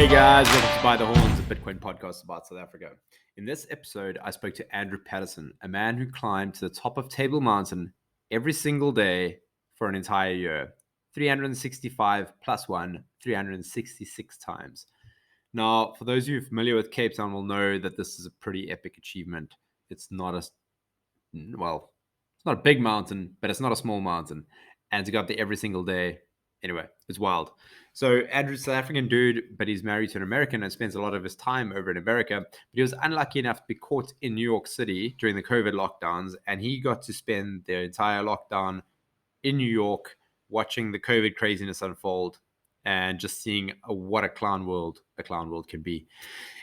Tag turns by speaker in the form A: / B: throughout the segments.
A: Hey guys, welcome to By the Horns, a Bitcoin podcast about South Africa. In this episode, I spoke to Andrew Patterson, a man who climbed to the top of Table Mountain every single day for an entire year. 365 plus 1, 366 times. Now, for those of you familiar with Cape Town will know that this is a pretty epic achievement. It's not it's not a big mountain, but it's not a small mountain. And to go up there every single day, anyway, it's wild. So Andrew's a South African dude, but he's married to an American and spends a lot of his time over in America. But he was unlucky enough to be caught in New York City during the COVID lockdowns, and he got to spend the entire lockdown in New York watching the COVID craziness unfold and just seeing what a clown world can be.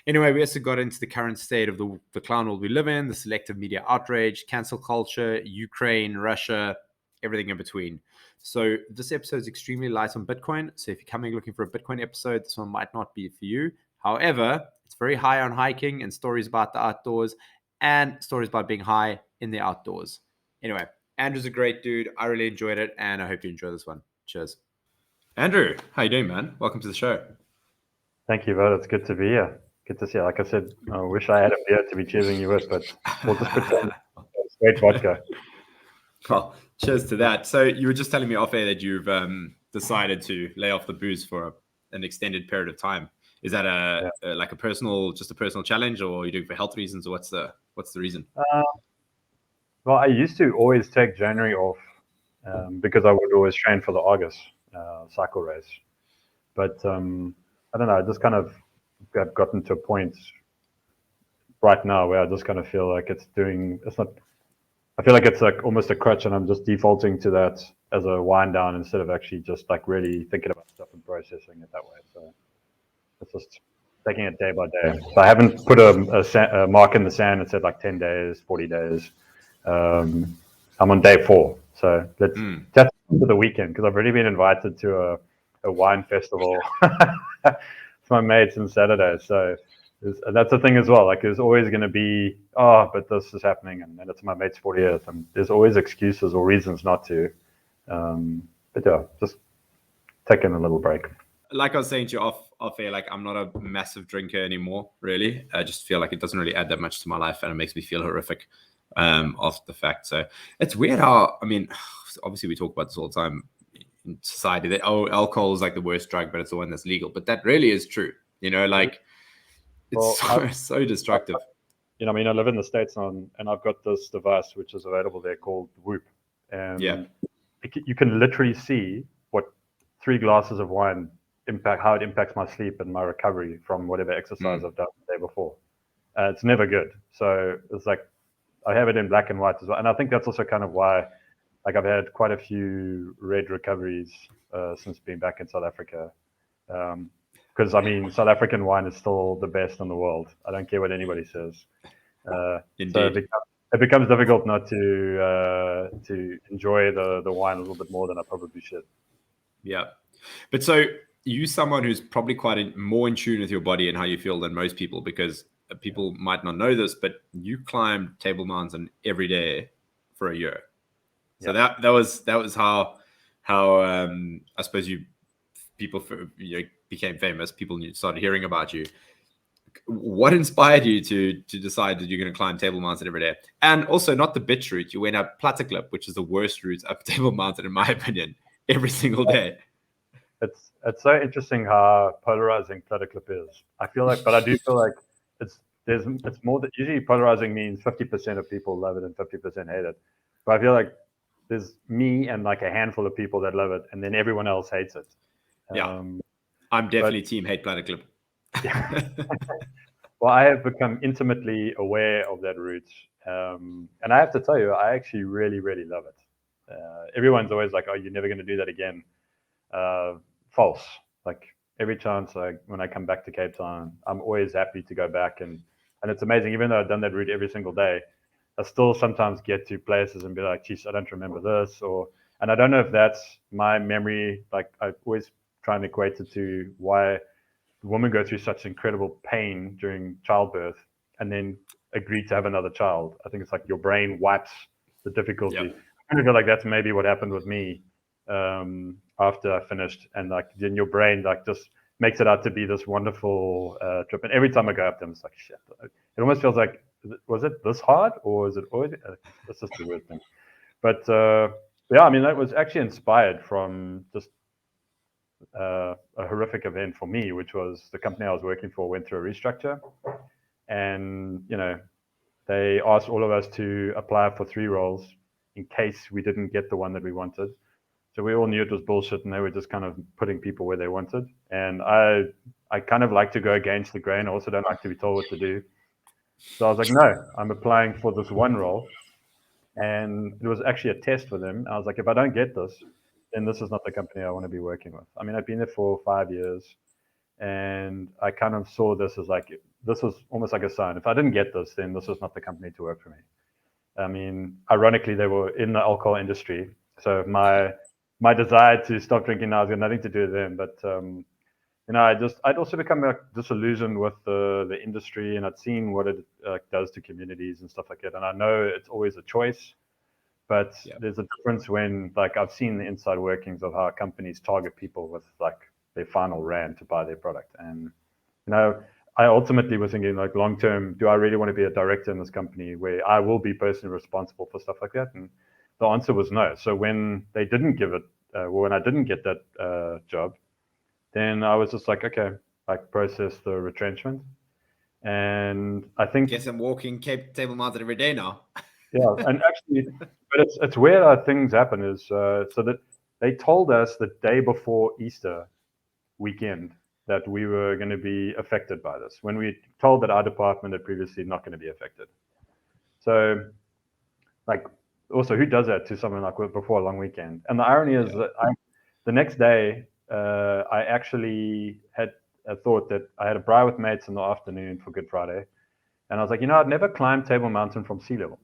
A: Anyway, we also got into the current state of the clown world we live in, the selective media outrage, cancel culture, Ukraine, Russia, everything in between. So this episode is extremely light on Bitcoin. So if you're coming looking for a Bitcoin episode, this one might not be for you. However, it's very high on hiking and stories about the outdoors and stories about being high in the outdoors. Anyway, Andrew's a great dude. I really enjoyed it, and I hope you enjoy this one. Cheers. Andrew, how you doing, man? Welcome to the show.
B: Thank you, bud. It's good to be here. Good to see you. Like I said, I wish I had a beer to be cheering you with, but we'll just pretend it's straight vodka.
A: Well, cheers to that. So you were just telling me off air that you've decided to lay off the booze for an extended period of time. Is that a personal challenge, or are you doing it for health reasons, or what's the reason?
B: Well, I used to always take January off because I would always train for the August cycle race. But I don't know, I just kind of have gotten to a point right now where I just kind of feel like I feel like it's like almost a crutch, and I'm just defaulting to that as a wind down instead of actually just like really thinking about stuff and processing it that way. So it's just taking it day by day. So I haven't put a mark in the sand and said like 10 days, 40 days. I'm on day 4. So let's chat to the weekend, because I've already been invited to a wine festival with my mates on Saturday. So that's the thing as well. Like there's always going to be, but this is happening, and then it's my mate's 40th, and there's always excuses or reasons not to. But yeah, just taking a little break.
A: Like I was saying to you off air, like I'm not a massive drinker anymore, really. I just feel like it doesn't really add that much to my life, and it makes me feel horrific after the fact. So it's weird how, I mean, obviously we talk about this all the time in society that, alcohol is like the worst drug, but it's the one that's legal. But that really is true. You know, like it's so destructive.
B: I mean, I live in the States now, and I've got this device which is available there called Whoop. And you can literally see what 3 glasses of wine how it impacts my sleep and my recovery from whatever exercise I've done the day before. It's never good. So it's like I have it in black and white as well. And I think that's also kind of why, like, I've had quite a few red recoveries since being back in South Africa. Because I mean, South African wine is still the best in the world. I don't care what anybody says. So it becomes difficult not to enjoy the wine a little bit more than I probably should.
A: Yeah, but so you someone who's probably quite more in tune with your body and how you feel than most people, because people might not know this, but you climbed Table Mountain every day for a year. So that was how I suppose people became famous. People started hearing about you. What inspired you to decide that you're going to climb Table Mountain every day? And also, not the bitch route. You went up Plata, which is the worst route up Table Mountain, in my opinion, every single day.
B: It's so interesting how polarizing Plata is. I feel like, but I do feel like it's more that usually polarizing means 50% of people love it and 50% hate it. But I feel like there's me and like a handful of people that love it, and then everyone else hates it.
A: Yeah, I'm definitely team hate Plata.
B: Well, I have become intimately aware of that route, and I have to tell you, I actually really, really love it. Everyone's always like, "Oh, you're never going to do that again." False. Like every chance when I come back to Cape Town, I'm always happy to go back, and it's amazing. Even though I've done that route every single day, I still sometimes get to places and be like, "Geez, I don't remember this," and I don't know if that's my memory. Like I always try and equate it to why women go through such incredible pain during childbirth and then agree to have another child. I think it's like your brain wipes the difficulty. Yep. I feel like that's maybe what happened with me after I finished, and like then your brain like just makes it out to be this wonderful trip. And every time I go up there, I'm just like, shit. It almost feels like, was it this hard, or is it always? That's just a weird thing. But yeah, I mean, that was actually inspired from just a horrific event for me, which was the company I was working for went through a restructure, and they asked all of us to apply for 3 roles in case we didn't get the one that we wanted. So we all knew it was bullshit, and they were just kind of putting people where they wanted. And I kind of like to go against the grain. I also don't like to be told what to do. So I was like, no, I'm applying for this one role. And it was actually a test for them. I was like, if I don't get this, then this is not the company I want to be working with. I mean, I've been there for 5 years, and I kind of saw this as like, this was almost like a sign. If I didn't get this, then this was not the company to work for me. I mean, ironically, they were in the alcohol industry. So my desire to stop drinking now has got nothing to do with them. But I'd also become disillusioned with the industry, and I'd seen what it does to communities and stuff like that. And I know it's always a choice, but there's a difference when, like, I've seen the inside workings of how companies target people with like their final rand to buy their product. And I ultimately was thinking, like, long term, do I really want to be a director in this company where I will be personally responsible for stuff like that? And the answer was no. So when they didn't give it, when I didn't get that job, then I was just like, okay, like, process the retrenchment. And I think,
A: guess I'm walking Table Mountain every day now.
B: yeah, and actually, but it's where things happen is so that they told us the day before Easter weekend that we were going to be affected by this, when we told that our department had previously not going to be affected. So, like, also, who does that to someone like before a long weekend? And the irony is that the next day, I actually had a thought that I had a braai with mates in the afternoon for Good Friday. And I was like, I'd never climbed Table Mountain from sea level.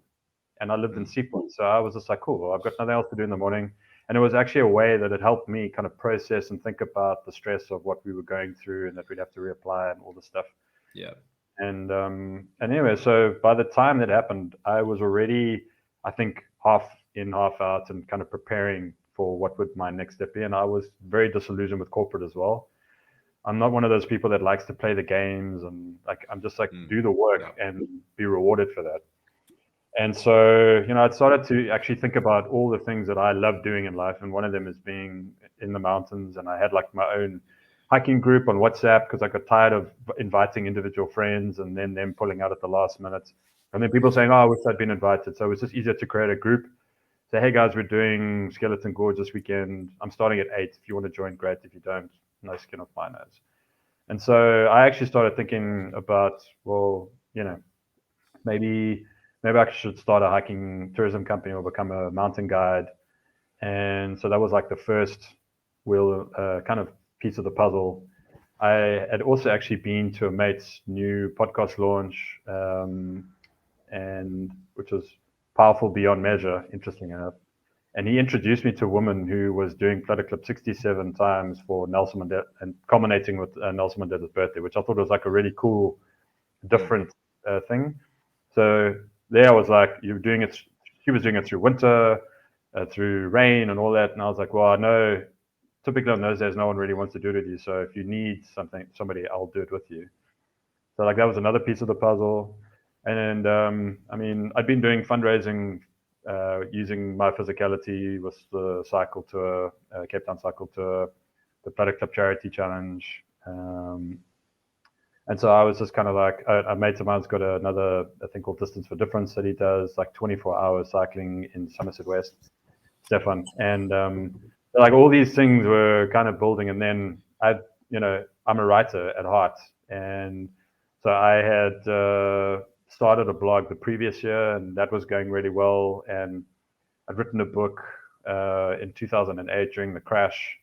B: And I lived in Seapoint. So I was just like, cool, well, I've got nothing else to do in the morning. And it was actually a way that it helped me kind of process and think about the stress of what we were going through, and that we'd have to reapply and all this stuff.
A: Yeah.
B: And anyway, so by the time that happened, I was already, I think, half in, half out, and kind of preparing for what would my next step be. And I was very disillusioned with corporate as well. I'm not one of those people that likes to play the games, and like, I'm just like, do the work and be rewarded for that. And so, I started to actually think about all the things that I love doing in life. And one of them is being in the mountains. And I had like my own hiking group on WhatsApp because I got tired of inviting individual friends and then them pulling out at the last minute. And then people saying, oh, I wish I'd been invited. So it was just easier to create a group. Say, hey guys, we're doing Skeleton Gorge this weekend. I'm starting at 8. If you want to join, great. If you don't, no skin off my nose. And so I actually started thinking about, well, maybe I should start a hiking tourism company or become a mountain guide. And so that was like the first kind of piece of the puzzle. I had also actually been to a mate's new podcast launch, and which was powerful beyond measure, interesting enough. And he introduced me to a woman who was doing Plata Clip 67 times for Nelson Mandela, and culminating with Nelson Mandela's birthday, which I thought was like a really cool, different thing. So there I was like, you're doing it. She was doing it through winter, through rain and all that. And I was like, well, I know typically on those days, no one really wants to do it with you. So if you need somebody, I'll do it with you. So like, that was another piece of the puzzle. And I mean, I'd been doing fundraising using my physicality with the cycle tour, Cape Town cycle tour, the Plata Club charity challenge. And so I was just kind of like, a mate of mine's got another thing called Distance for Difference that he does, like 24 hours cycling in Somerset West, Stefan. And like, all these things were kind of building. And then I'm a writer at heart. And so I had started a blog the previous year, and that was going really well. And I'd written a book in 2008 during the crash.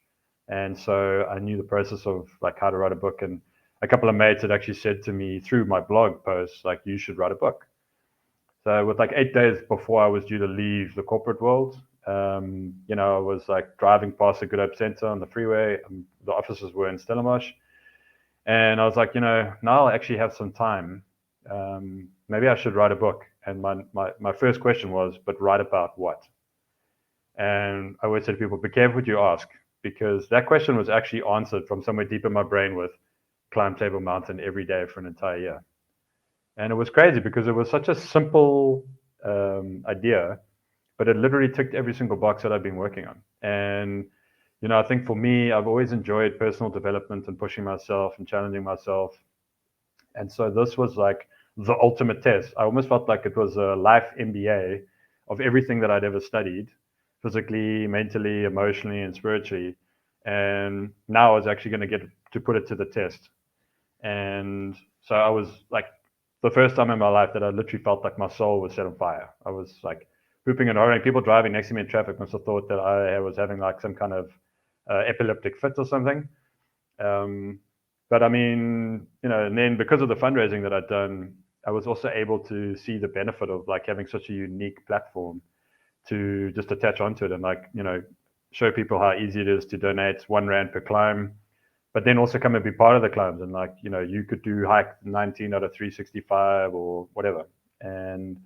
B: And so I knew the process of like how to write a book. And a couple of mates had actually said to me through my blog posts, like, you should write a book. So with like 8 days before I was due to leave the corporate world, I was like driving past the Good Hope Center on the freeway. The offices were in Stellenbosch. And I was like, now I'll actually have some time. Maybe I should write a book. And my first question was, but write about what? And I always say to people, be careful what you ask, because that question was actually answered from somewhere deep in my brain with climb Table Mountain every day for an entire year. And it was crazy because it was such a simple idea, but it literally ticked every single box that I've been working on. And, I think for me, I've always enjoyed personal development and pushing myself and challenging myself. And so this was like the ultimate test. I almost felt like it was a life MBA of everything that I'd ever studied, physically, mentally, emotionally, and spiritually. And now I was actually going to get to put it to the test. And so I was like, the first time in my life that I literally felt like my soul was set on fire. I was like whooping and hollering. People driving next to me in traffic must have thought that I was having like some kind of epileptic fit or something. But I mean, and then because of the fundraising that I'd done, I was also able to see the benefit of like having such a unique platform to just attach onto it and like, show people how easy it is to donate R1 per climb, but then also come and be part of the climbs. And like, you could do hike 19 out of 365 or whatever. And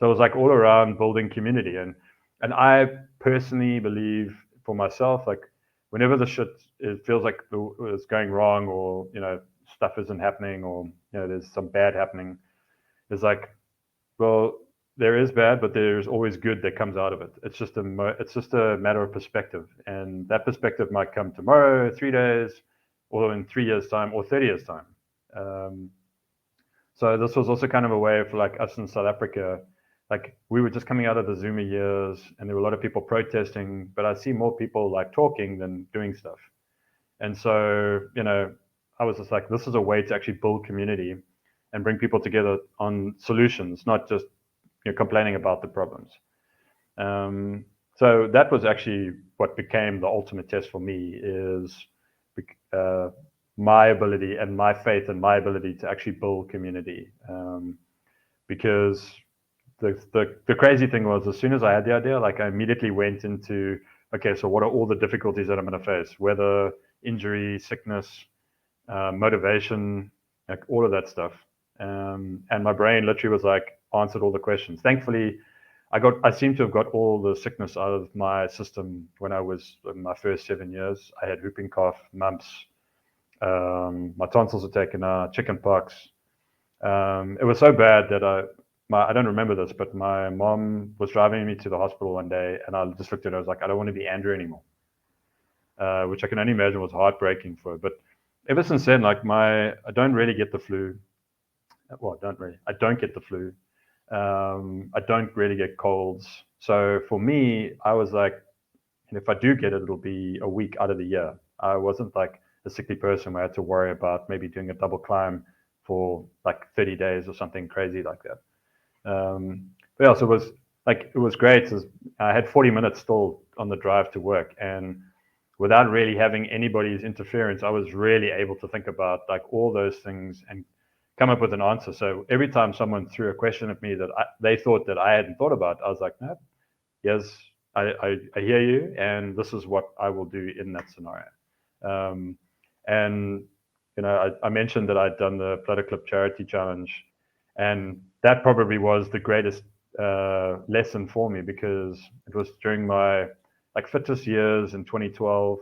B: so it was like all around building community. And I personally believe for myself, like whenever the shit, it feels like it's going wrong or, stuff isn't happening or, there's some bad happening, it's like, well, there is bad, but there's always good that comes out of it. It's just a matter of perspective. And that perspective might come tomorrow, 3 days, or in 3 years' time, or 30 years' time. So this was also kind of a way for like us in South Africa. Like we were just coming out of the Zuma years, and there were a lot of people protesting, but I see more people like talking than doing stuff. And so, I was just like, this is a way to actually build community and bring people together on solutions, not just complaining about the problems. So that was actually what became the ultimate test for me, is my ability and my faith and my ability to actually build community. Because the crazy thing was, as soon as I had the idea, like I immediately went into, okay, so what are all the difficulties that I'm going to face? Whether injury, sickness, motivation, like all of that stuff. And my brain literally was like, answered all the questions. Thankfully, I seem to have got all the sickness out of my system when I was in my first 7 years. I had whooping cough, mumps, my tonsils were taken out, chicken pox. It was so bad that I don't remember this, but my mom was driving me to the hospital one day, and I just looked at her. I was like, I don't want to be Andrew anymore, which I can only imagine was heartbreaking for her. But ever since then, like I don't really get the flu. Well, I don't get the flu. I don't really get colds. So for me, I was like, and if I do get it, it'll be a week out of the year. I wasn't like a sickly person where I had to worry about maybe doing a double climb for like 30 days or something crazy like that. But yeah, so it was great. I had 40 minutes still on the drive to work, and without really having anybody's interference, I was really able to think about like all those things and come up with an answer. So every time someone threw a question at me that they thought that I hadn't thought about, I was like, no, yes, I hear you, and this is what I will do in that scenario. And I mentioned that I'd done the Plata Clip Charity Challenge, and that probably was the greatest lesson for me, because it was during my like fittest years in 2012,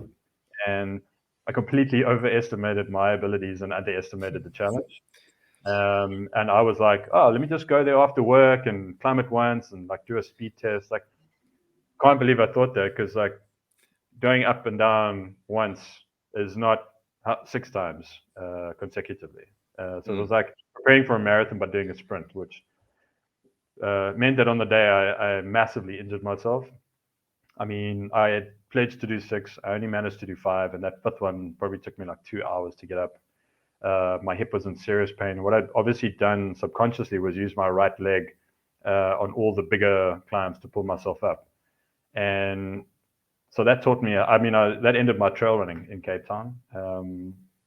B: and I completely overestimated my abilities and underestimated the challenge. And I was like, oh, let me just go there after work and climb it once and like do a speed test. Like, can't believe I thought that, because like going up and down once is not 6 times consecutively. So it was like preparing for a marathon by doing a sprint, which meant that on the day I massively injured myself. I mean, I had pledged to do 6. I only managed to do 5, and that 5th one probably took me like 2 hours to get up. My hip was in serious pain. What I'd obviously done subconsciously was use my right leg on all the bigger climbs to pull myself up. And so that taught me, that ended my trail running in Cape Town.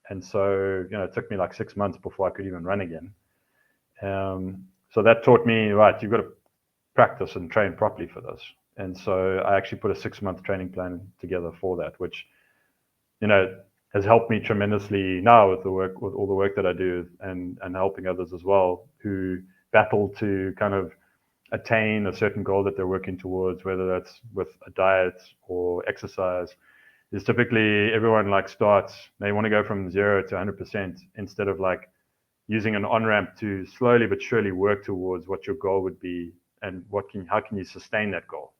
B: And so, it took me like 6 months before I could even run again. So that taught me, right, you've got to practice and train properly for this. And so I actually put a 6-month training plan together for that, which, has helped me tremendously now with all the work that I do, and helping others as well who battle to kind of attain a certain goal that they're working towards, whether that's with a diet or exercise. is typically everyone like starts, they want to go from 0 to 100% instead of like using an on-ramp to slowly but surely work towards what your goal would be and how can you sustain that goal.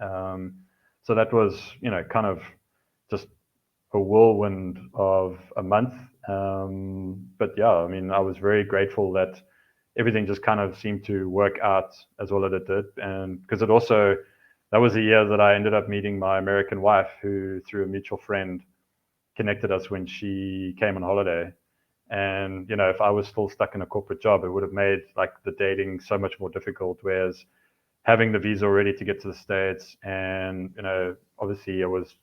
B: So that was, kind of just a whirlwind of a month. But yeah, I mean, I was very grateful that everything just kind of seemed to work out as well as it did. And because that was the year that I ended up meeting my American wife, who through a mutual friend connected us when she came on holiday. And, if I was still stuck in a corporate job, it would have made like the dating so much more difficult. Whereas having the visa ready to get to the States, and, obviously I was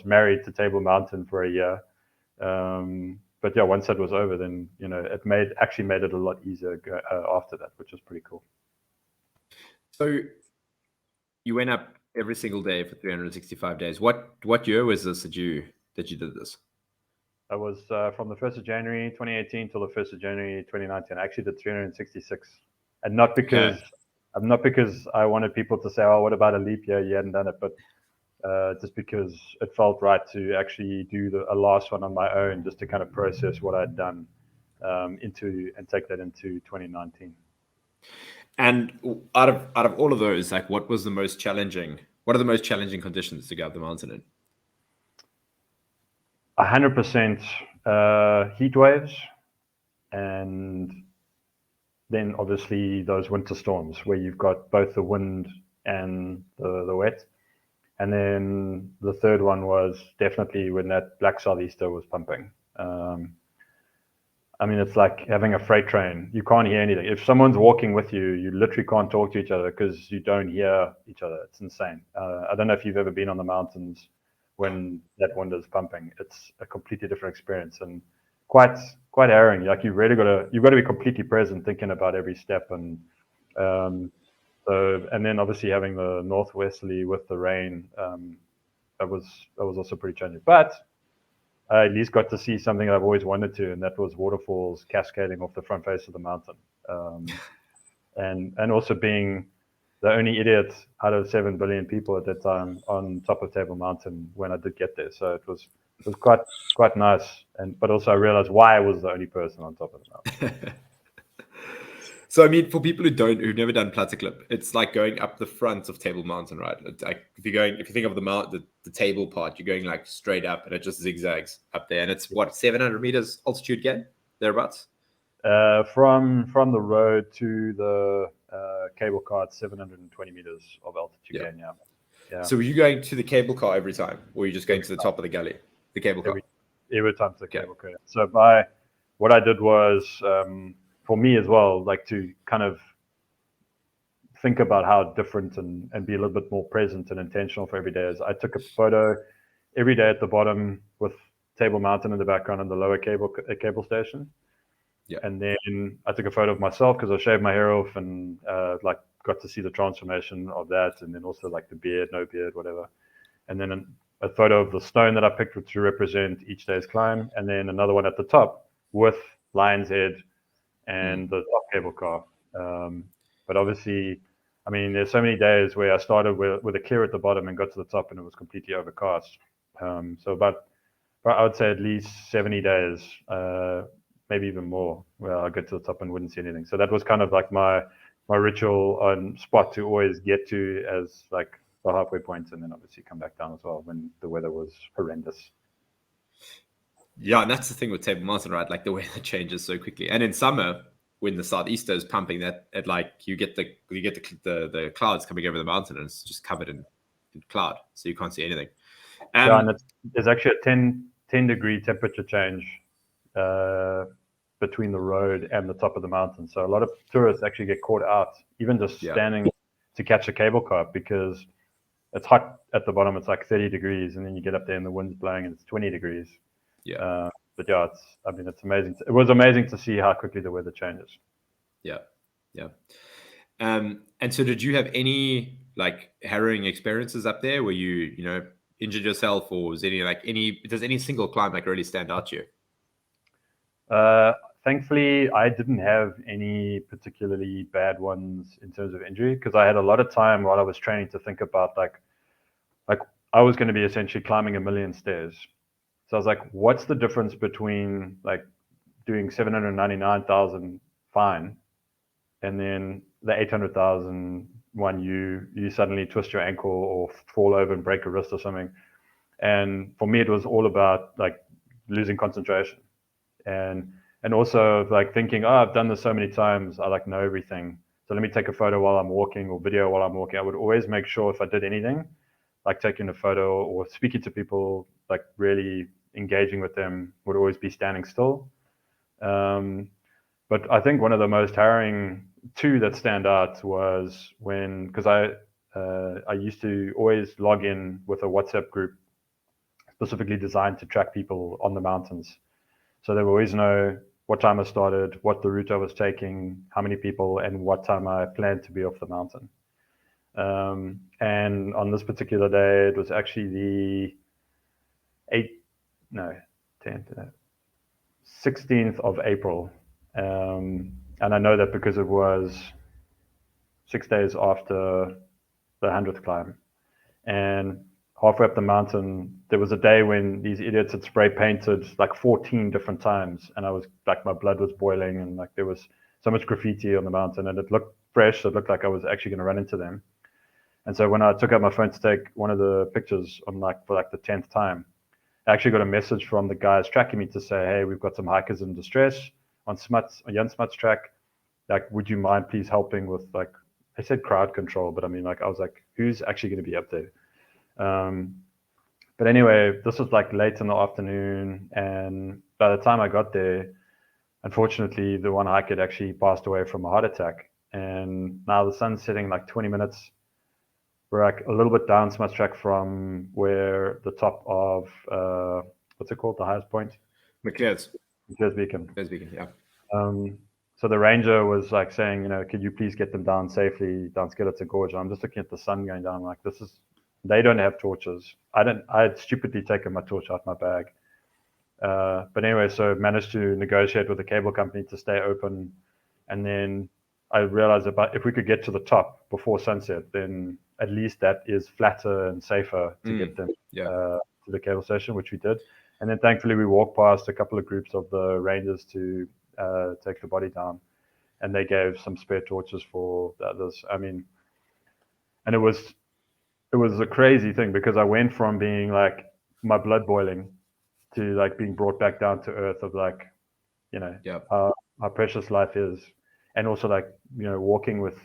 B: married to Table Mountain for a year. But yeah, once that was over, then, it actually made it a lot easier after that, which was pretty cool.
A: So you went up every single day for 365 days. What year was this that you did this?
B: I was from the 1st of January 2018 till the 1st of January 2019. I actually did 366, and not because I wanted people to say, "Oh, what about a leap year? You hadn't done it," but just because it felt right to actually do a last one on my own, just to kind of process what I'd done and take that into 2019.
A: And out of all of those, like, what was the most challenging? What are the most challenging conditions to go up the mountain in?
B: 100% heat waves, and then obviously those winter storms where you've got both the wind and the wet. And then the third one was definitely when that black southeaster was pumping. I mean, it's like having a freight train. You can't hear anything. If someone's walking with you, you literally can't talk to each other because you don't hear each other. It's insane. I don't know if you've ever been on the mountains when that wind is pumping. It's a completely different experience and quite harrowing. Like you've got to be completely present, thinking about every step. And and then obviously having the northwesterly with the rain, that was also pretty challenging. But I at least got to see something I've always wanted to, and that was waterfalls cascading off the front face of the mountain. And also being the only idiot out of 7 billion people at that time on top of Table Mountain when I did get there. So it was quite nice. But also I realized why I was the only person on top of the mountain.
A: So I mean, for people who've never done Plata clip, it's like going up the front of Table Mountain, right? It's like if you think of the table part, you're going like straight up, and it just zigzags up there, and it's what 700 meters altitude gain thereabouts.
B: From the road to the cable car, it's 720 meters of altitude gain. Yeah.
A: So were you going to the cable car every time, or were you just going to the top of the gully, the cable car?
B: Every time to the cable car. So what I did was, for me as well, like to kind of think about how different and be a little bit more present and intentional for every day. Is I took a photo every day at the bottom with Table Mountain in the background and the lower cable station.
A: Yeah.
B: And then I took a photo of myself because I shaved my hair off and like got to see the transformation of that, and then also like the beard, no beard, whatever. And then a photo of the stone that I picked to represent each day's climb, and then another one at the top with Lion's Head and the top cable car. But obviously, I mean, there's so many days where I started with a clear at the bottom and got to the top and it was completely overcast. So about I would say at least 70 days, maybe even more, where I get to the top and wouldn't see anything. So that was kind of like my ritual on spot to always get to as like the halfway point, and then obviously come back down as well when the weather was horrendous.
A: Yeah, and that's the thing with Table Mountain, right? Like the weather changes so quickly. And in summer, when the southeaster is pumping, that at like you get the clouds coming over the mountain, and it's just covered in cloud, so you can't see anything.
B: And there's actually a 10 degree temperature change between the road and the top of the mountain. So a lot of tourists actually get caught out, even just standing to catch a cable car, because it's hot at the bottom. It's like 30 degrees, and then you get up there and the wind's blowing and it's 20 degrees.
A: Yeah.
B: But yeah, it's amazing. It was amazing to see how quickly the weather changes.
A: Yeah. And so did you have any like harrowing experiences up there where you injured yourself, or was does any single climb like really stand out to you?
B: Thankfully, I didn't have any particularly bad ones in terms of injury, because I had a lot of time while I was training to think about like I was going to be essentially climbing 1,000,000 stairs. So I was like, what's the difference between like doing 799,000 fine and then the 800,000 one you suddenly twist your ankle or fall over and break a wrist or something. And for me, it was all about like losing concentration and also like thinking, oh, I've done this so many times, I like know everything. So let me take a photo while I'm walking or video while I'm walking. I would always make sure if I did anything, like taking a photo or speaking to people, like really engaging with them, would always be standing still. But I think one of the most harrowing two that stand out was when, because I used to always log in with a WhatsApp group specifically designed to track people on the mountains. So they would always know what time I started, what the route I was taking, how many people, and what time I planned to be off the mountain. And on this particular day, it was actually the 16th of April. And I know that because it was 6 days after the 100th climb. And halfway up the mountain, there was a day when these idiots had spray painted like 14 different times. And I was like, my blood was boiling and like there was so much graffiti on the mountain and it looked fresh. It looked like I was actually going to run into them. And so when I took out my phone to take one of the pictures on like for like the 10th time, I actually got a message from the guys tracking me to say, hey, we've got some hikers in distress on Jan Smuts track. Like, would you mind please helping with like, I said crowd control, but I mean, like, I was like, who's actually going to be up there? But anyway, this was like late in the afternoon. And by the time I got there, unfortunately, the one hiker had actually passed away from a heart attack. And now the sun's setting like 20 minutes. We're like a little bit down Smuts track from where the top of, what's it called? The highest point?
A: McClare's
B: Beacon.
A: McClare's Beacon, yeah.
B: So the ranger was like saying, you know, could you please get them down safely down Skeleton Gorge? And I'm just looking at the sun going down. Like, this is, they don't have torches. I had stupidly taken my torch out my bag. But anyway, so managed to negotiate with the cable company to stay open. And then I realized about if we could get to the top before sunset, then at least that is flatter and safer to get them to the cable station, which we did. And then thankfully we walked past a couple of groups of the rangers to take the body down, and they gave some spare torches for the others. I mean, and it was a crazy thing because I went from being like my blood boiling to like being brought back down to earth of like, you know, how precious life is, and also like, you know, walking with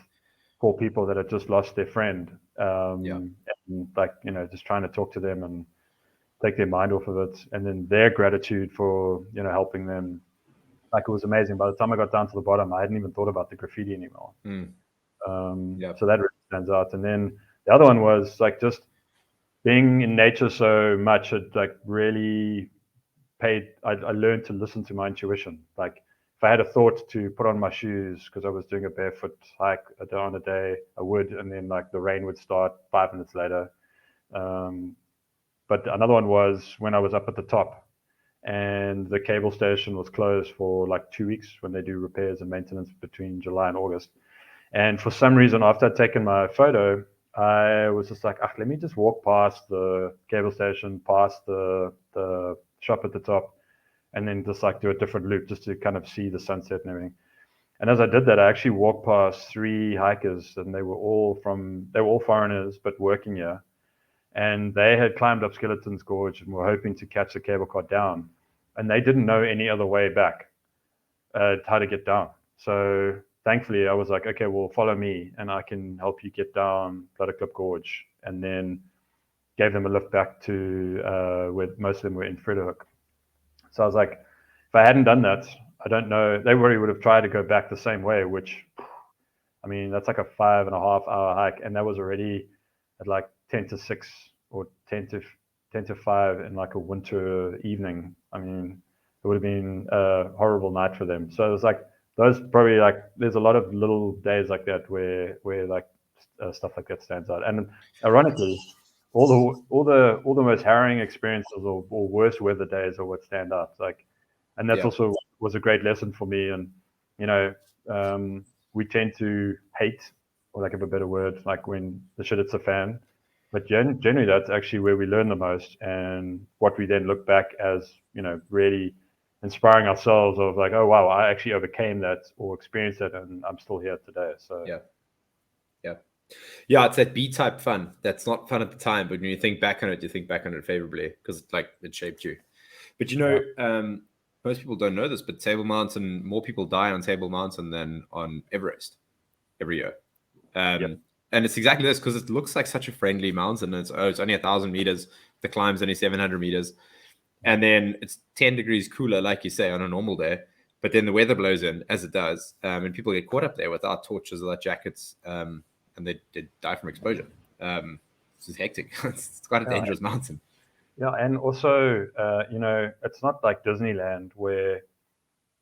B: poor people that had just lost their friend, and like, you know, just trying to talk to them and take their mind off of it, and then their gratitude for, you know, helping them. Like, it was amazing. By the time I got down to the bottom, I hadn't even thought about the graffiti anymore. So that really stands out. And then the other one was like just being in nature so much. It like really paid. I learned to listen to my intuition. Like, if I had a thought to put on my shoes because I was doing a barefoot hike on a day, I would, and then like the rain would start 5 minutes later. But another one was when I was up at the top and the cable station was closed for like 2 weeks when they do repairs and maintenance between July and August. And for some reason, after I'd taken my photo, I was just like, let me just walk past the cable station, past the shop at the top, and then just like do a different loop just to kind of see the sunset and everything. And as I did that, I actually walked past 3 hikers, and they were all foreigners, but working here. And they had climbed up Skeleton's Gorge and were hoping to catch the cable car down. And they didn't know any other way back, how to get down. So thankfully, I was like, okay, well, follow me and I can help you get down Plata Gorge. And then gave them a lift back to where most of them were in Frederick. So I was like, if I hadn't done that, I don't know. They really would have tried to go back the same way, which, I mean, that's like a 5.5-hour hike. And that was already at like 10 to 6 or 10 to 5 in like a winter evening. I mean, it would have been a horrible night for them. So it was like, those probably like, there's a lot of little days like that where like stuff like that stands out. And ironically, all the most harrowing experiences or worst weather days are what stand out. Like, and that's also was a great lesson for me. And, you know, we tend to hate, or lack of a better word, like when the shit hits the fan. but generally that's actually where we learn the most, and what we then look back as, really inspiring ourselves of like, oh wow, I actually overcame that or experienced that, and I'm still here today. So
A: yeah, it's that B-type fun that's not fun at the time, but when you think back on it, you think back on it favorably because it shaped you. But most people don't know this, but Table Mountain, more people die on Table Mountain than on Everest every year.
B: Yep.
A: And it's exactly this, because it looks like such a friendly mountain. And it's only 1,000 meters. The climb's only 700 meters. And then it's 10 degrees cooler, like you say, on a normal day. But then the weather blows in, as it does. And people get caught up there without torches or without jackets. And they die from exposure. This is hectic. It's quite a dangerous mountain.
B: Yeah, and also, it's not like Disneyland where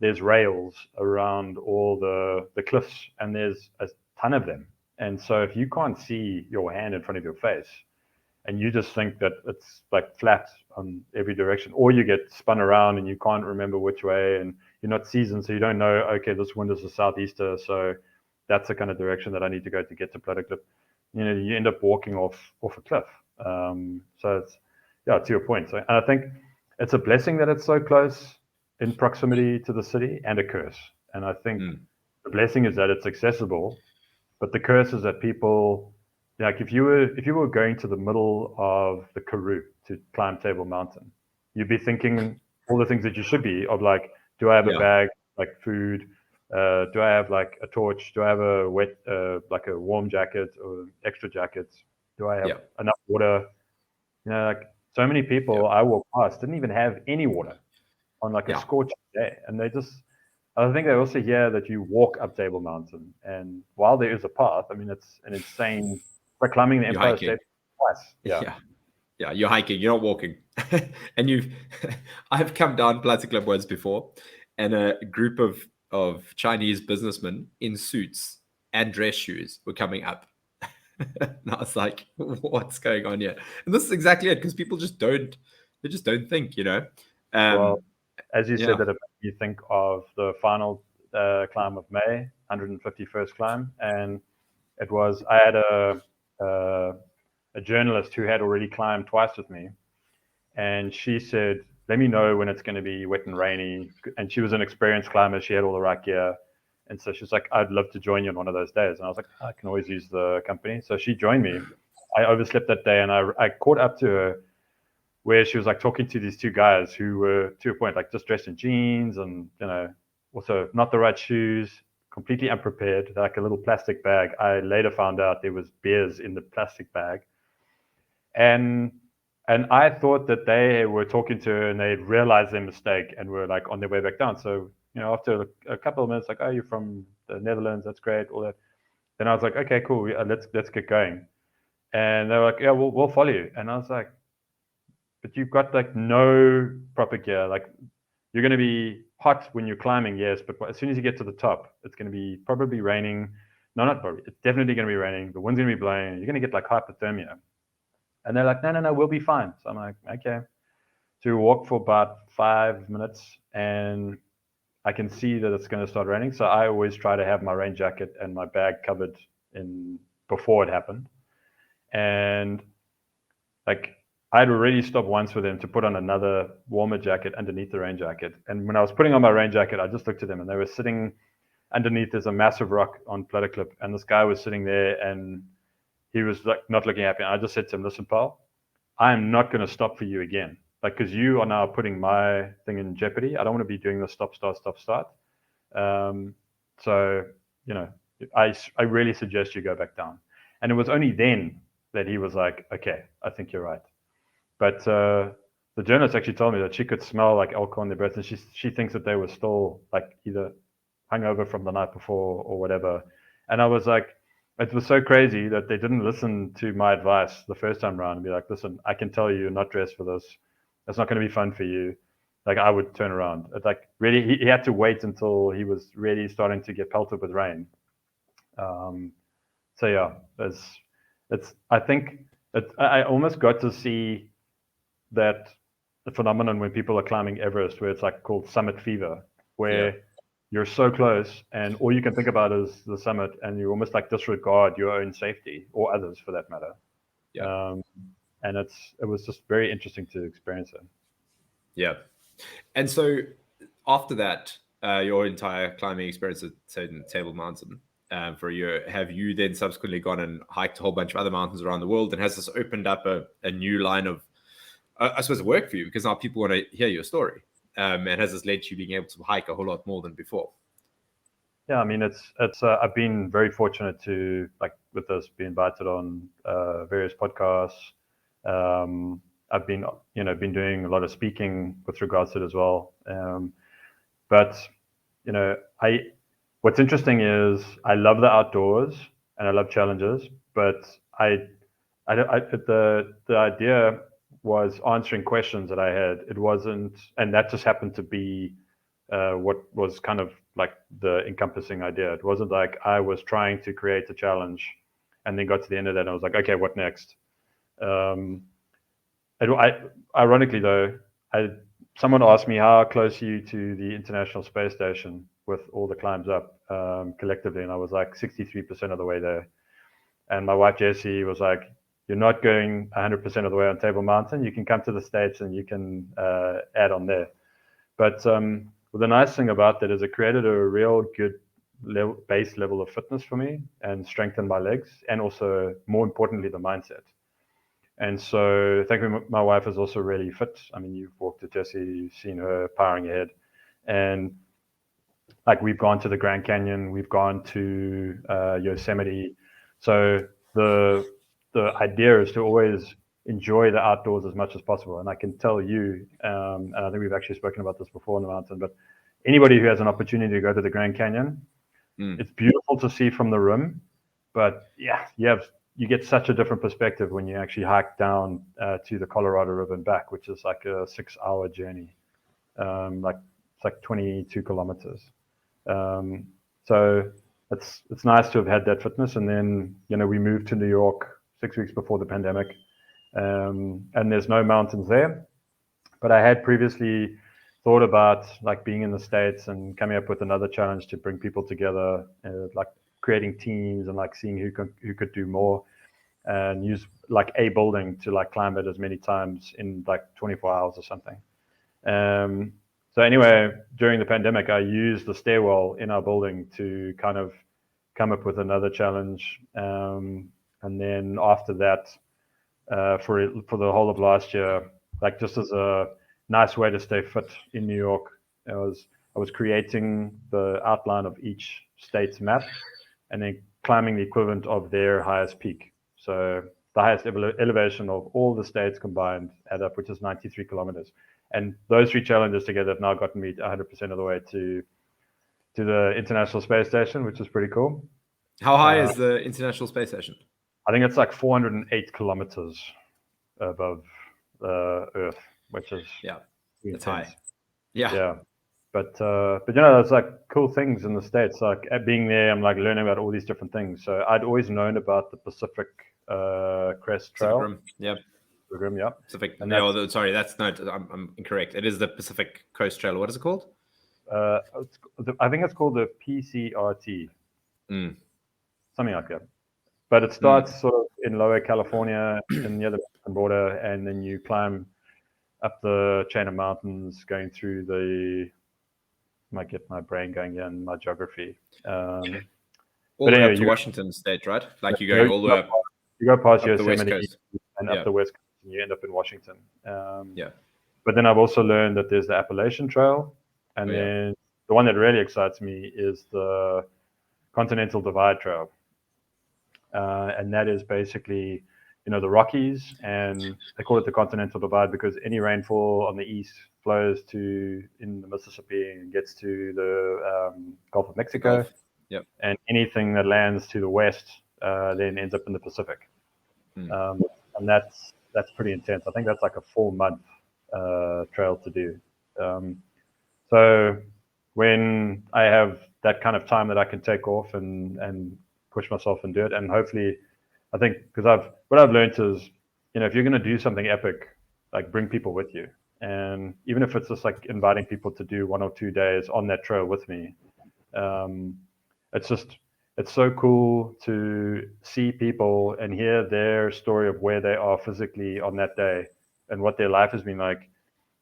B: there's rails around all the cliffs, and there's a ton of them. And so if you can't see your hand in front of your face, and you just think that it's like flat on every direction, or you get spun around and you can't remember which way, and you're not seasoned, so you don't know, okay, this wind is a southeaster, so that's the kind of direction that I need to go to get to Plata Cliff. You end up walking off a cliff. So it's, to your point. So, and I think it's a blessing that it's so close in proximity to the city, and a curse. And I think the blessing is that it's accessible, but the curse is that people, like if you were going to the middle of the Karoo to climb Table Mountain, you'd be thinking all the things that you should be of, like, do I have a bag, like food? Do I have like a torch? Do I have a wet, like a warm jacket or extra jackets? Do I have enough water? Like so many people I walk past didn't even have any water on like a scorching day, and I think they also hear that you walk up Table Mountain, and while there is a path, I mean, it's an insane. Like climbing the Empire State twice.
A: Yeah, you're hiking, you're not walking. And I've come down Plata Club once before, and a group of Chinese businessmen in suits and dress shoes were coming up. And I was like, what's going on here? And this is exactly it, because people just don't think,
B: Well, as you said, that you think of the final climb of May, 151st climb, and I had a journalist who had already climbed twice with me, and she said, let me know when it's going to be wet and rainy. And she was an experienced climber. She had all the right gear. And so she was like, I'd love to join you on one of those days. And I was like, I can always use the company. So she joined me. I overslept that day, and I caught up to her where she was like talking to these two guys who were, to a point, like just dressed in jeans and, also not the right shoes, completely unprepared, like a little plastic bag. I later found out there was beers in the plastic bag. And I thought that they were talking to her and they'd realized their mistake and were like on their way back down. So, after a couple of minutes, like, oh, you're from the Netherlands, that's great, all that. Then I was like, okay, cool, let's get going. And they were like, yeah, we'll follow you. And I was like, but you've got like no proper gear. Like, you're going to be hot when you're climbing, yes, but as soon as you get to the top, it's going to be probably raining. No, not probably. It's definitely going to be raining. The wind's going to be blowing. You're going to get like hypothermia. And they're like, no, we'll be fine. So I'm like, okay. So we walk for about 5 minutes, and I can see that it's going to start raining. So I always try to have my rain jacket and my bag covered before it happened. And like, I'd already stopped once for them to put on another warmer jacket underneath the rain jacket. And when I was putting on my rain jacket, I just looked at them, and they were sitting underneath. There's a massive rock on Plata Cliff, and this guy was sitting there, and he was like not looking happy. And I just said to him, listen, pal, I'm not going to stop for you again. Like, because you are now putting my thing in jeopardy. I don't want to be doing the stop, start, stop, start. So, I really suggest you go back down. And it was only then that he was like, okay, I think you're right. But the journalist actually told me that she could smell like alcohol in their breath, and she thinks that they were still like either hungover from the night before or whatever. And I was like, it was so crazy that they didn't listen to my advice the first time around and be like, listen, I can tell you, you're not dressed for this. It's not going to be fun for you. Like, I would turn around. It's like, really, he had to wait until he was really starting to get pelted with rain. So yeah, I think I almost got to see that the phenomenon when people are climbing Everest, where it's like called summit fever, where you're so close and all you can think about is the summit, and you almost like disregard your own safety or others for that matter.
A: Yeah.
B: And it was just very interesting to experience it.
A: Yeah. And so after that, your entire climbing experience at Table Mountain for a year, have you then subsequently gone and hiked a whole bunch of other mountains around the world? And has this opened up a new line of, I suppose, work for you? Because now people want to hear your story. And has this led to you being able to hike a whole lot more than before?
B: Yeah, I mean, it's I've been very fortunate to, like, with this, be invited on various podcasts. I've been been doing a lot of speaking with regards to it as well. But I what's interesting is I love the outdoors and I love challenges, but the idea was answering questions that I had. It wasn't, and that just happened to be what was kind of like the encompassing idea. It wasn't like I was trying to create a challenge and then got to the end of that and I was like, okay, what next? Um, Ironically though, someone asked me how close are you to the International Space Station with all the climbs up collectively, and I was like 63% of the way there. And my wife Jessie was like, "You're not going 100% of the way on Table Mountain. You can come to the States and you can add on there." But the nice thing about that is it created a real good base level of fitness for me and strengthened my legs, and also, more importantly, the mindset. And so, thankfully, my wife is also really fit. I mean, you've walked with Jessie, you've seen her powering ahead, and like we've gone to the Grand Canyon, we've gone to Yosemite. So the idea is to always enjoy the outdoors as much as possible. And I can tell you, and I think we've actually spoken about this before on the mountain, but anybody who has an opportunity to go to the Grand Canyon, it's beautiful to see from the rim, but yeah, you get such a different perspective when you actually hike down to the Colorado River and back, which is like a 6-hour journey, it's like 22 kilometers. So it's nice to have had that fitness. And then we moved to New York 6 weeks before the pandemic, and there's no mountains there. But I had previously thought about like being in the States and coming up with another challenge to bring people together, like creating teams and like seeing who could do more, and use like a building to like climb it as many times in like 24 hours or something. So anyway, during the pandemic, I used the stairwell in our building to kind of come up with another challenge. And then after that, for the whole of last year, like just as a nice way to stay fit in New York, I was creating the outline of each state's map and then climbing the equivalent of their highest peak. So the highest elevation of all the states combined add up, which is 93 kilometers. And those three challenges together have now gotten me 100% of the way to the International Space Station, which is pretty cool.
A: How high is the International Space Station?
B: I think it's like 408 kilometers above Earth, which is
A: it's high.
B: Yeah. But there's like cool things in the States. Like being there, I'm like learning about all these different things. So I'd always known about the Pacific Crest Trail.
A: Pacific Rim, yeah.
B: Rim, yeah.
A: Pacific. No, sorry, that's no. I'm incorrect. It is the Pacific Coast Trail. What is it called?
B: I think it's called the PCRT, something like that. But it starts sort of in Lower California, near the Mexican border, and then you climb up the chain of mountains, going through the. Might get my brain going here in my geography.
A: All the way up to Washington State, right? Like you're going all the way up.
B: You go past
A: Yosemite
B: and up the West Coast, and you end up in Washington.
A: Yeah.
B: But then I've also learned that there's the Appalachian Trail, and then the one that really excites me is the Continental Divide Trail, and that is basically the Rockies, and they call it the Continental Divide because any rainfall on the east flows in the Mississippi and gets to the Gulf of Mexico.
A: Yep.
B: And anything that lands to the west then ends up in the Pacific. And that's pretty intense. I think that's like a 4-month trail to do. So when I have that kind of time that I can take off and push myself and do it, and hopefully, I think because what I've learned is, if you're going to do something epic, like bring people with you. And even if it's just like inviting people to do 1 or 2 days on that trail with me, it's just it's so cool to see people and hear their story of where they are physically on that day and what their life has been like,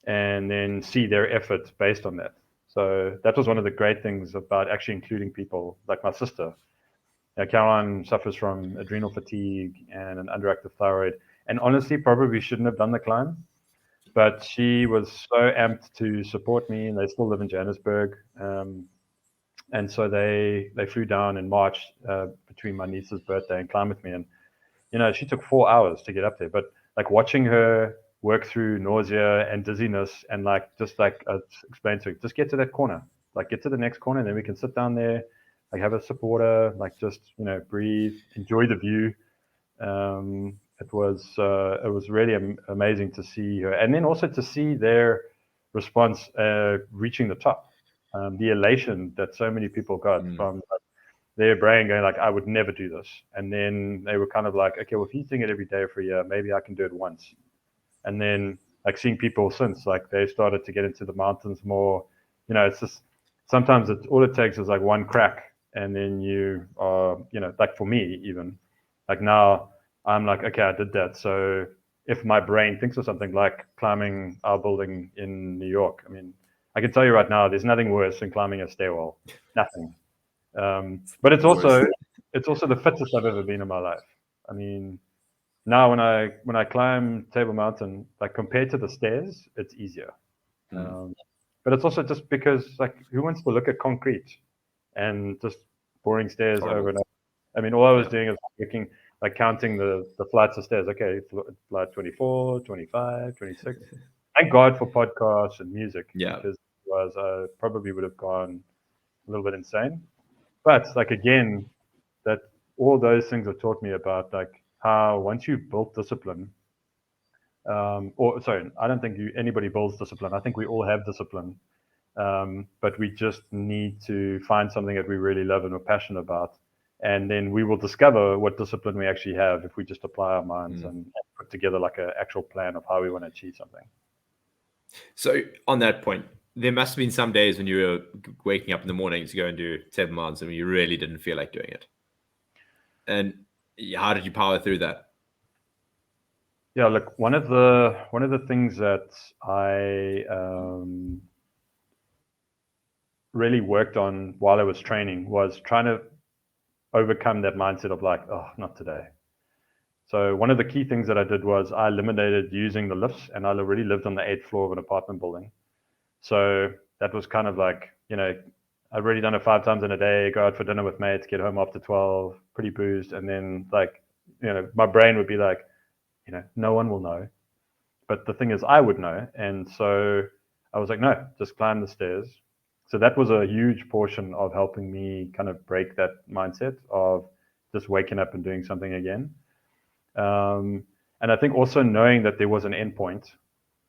B: and then see their effort based on that. So that was one of the great things about actually including people like my sister. Caroline suffers from adrenal fatigue and an underactive thyroid, and honestly, probably shouldn't have done the climb. But she was so amped to support me, and they still live in Johannesburg. And so they flew down in March between my niece's birthday and climbed with me. And she took 4 hours to get up there. But like watching her work through nausea and dizziness, and like just like I explained to her, just get to that corner, like get to the next corner, and then we can sit down there, like have a sip of water, like just breathe, enjoy the view. It was really amazing to see her, and then also to see their response reaching the top. The elation that so many people got from like, their brain going like, I would never do this, and then they were kind of like, okay, well, if he's doing it every day for a year, maybe I can do it once. And then like seeing people since, like they started to get into the mountains more. It's just sometimes all it takes is like one crack, and then you are, like for me even, like now I'm like, okay, I did that. So if my brain thinks of something like climbing our building in New York, I mean, I can tell you right now, there's nothing worse than climbing a stairwell. Nothing. But it's also the fittest I've ever been in my life. I mean, now when I climb Table Mountain, like compared to the stairs, it's easier. But it's also just because like who wants to look at concrete and just boring stairs over and over? I mean, all I was doing is looking, like counting the flights of stairs. Okay, flight 24, 25, 26. Thank God for podcasts and music, because otherwise I probably would have gone a little bit insane. But like again, that all those things have taught me about like how once you've built discipline, or sorry, I don't think anybody builds discipline. I think we all have discipline, but we just need to find something that we really love and are passionate about, and then we will discover what discipline we actually have if we just apply our minds and put together like an actual plan of how we want to achieve something.
A: So on that point, there must have been some days when you were waking up in the morning to go and do 7 miles and you really didn't feel like doing it. And how did you power through that?
B: Yeah, look, one of the things that I really worked on while I was training was trying to overcome that mindset of like, oh, not today. So one of the key things that I did was I eliminated using the lifts, and I already lived on the 8th floor of an apartment building. So that was kind of like, I'd already done it 5 times in a day, go out for dinner with mates, get home after 12, pretty boozed. And then like, my brain would be like, no one will know. But the thing is, I would know. And so I was like, no, just climb the stairs. So that was a huge portion of helping me kind of break that mindset of just waking up and doing something again. And I think also knowing that there was an endpoint,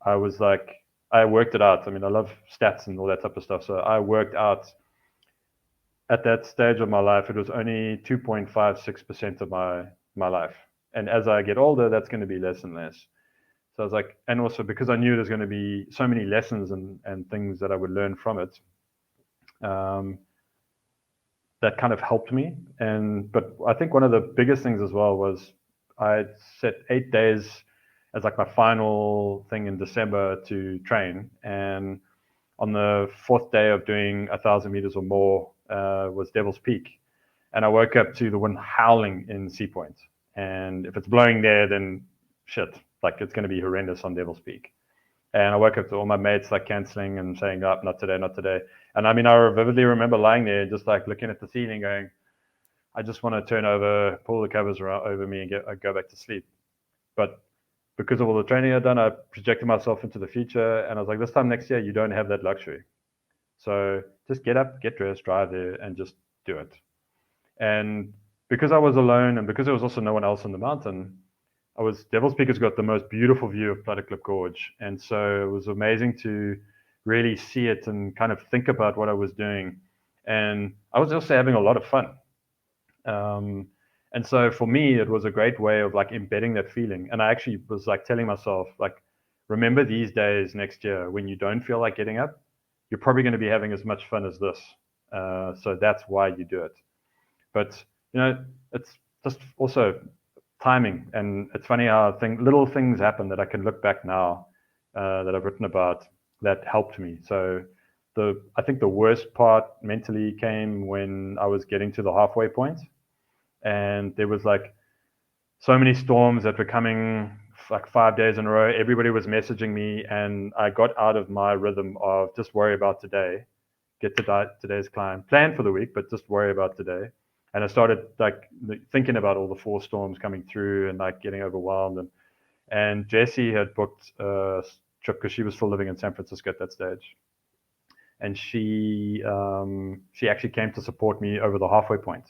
B: I was like, I worked it out. I mean, I love stats and all that type of stuff. So I worked out at that stage of my life, it was only 2.56% of my life. And as I get older, that's going to be less and less. So I was like, and also because I knew there's going to be so many lessons and things that I would learn from it, that kind of helped me. But I think one of the biggest things as well was I set 8 days as like my final thing in December to train. And on the 4th day of doing 1,000 meters or more was Devil's Peak. And I woke up to the wind howling in Sea Point. And if it's blowing there, then shit, like it's going to be horrendous on Devil's Peak. And I woke up to all my mates like canceling and saying, oh, not today, not today. And I mean, I vividly remember lying there just like looking at the ceiling going, I just want to turn over, pull the covers around over me and go back to sleep. But because of all the training I'd done, I projected myself into the future. And I was like, this time next year, you don't have that luxury. So just get up, get dressed, drive there, and just do it. And because I was alone and because there was also no one else on the mountain, Devil's Peak has got the most beautiful view of Plata Gorge. And so it was amazing to really see it and kind of think about what I was doing. And I was also having a lot of fun. And so for me, it was a great way of like embedding that feeling. And I actually was like telling myself, like, remember these days next year when you don't feel like getting up, you're probably going to be having as much fun as this. So that's why you do it. But it's just also timing, and it's funny how little things happen that I can look back now that I've written about that helped me. So I think the worst part mentally came when I was getting to the halfway point, and there was like so many storms that were coming like 5 days in a row. Everybody was messaging me, and I got out of my rhythm of just worry about today, get to today's climb, plan for the week, but just worry about today. And I started like thinking about all the 4 storms coming through and like getting overwhelmed. And Jessie had booked a trip because she was still living in San Francisco at that stage, and she actually came to support me over the halfway point.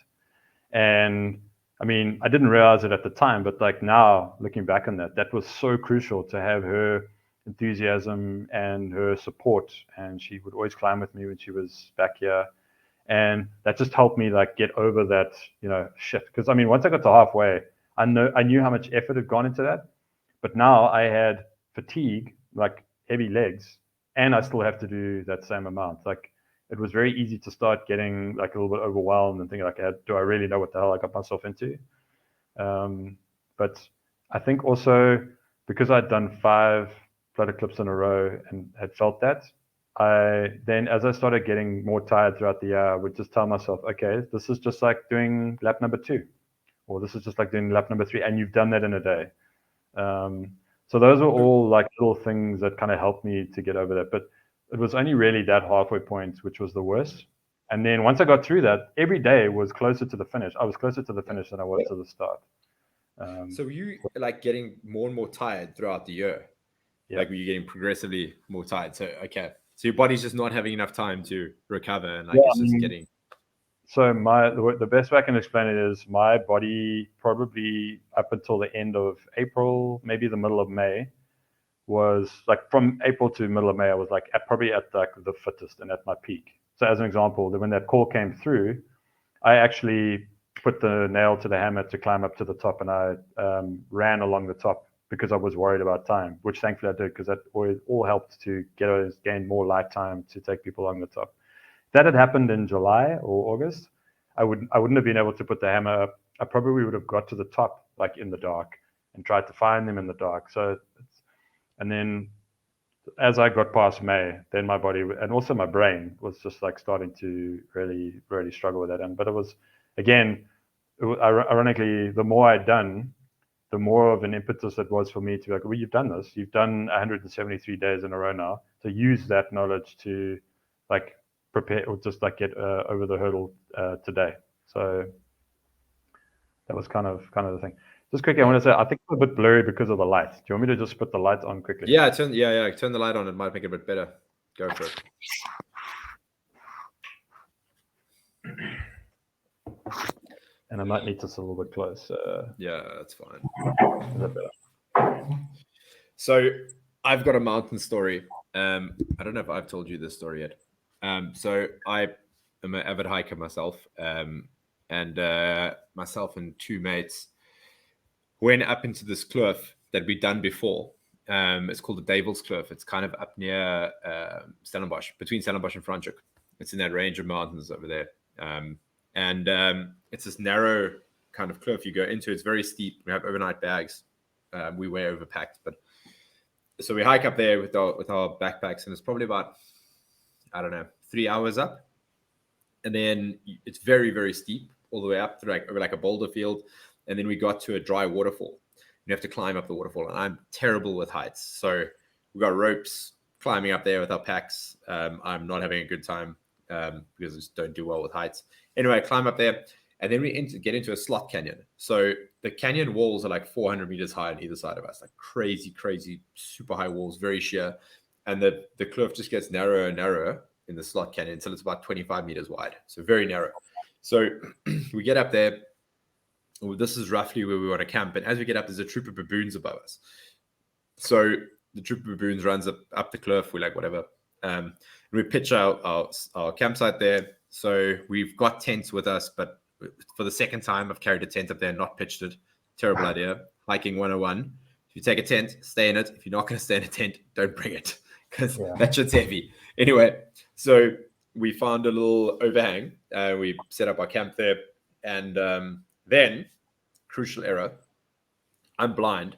B: And I mean, I didn't realize it at the time, but like now looking back on that was so crucial to have her enthusiasm and her support. And she would always climb with me when she was back here. And that just helped me like get over that, shit. Because I mean, once I got to halfway, I knew how much effort had gone into that. But now I had fatigue, like heavy legs, and I still have to do that same amount. Like it was very easy to start getting like a little bit overwhelmed and thinking like, do I really know what the hell I got myself into? But I think also because I'd done 5 Plata clips in a row and had felt that, as I started getting more tired throughout the year, I would just tell myself, okay, this is just like doing lap number 2, or this is just like doing lap number 3, and you've done that in a day. So those are all like little things that kind of helped me to get over that. But it was only really that halfway point which was the worst. And then once I got through that, every day was closer to the finish. I was closer to the finish than I was to the start.
A: So were you like getting more and more tired throughout the year?
B: Yeah.
A: Like were you getting progressively more tired? So okay, so your body's just not having enough time to recover, and like it's just getting.
B: So the best way I can explain it is my body probably up until the end of April, maybe the middle of May, was like from April to middle of May, I was like probably at like the fittest and at my peak. So as an example, when that call came through, I actually put the nail to the hammer to climb up to the top, and I ran along the top because I was worried about time, which thankfully I did, because that all helped to gain more light time to take people along the top. If that had happened in July or August, I wouldn't have been able to put the hammer up. I probably would have got to the top like in the dark and tried to find them in the dark. And then as I got past May, then my body and also my brain was just like starting to really, really struggle with that. But it was, again, ironically, the more I'd done, the more of an impetus it was for me to be like, well, you've done this. You've done 173 days in a row now. So use that knowledge to like prepare or just like get over the hurdle today. So that was kind of the thing. Just quickly, I want to say, I think it's a bit blurry because of the light. Do you want me to just put the light on quickly?
A: Yeah, turn the light on. It might make it a bit better. Go for it.
B: And I might need this a little bit close.
A: Yeah, that's fine.
B: Is that better?
A: So I've got a mountain story. I don't know if I've told you this story yet. So I am an avid hiker myself, and myself and 2 mates went up into this cliff that we'd done before. It's called the Devil's Cliff. It's kind of up near Stellenbosch, between Stellenbosch and Franschhoek. It's in that range of mountains over there. And it's this narrow kind of cliff you go into. It's very steep. We have overnight bags. We way overpacked, but so we hike up there with our backpacks, and it's probably about, I don't know, 3 hours up. And then it's very, very steep all the way up through over like a boulder field. And then we got to a dry waterfall. You have to climb up the waterfall, and I'm terrible with heights. So we got ropes climbing up there with our packs. I'm not having a good time because I just don't do well with heights. Anyway, I climb up there, and then we get into a slot canyon. So the canyon walls are like 400 meters high on either side of us, like crazy, crazy, super high walls, very sheer. And the cliff just gets narrower and narrower in the slot canyon until it's about 25 meters wide. So very narrow. So we get up there. This is roughly where we want to camp. And as we get up, there's a troop of baboons above us. So the troop of baboons runs up the cliff. We're like, whatever. And we pitch our campsite there. So we've got tents with us, but for the second time, I've carried a tent up there and not pitched it. Terrible idea. Hiking 101. If you take a tent, stay in it. If you're not going to stay in a tent, don't bring it, because that shit's heavy. Anyway, so we found a little overhang. We set up our camp there. And then, crucial error, I'm blind.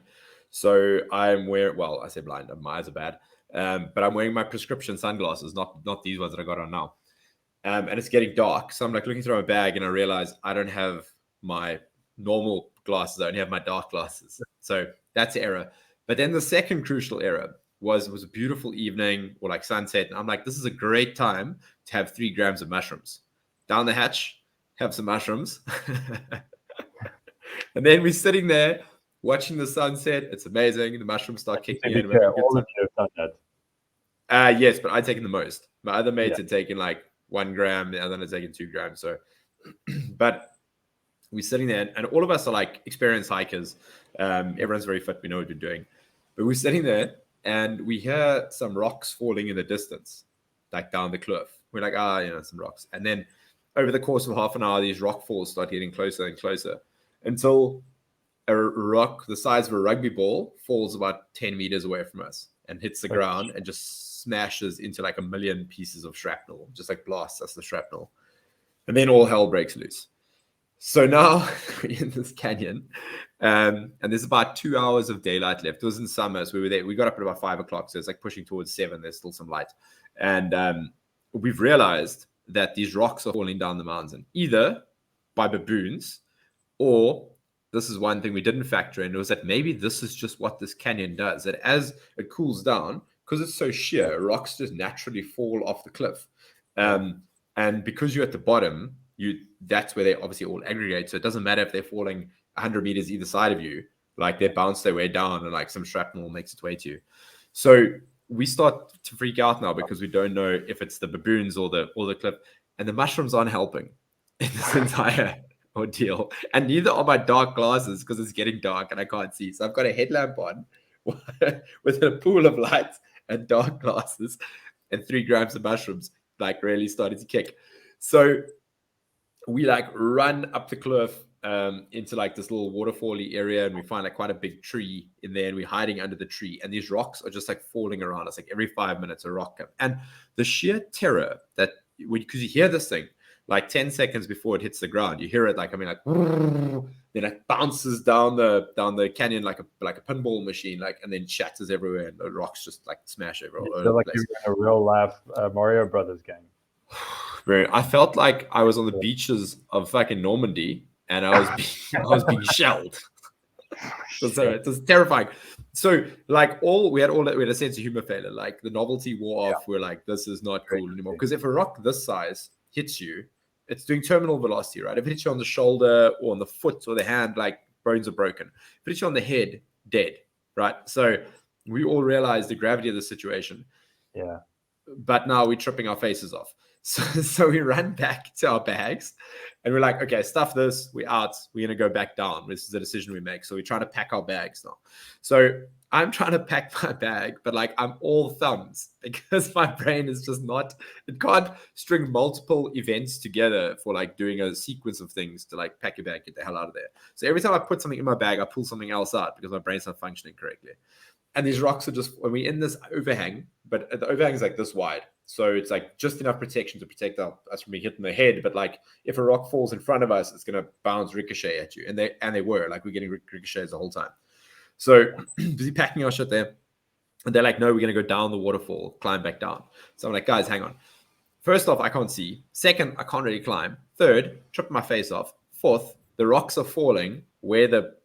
A: So I'm wearing, well, I say blind, my eyes are bad. But I'm wearing my prescription sunglasses, not these ones that I got on now. And it's getting dark. So I'm like looking through my bag and I realize I don't have my normal glasses. I only have my dark glasses. So that's the error. But then the second crucial error was a beautiful evening or like sunset. And I'm like, this is a great time to have 3 grams of mushrooms. Down the hatch, have some mushrooms. And then we're sitting there watching the sunset. It's amazing. The mushrooms start kicking in.
B: Fair, all of you have done that.
A: Yes, but I've taken the most. My other mates had taken like 1 gram, the other one had taken 2 grams. So, but we're sitting there, and all of us are like experienced hikers. Everyone's very fit. We know what we're doing. But we're sitting there, and we hear some rocks falling in the distance, like down the cliff. We're like, some rocks. And then over the course of half an hour, these rock falls start getting closer and closer until a rock the size of a rugby ball falls about 10 meters away from us and hits the ground and just smashes into like a million pieces of shrapnel, just like blasts us the shrapnel. And then all hell breaks loose. So now we're in this canyon, and there's about 2 hours of daylight left. It was in summer, so we were there. We got up at about 5 o'clock, so it's like pushing towards 7. There's still some light. And we've realized that these rocks are falling down the mountain, either by baboons, or this is one thing we didn't factor in, was that maybe this is just what this canyon does, that as it cools down, because it's so sheer, rocks just naturally fall off the cliff. And because you're at the bottom, that's where they obviously all aggregate. So it doesn't matter if they're falling 100 meters either side of you, like they bounce their way down and like some shrapnel makes its way to you. So we start to freak out now because we don't know if it's the baboons or the cliff, and the mushrooms aren't helping in this entire ordeal. And neither are my dark glasses because it's getting dark and I can't see. So I've got a headlamp on with a pool of light and dark glasses and 3 grams of mushrooms, like really started to kick. So we like run up the cliff into like this little waterfally area, and we find like quite a big tree in there, and we're hiding under the tree, and these rocks are just like falling around us. Like every 5 minutes a rock comes. And the sheer terror that, because you hear this thing like 10 seconds before it hits the ground, you hear it like, then it bounces down the canyon like a pinball machine, like, and then shatters everywhere, and the rocks just like smash everywhere.
B: Like you're in a real life Mario Brothers game.
A: I felt like I was on the beaches of fucking Normandy and I was being shelled. So it was terrifying. So like we had a sense of humor failure. Like the novelty wore off. We're like, this is not cool anymore. Because if a rock this size hits you, it's doing terminal velocity, right? If it hits you on the shoulder or on the foot or the hand, like bones are broken. If it hits you on the head, dead, right? So we all realized the gravity of the situation.
B: Yeah.
A: But now we're tripping our faces off. So we ran back to our bags and we're like, okay, stuff this, we're out, we're going to go back down. This is the decision we make. So we're trying to pack our bags now. So I'm trying to pack my bag, but like I'm all thumbs because my brain is just it can't string multiple events together for like doing a sequence of things to like pack your bag, get the hell out of there. So every time I put something in my bag, I pull something else out because my brain's not functioning correctly. And these rocks are just, when we're in this overhang, but the overhang is like this wide. So it's like just enough protection to protect us from being hit in the head. But like if a rock falls in front of us, it's going to bounce ricochet at you. And they were like, we're getting ricochets the whole time. So busy packing our shit there. And they're like, no, we're going to go down the waterfall, climb back down. So I'm like, guys, hang on. First off, I can't see. Second, I can't really climb. Third, trip my face off. Fourth, the rocks are falling where the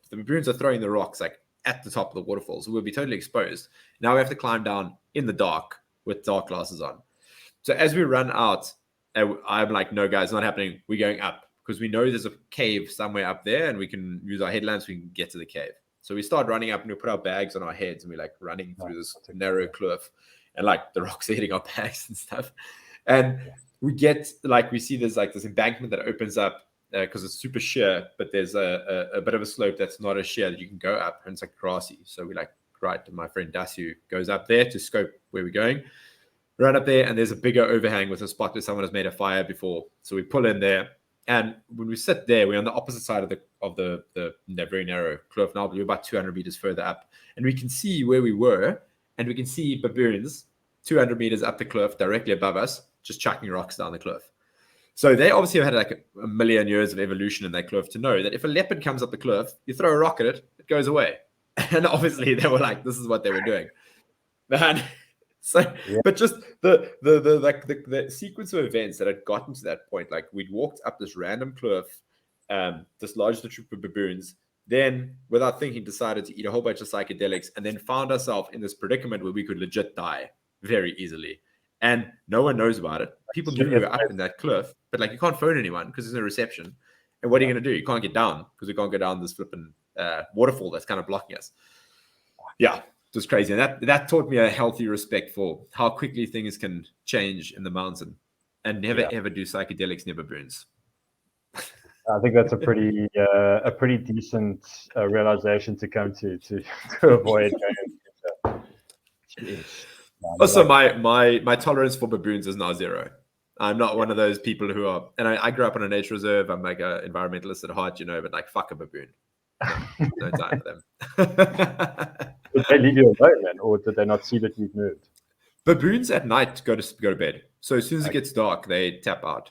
A: baboons are throwing the rocks like at the top of the waterfall. So we'll be totally exposed. Now we have to climb down in the dark with dark glasses on. So as we run out, I'm like, no, guys, not happening. We're going up because we know there's a cave somewhere up there and we can use our headlamps. We can get to the cave. So we start running up and we put our bags on our heads and we're like running through this narrow cliff and like the rocks are hitting our bags and stuff. And we get like, we see there's like this embankment that opens up because it's super sheer, but there's a bit of a slope that's not as sheer that you can go up and it's like grassy. So we like, right, and my friend Dasu goes up there to scope where we're going. Run up there and there's a bigger overhang with a spot where someone has made a fire before. So we pull in there. And when we sit there, we're on the opposite side of the very narrow cliff. Now we're about 200 meters further up. And we can see where we were. And we can see baboons 200 meters up the cliff directly above us, just chucking rocks down the cliff. So they obviously have had like a million years of evolution in that cliff to know that if a leopard comes up the cliff, you throw a rock at it, it goes away. And obviously they were like, this is what they were doing. Man. So, but just the sequence of events that had gotten to that point, like we'd walked up this random cliff, dislodged a troop of baboons, then without thinking decided to eat a whole bunch of psychedelics, and then found ourselves in this predicament where we could legit die very easily. And no one knows about it. People knew we were up in that cliff, but like you can't phone anyone because there's no reception. And what are you going to do? You can't get down because we can't go down this flipping waterfall that's kind of blocking us. Yeah, it was crazy. And that taught me a healthy respect for how quickly things can change in the mountain. And never ever do psychedelics near baboons.
B: I think that's a pretty decent realization to come to avoid going.
A: Also, my tolerance for baboons is now zero. I'm not one of those people who are, and I grew up on a nature reserve. I'm like an environmentalist at heart, but like fuck a baboon. No time for them.
B: Did they leave you alone then, or did they not see that you've moved?
A: Baboons at night go to bed. So as soon as it gets dark, they tap out.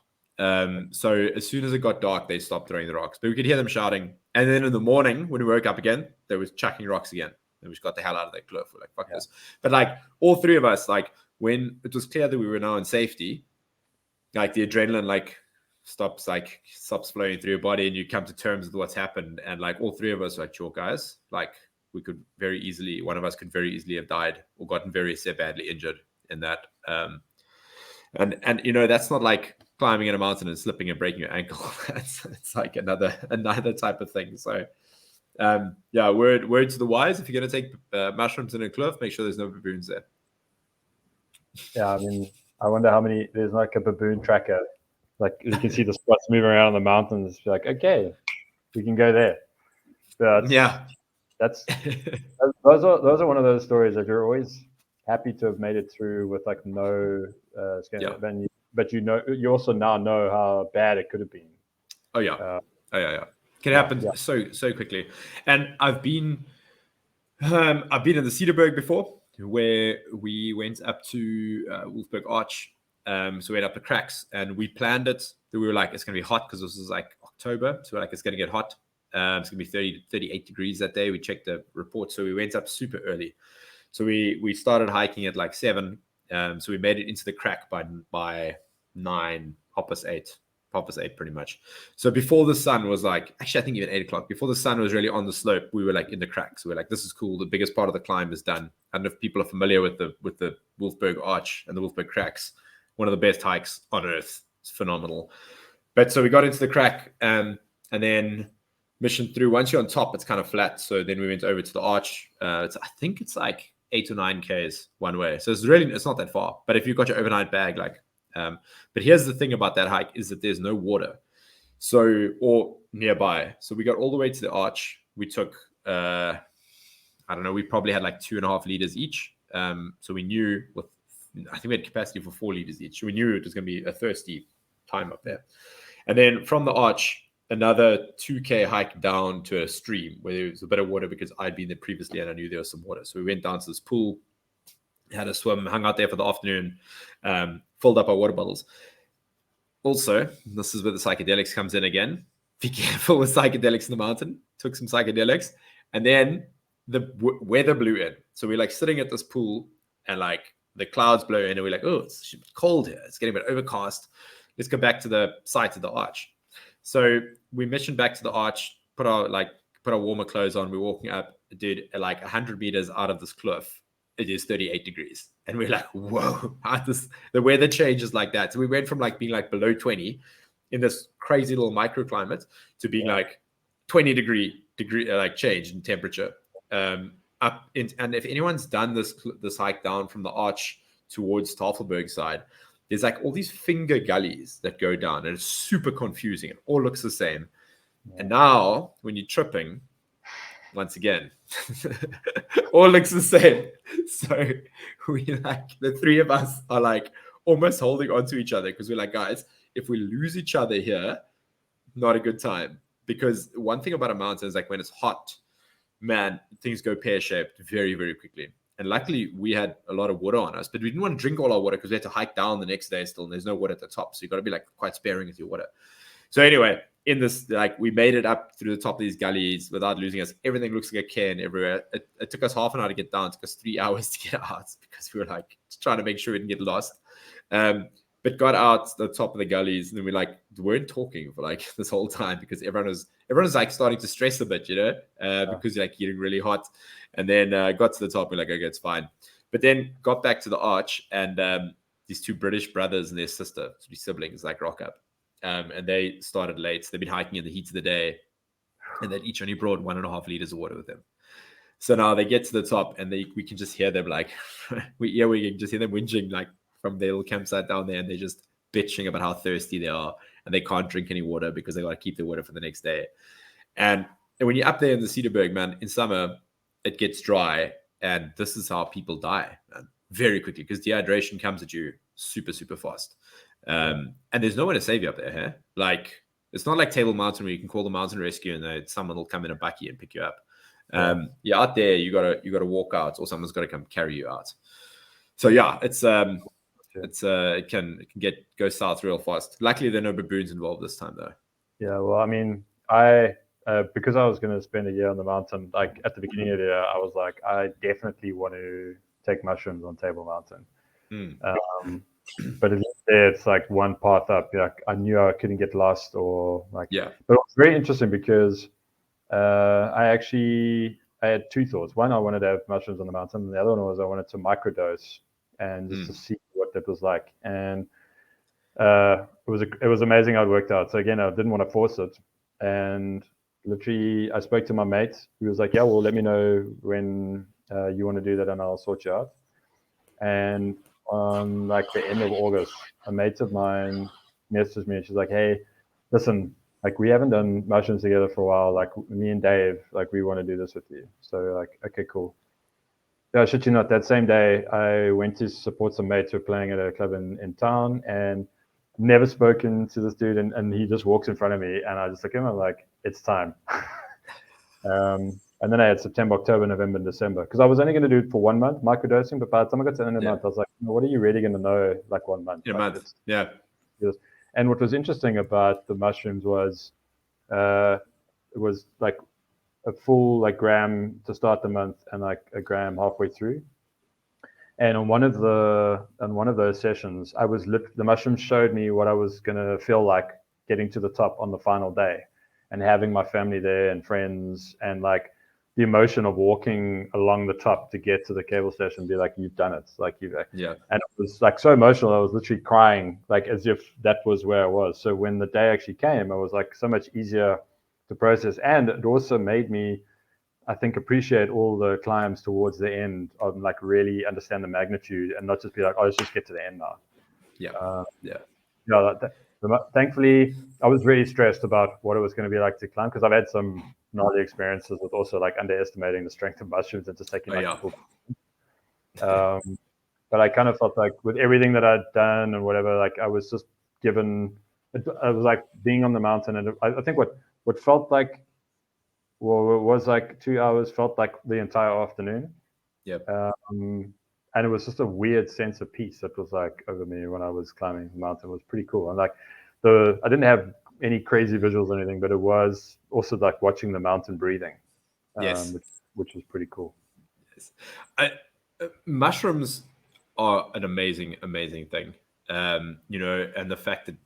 A: So as soon as it got dark, they stopped throwing the rocks. But we could hear them shouting. And then in the morning, when we woke up again, they were chucking rocks again. And we just got the hell out of that cliff. We're like, fuck this. But like all three of us, like when it was clear that we were now in safety, like the adrenaline like stops flowing through your body and you come to terms with what's happened. And like all three of us were like, sure, guys, like one of us could very easily have died or gotten very badly injured in that. And that's not like climbing in a mountain and slipping and breaking your ankle. It's like another type of thing. So word to the wise, if you're going to take mushrooms in a cliff, make sure there's no baboons there.
B: Yeah, I mean, I wonder how many, there's like a baboon tracker. Like you can see the spots moving around in the mountains. It's like, okay, we can go there. But those are one of those stories that you're always happy to have made it through with like no skin. But you also now know how bad it could have been.
A: Oh yeah. Can happen so quickly. And I've been in the Cedarburg before, where we went up to Wolfberg Arch. So we went up the cracks, and we planned it. We were like, it's gonna be hot because this was like October, so we're like, it's gonna get hot. It's gonna be 30 to 38 degrees that day. We checked the report, so we went up super early. So we started hiking at like 7. So we made it into the crack by 9, 8 pretty much. So before the sun was like, actually I think even 8 o'clock, before the sun was really on the slope, we were like in the cracks. So we're like, this is cool. The biggest part of the climb is done. I don't know if people are familiar with the Wolfberg Arch and the Wolfberg Cracks. One of the best hikes on earth. It's phenomenal. But so we got into the crack and then mission through. Once you're on top, it's kind of flat. So then we went over to the arch. I think it's like 8 or 9 Ks one way. So it's not that far. But if you've got your overnight bag, but here's the thing about that hike is that there's no water. Or nearby. So we got all the way to the arch. We took, I don't know, we probably had like 2.5 liters each. So we knew I think we had capacity for 4 liters each. So we knew it was going to be a thirsty time up there. And then from the arch, another 2K hike down to a stream where there was a bit of water because I'd been there previously and I knew there was some water. So we went down to this pool, had a swim, hung out there for the afternoon, filled up our water bottles. Also, this is where the psychedelics comes in again. Be careful with psychedelics in the mountain. Took some psychedelics. And then the weather blew in. So we're like sitting at this pool and like the clouds blow in and we're like, oh, it's cold here. It's getting a bit overcast. Let's go back to the site of the arch. So we missioned back to the arch, put our warmer clothes on. We're walking up, dude, like 100 meters out of this cliff. It is 38 degrees. And we're like, whoa, the weather changes like that. So we went from like being like below 20 in this crazy little microclimate to being like 20 degree like change in temperature. And if anyone's done this hike down from the arch towards Tafelberg side, there's like all these finger gullies that go down and it's super confusing. It all looks the same. And now when you're tripping, once again, all looks the same. So we the three of us are like almost holding on to each other because we're like, guys, if we lose each other here, not a good time. Because one thing about a mountain is like when it's hot, man, things go pear-shaped very, very quickly. And luckily we had a lot of water on us, but we didn't want to drink all our water because we had to hike down the next day still, and there's no water at the top. So you got to be like quite sparing with your water. So anyway, in this, like, we made it up through the top of these gullies without losing us. Everything looks like a cairn everywhere. It took us half an hour to get down. It took us 3 hours to get out because we were like trying to make sure we didn't get lost. But got out the top of the gullies, and then we like weren't talking for like this whole time because everyone was like starting to stress a bit, because like getting really hot. And then got to the top, we're like, okay, it's fine. But then got back to the arch, and these two British brothers and their sister, these siblings, like rock up. And they started late. So they've been hiking in the heat of the day, and they each only brought 1.5 liters of water with them. So now they get to the top, and we can just hear them like, we can just hear them whinging like from their little campsite down there, and they're just bitching about how thirsty they are, and they can't drink any water because they got to keep their water for the next day. And when you're up there in the Cedarberg, man, in summer it gets dry, and this is how people die, man, very quickly, because dehydration comes at you super, super fast. And there's no one to save you up there, huh? Like, it's not like Table Mountain where you can call the mountain rescue and someone will come in a bucky and pick you up. Out there you gotta walk out, or someone's got to come carry you out. So yeah, it can go south real fast. Luckily there are no baboons involved this time though.
B: Yeah, well, I mean, I because I was going to spend a year on the mountain, like at the beginning of the year, I was like, I definitely want to take mushrooms on Table Mountain. But at least there, it's like one path up. Like, I knew I couldn't get lost, or like,
A: yeah.
B: But it was very interesting because I had two thoughts. One, I wanted to have mushrooms on the mountain, and the other one was I wanted to microdose and just to see what that was like. And it was amazing how it worked out. So again, I didn't want to force it, and literally I spoke to my mate. He was like, yeah, well, let me know when you want to do that, and I'll sort you out. And on like the end of August, a mate of mine messaged me, and she's like, hey, listen, like, we haven't done mushrooms together for a while. Like, me and Dave, like, we want to do this with you. So like, okay, cool. Yeah, shit you not, that same day I went to support some mates who were playing at a club in town, and never spoken to this dude, and he just walks in front of me, and I just look at him, I'm like, it's time. And then I had September, October, November, and December, because I was only going to do it for 1 month, microdosing. But by the time I got to the end of the month, I was like, what are you really going to know, like 1 month?
A: In a
B: like,
A: month, yeah.
B: And what was interesting about the mushrooms was, it was like a full like gram to start the month, and like a gram halfway through. And on one of those sessions, the mushrooms showed me what I was going to feel like getting to the top on the final day, and having my family there and friends, and like the emotion of walking along the top to get to the cable station, be like, you've done it. Like, and it was like so emotional. I was literally crying, like as if that was where I was. So when the day actually came, it was like so much easier to process. And it also made me, I think, appreciate all the climbs towards the end, of like really understand the magnitude, and not just be like, oh, let's just get to the end now. Thankfully, I was really stressed about what it was going to be like to climb, because I've had some gnarly experiences with also like underestimating the strength of mushrooms and just taking but I kind of felt like with everything that I'd done and whatever, like I was just given, I was like being on the mountain, and I think what felt like, well, it was like 2 hours, felt like the entire afternoon. And it was just a weird sense of peace that was like over me when I was climbing the mountain. It was pretty cool. And like I didn't have any crazy visuals or anything, but it was also like watching the mountain breathing, which was pretty cool.
A: Mushrooms are an amazing, amazing thing. And the fact that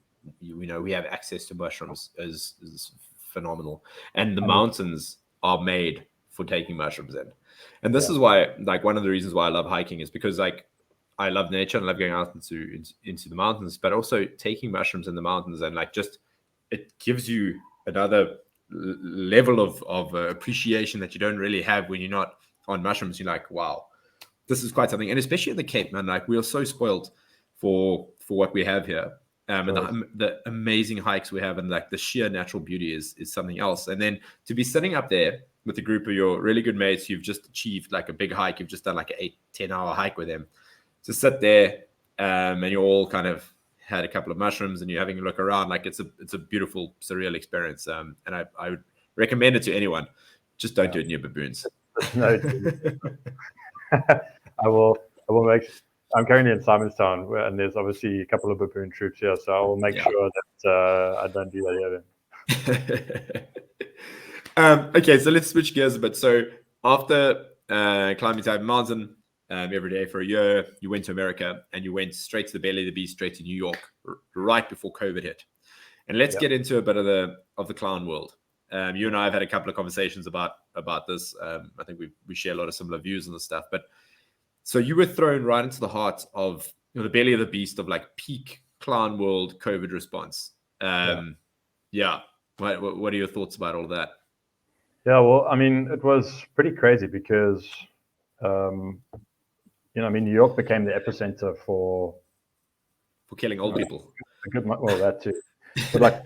A: we have access to mushrooms is phenomenal. And the mountains are made for taking mushrooms in. And this is why, like, one of the reasons why I love hiking is because, like, I love nature and love going out into the mountains, but also taking mushrooms in the mountains, and like, just, it gives you another level of appreciation that you don't really have when you're not on mushrooms. You're like, wow, this is quite something. And especially in the Cape, man, like, we are so spoiled for what we have here. And the amazing hikes we have, and like the sheer natural beauty is something else. And then to be sitting up there with a group of your really good mates, you've just achieved like a big hike, you've just done like an 8-10 hour hike with them, to sit there, and you all kind of had a couple of mushrooms and you're having a look around, like it's a beautiful, surreal experience. And I would recommend it to anyone. Just don't do it near baboons.
B: No, I will. I will make. I'm currently in Simonstown, and there's obviously a couple of Baboon troops here, so I will make sure that I don't do that here. Then.
A: Okay, so let's switch gears a bit. So after climbing Table Mountain every day for a year, you went to America and you went straight to the belly of the beast, straight to New York, right before COVID hit. And let's get into a bit of the clown world. You and I have had a couple of conversations about this. I think we share a lot of similar views on this stuff. But so you were thrown right into the heart of the belly of the beast of like peak clown world COVID response. Yeah. What are your thoughts about all of that?
B: Yeah, well, I mean, it was pretty crazy because, I mean, New York became the epicenter for
A: killing old people.
B: A good month, well, that too. But like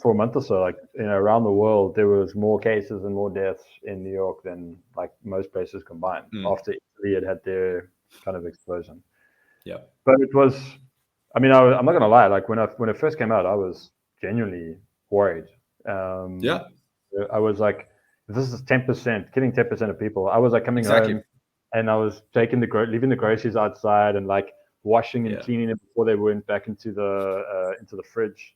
B: for a month or so, like around the world, there was more cases and more deaths in New York than like most places combined. After Italy had their kind of explosion.
A: Yeah.
B: But it was, I mean, I'm not gonna lie. Like when it first came out, I was genuinely worried. I was like, this is 10%, killing 10% of people. I was like coming home, and I was leaving the groceries outside and like washing and cleaning them before they went back into the fridge.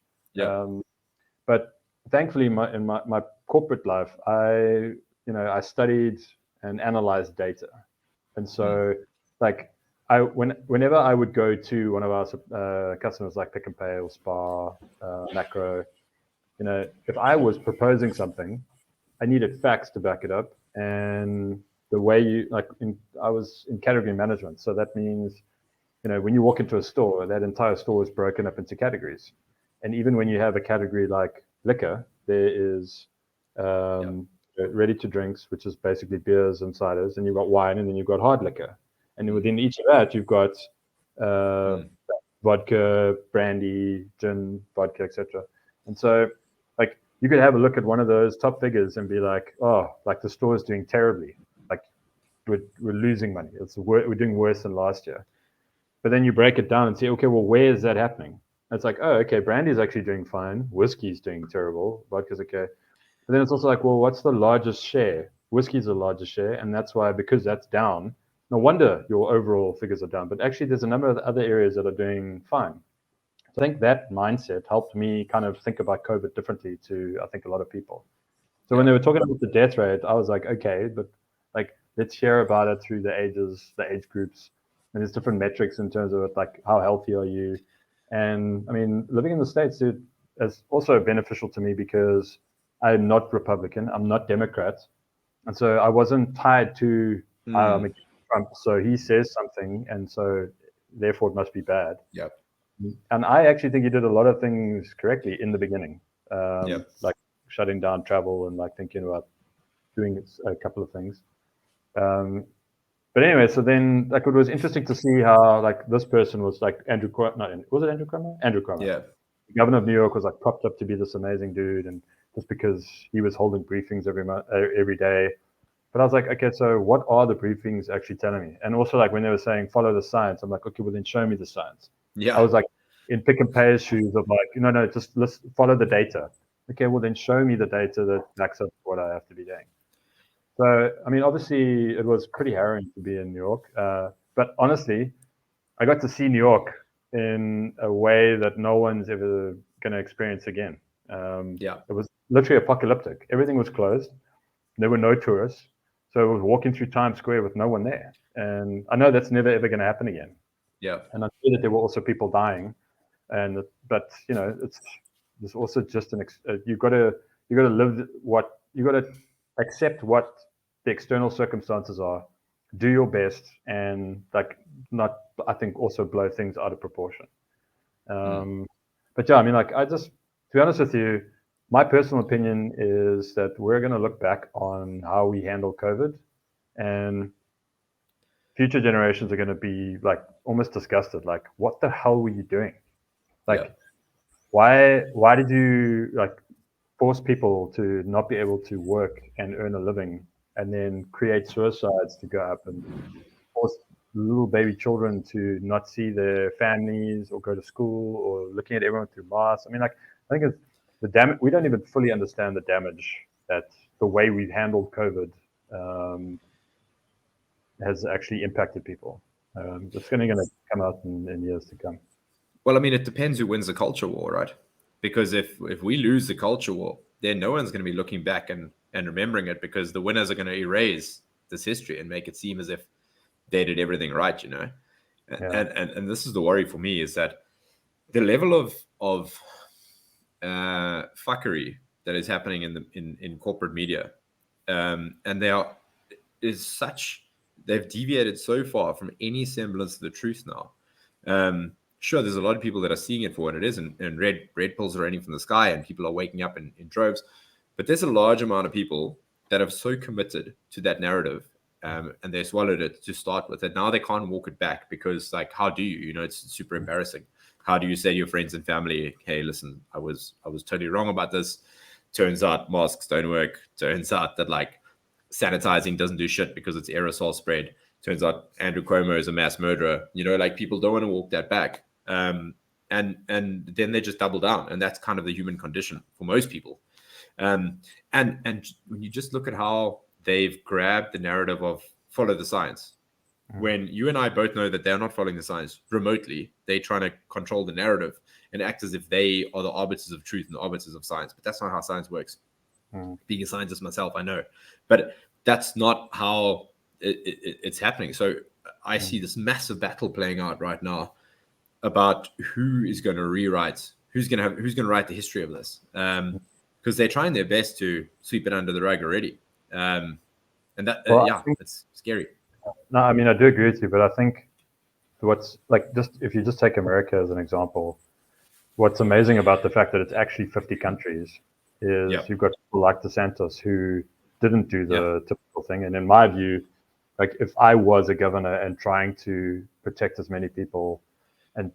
B: But thankfully, in my corporate life, I studied and analyzed data, and so like whenever I would go to one of our customers like Pick and Pay or Spar, Macro, if I was proposing something, I needed facts to back it up. And the way I was in category management. So that means, when you walk into a store, that entire store is broken up into categories. And even when you have a category like liquor, there is ready to drinks, which is basically beers and ciders, and you've got wine, and then you've got hard liquor. And within each of that, you've got vodka, brandy, gin, vodka, etc. And so, like, you could have a look at one of those top figures and be like, oh, like the store is doing terribly. Like, we're losing money. We're doing worse than last year. But then you break it down and say, okay, well, where is that happening? And it's like, oh, okay, brandy is actually doing fine. Whiskey's doing terrible. Vodka's okay. But then it's also like, well, what's the largest share? Whiskey's the largest share. And that's why, because that's down, no wonder your overall figures are down. But actually, there's a number of other areas that are doing fine. I think that mindset helped me kind of think about COVID differently to, I think, a lot of people. So when they were talking about the death rate, I was like, okay, but like, let's hear about it through the age groups. And there's different metrics in terms of it, like how healthy are you? And I mean, living in the States is also beneficial to me because I'm not Republican, I'm not Democrat. And so I wasn't tied to Trump. So he says something, and so therefore it must be bad.
A: Yep.
B: And I actually think he did a lot of things correctly in the beginning, like shutting down travel and like thinking about doing a couple of things. But anyway, so then like it was interesting to see how like this person was like Andrew Cuomo. Was it Andrew Cuomo? Andrew Cuomo.
A: Yeah.
B: The governor of New York was like propped up to be this amazing dude, and just because he was holding briefings every day. But I was like, okay, so what are the briefings actually telling me? And also like when they were saying follow the science, I'm like, okay, well then show me the science.
A: Yeah.
B: I was like in Pick and Pay's shoes of like, no, just follow the data. Okay, well then show me the data that backs up what I have to be doing. So, I mean, obviously, it was pretty harrowing to be in New York. But honestly, I got to see New York in a way that no one's ever going to experience again. It was literally apocalyptic. Everything was closed. There were no tourists. So I was walking through Times Square with no one there. And I know that's never, ever going to happen again.
A: Yeah.
B: And I see that there were also people dying. But, there's also just you got to live you got to accept what the external circumstances are, do your best, and like not, I think, also blow things out of proportion. But yeah, I mean, like to be honest with you, my personal opinion is that we're going to look back on how we handle COVID, and future generations are going to be like almost disgusted. Like, what the hell were you doing? Like, why did you like force people to not be able to work and earn a living, and then create suicides to go up, and force little baby children to not see their families or go to school, or looking at everyone through masks? I mean, like, I think it's the damage. We don't even fully understand the damage that the way we've handled COVID has actually impacted people. It's going to come out in years to come.
A: Well, I mean, it depends who wins the culture war, right? Because if we lose the culture war, then no one's going to be looking back and remembering it, because the winners are going to erase this history and make it seem as if they did everything right, you know.
B: Yeah.
A: And this is the worry for me, is that the level of fuckery that is happening in corporate media, and is such, they've deviated so far from any semblance of the truth now. Sure, there's a lot of people that are seeing it for what it is, and red pills are raining from the sky, and people are waking up in droves. But there's a large amount of people that have so committed to that narrative, and they swallowed it to start with, that now they can't walk it back, because, like, how do you? You know, it's super embarrassing. How do you say to your friends and family, "Hey, listen, I was totally wrong about this. Turns out masks don't work. Turns out that, like, sanitizing doesn't do shit because it's aerosol spread. Turns out Andrew Cuomo is a mass murderer." You know, like, people don't want to walk that back. And then they just double down, and that's kind of the human condition for most people. And when you just look at how they've grabbed the narrative of follow the science, when you and I both know that they're not following the science remotely, they're trying to control the narrative and act as if they are the arbiters of truth and the arbiters of science. But that's not how science works. Being a scientist myself, I know, but that's not how it's happening. So I see this massive battle playing out right now about who is going to rewrite, who's going to write the history of this, because they're trying their best to sweep it under the rug already, and that
B: Well,
A: it's scary.
B: no, I mean, I do agree with you, but I think what's like, just if you just take America as an example, what's amazing about the fact that it's actually 50 countries is you've got people like DeSantis who didn't do the typical thing. And in my view, like, if I was a governor and trying to protect as many people,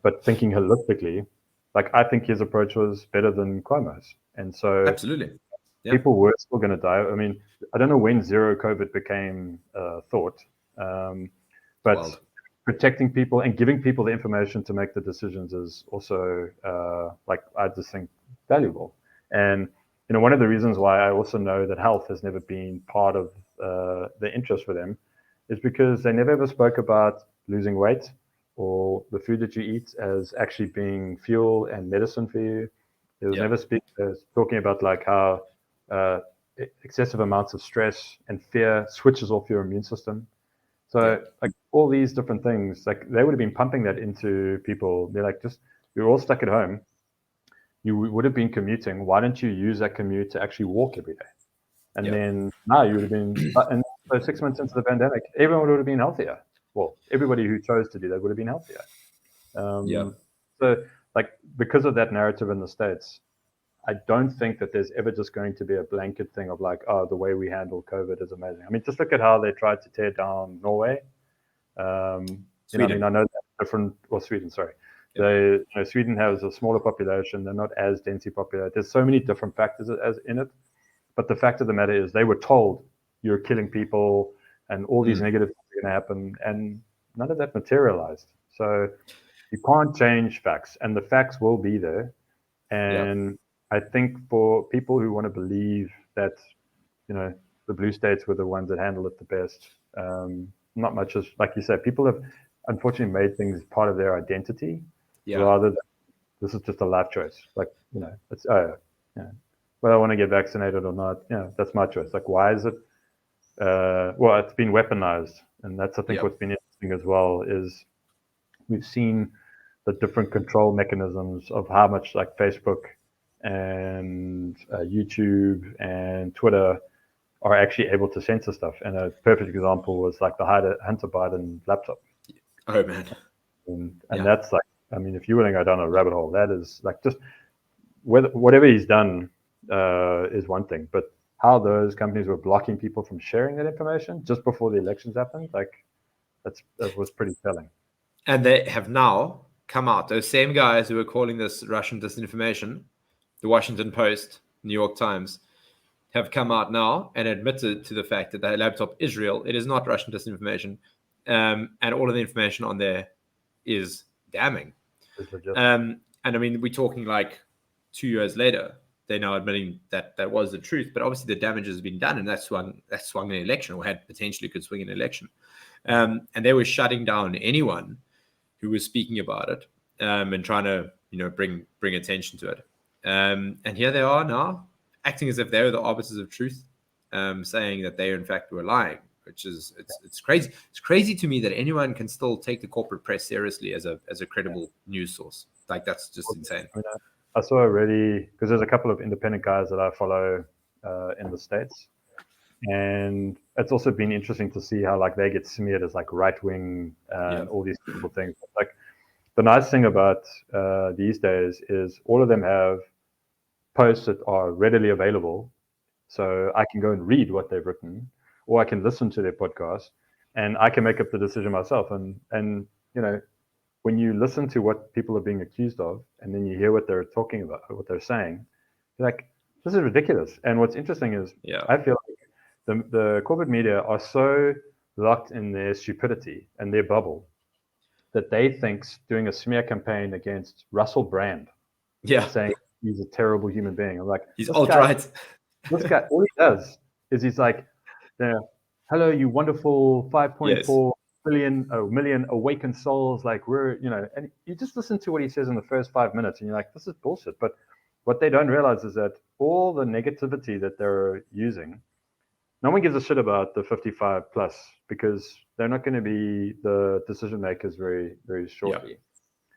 B: but thinking holistically, like, I think his approach was better than Cuomo's. And so
A: Absolutely.
B: people were still going to die. I mean, I don't know when zero COVID became a thought, but
A: Wild.
B: Protecting people and giving people the information to make the decisions is also, like, I just think, valuable. And you know, one of the reasons why I also know that health has never been part of the interest for them is because they never ever spoke about losing weight or the food that you eat as actually being fuel and medicine for you. There was never talking about, like, how uh, excessive amounts of stress and fear switches off your immune system. So, like, all these different things, like, they would have been pumping that into people. They're like, just, you're all stuck at home. You would have been commuting. Why don't you use that commute to actually walk every day? And then now you would have been, and so 6 months into the pandemic, everyone would have been healthier. Well, everybody who chose to do that would have been healthier. So, like, because of that narrative in the States, I don't think that there's ever just going to be a blanket thing of, like, oh, the way we handle COVID is amazing. I mean, just look at how they tried to tear down Norway. You know, I mean, I know that's different, or Sweden, sorry. Sweden has a smaller population. They're not as densely populated. There's so many different factors as in it. But the fact of the matter is, they were told you're killing people and all these negative things are going to happen, and none of that materialized. So you can't change facts, and the facts will be there. And I think for people who want to believe that, you know, the blue states were the ones that handled it the best, not much is, like you said, people have unfortunately made things part of their identity rather than this is just a life choice. Like, you know, it's, whether I want to get vaccinated or not, that's my choice. Like, why is it? Well, it's been weaponized, and that's, I think, what's been interesting as well is we've seen the different control mechanisms of how much, like, Facebook and YouTube and Twitter are actually able to censor stuff. And a perfect example was, like, the Hunter Biden laptop.
A: Oh man.
B: And that's, like, I mean, if you want to go down a rabbit hole, that is, like, just whatever he's done is one thing, but how those companies were blocking people from sharing that information just before the elections happened, like, that was pretty telling.
A: And they have now come out, those same guys who were calling this Russian disinformation, the Washington Post, New York Times, have come out now and admitted to the fact that their laptop is real. It is not Russian disinformation. And all of the information on there is damning. And I mean, we're talking like 2 years later. they're now admitting that that was the truth. But obviously the damage has been done, and that swung an election, or had potentially could swing an election. And they were shutting down anyone who was speaking about it, and trying to bring attention to it. And here they are now, acting as if they were the arbiters of truth, saying that they in fact were lying, which is it's crazy. It's crazy to me that anyone can still take the corporate press seriously as a credible news source. Like, that's just insane.
B: I mean, I saw already, because there's a couple of independent guys that I follow in the States, and it's also been interesting to see how like they get smeared as like right wing and all these terrible things. Like, the nice thing about these days is all of them have posts that are readily available, so I can go and read what they've written, or I can listen to their podcast, and I can make up the decision myself. And when you listen to what people are being accused of, and then you hear what they're talking about, what they're saying, you're like, this is ridiculous. And what's interesting is, I feel like the corporate media are so locked in their stupidity and their bubble that they think doing a smear campaign against Russell Brand, saying he's a terrible human being. I'm like,
A: he's alt-right.
B: This guy, all he does is he's like, hello, you wonderful 5.4 million awakened souls. Like, and you just listen to what he says in the first 5 minutes, and you're like, this is bullshit. But what they don't realize is that all the negativity that they're using, no one gives a shit about the 55 plus, because they're not going to be the decision makers very, very shortly.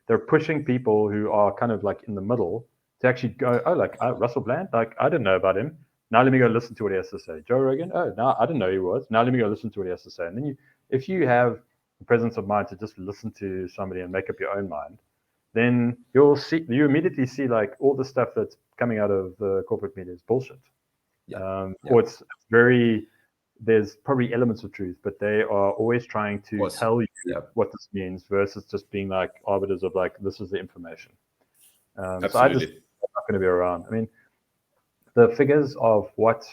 B: They're pushing people who are kind of like in the middle to actually go, Russell Brand, like, I didn't know about him. Now let me go listen to what he has to say. Joe Rogan, no, I didn't know he was. Now let me go listen to what he has to say. And then if you have the presence of mind to just listen to somebody and make up your own mind, then you immediately see like all the stuff that's coming out of the corporate media is bullshit. Or it's very, there's probably elements of truth, but they are always trying to tell you what this means versus just being like arbiters of like, this is the information. So I'm not going to be around. I mean, the figures of what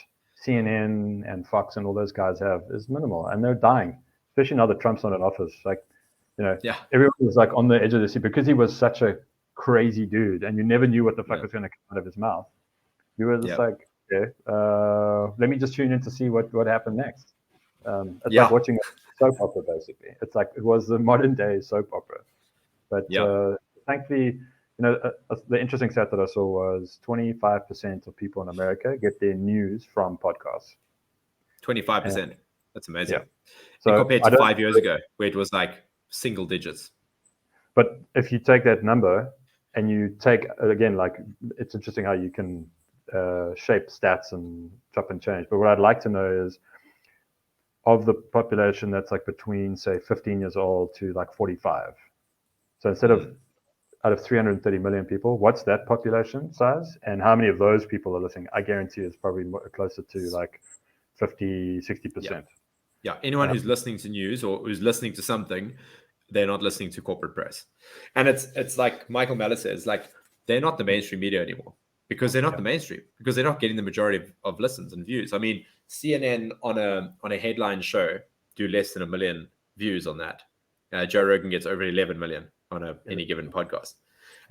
B: CNN and Fox and all those guys have is minimal, and they're dying, especially now that Trump's not in office. Like, everyone was like on the edge of the seat because he was such a crazy dude, and you never knew what the fuck was going to come out of his mouth. You were just like, let me just tune in to see what happened next. It's like watching a soap opera, basically. It's like it was the modern day soap opera. But thankfully, the interesting stat that I saw was 25% of people in America get their news from podcasts.
A: 25%. That's amazing.
B: Yeah. So
A: compared to 5 years ago, where it was like single digits.
B: But if you take that number and you take, again, like, it's interesting how you can shape stats and chop and change. But what I'd like to know is, of the population that's like between, say, 15 years old to like 45. So instead of out of 330 million people, what's that population size? And how many of those people are listening? I guarantee it's probably closer to like 50, 60%.
A: Yeah. Anyone who's listening to news or who's listening to something, they're not listening to corporate press. And it's like Michael Miller says, like, they're not the mainstream media anymore, because they're not the mainstream, because they're not getting the majority of listens and views. I mean, CNN on a headline show do less than 1 million views on that. Joe Rogan gets over 11 million on any given podcast.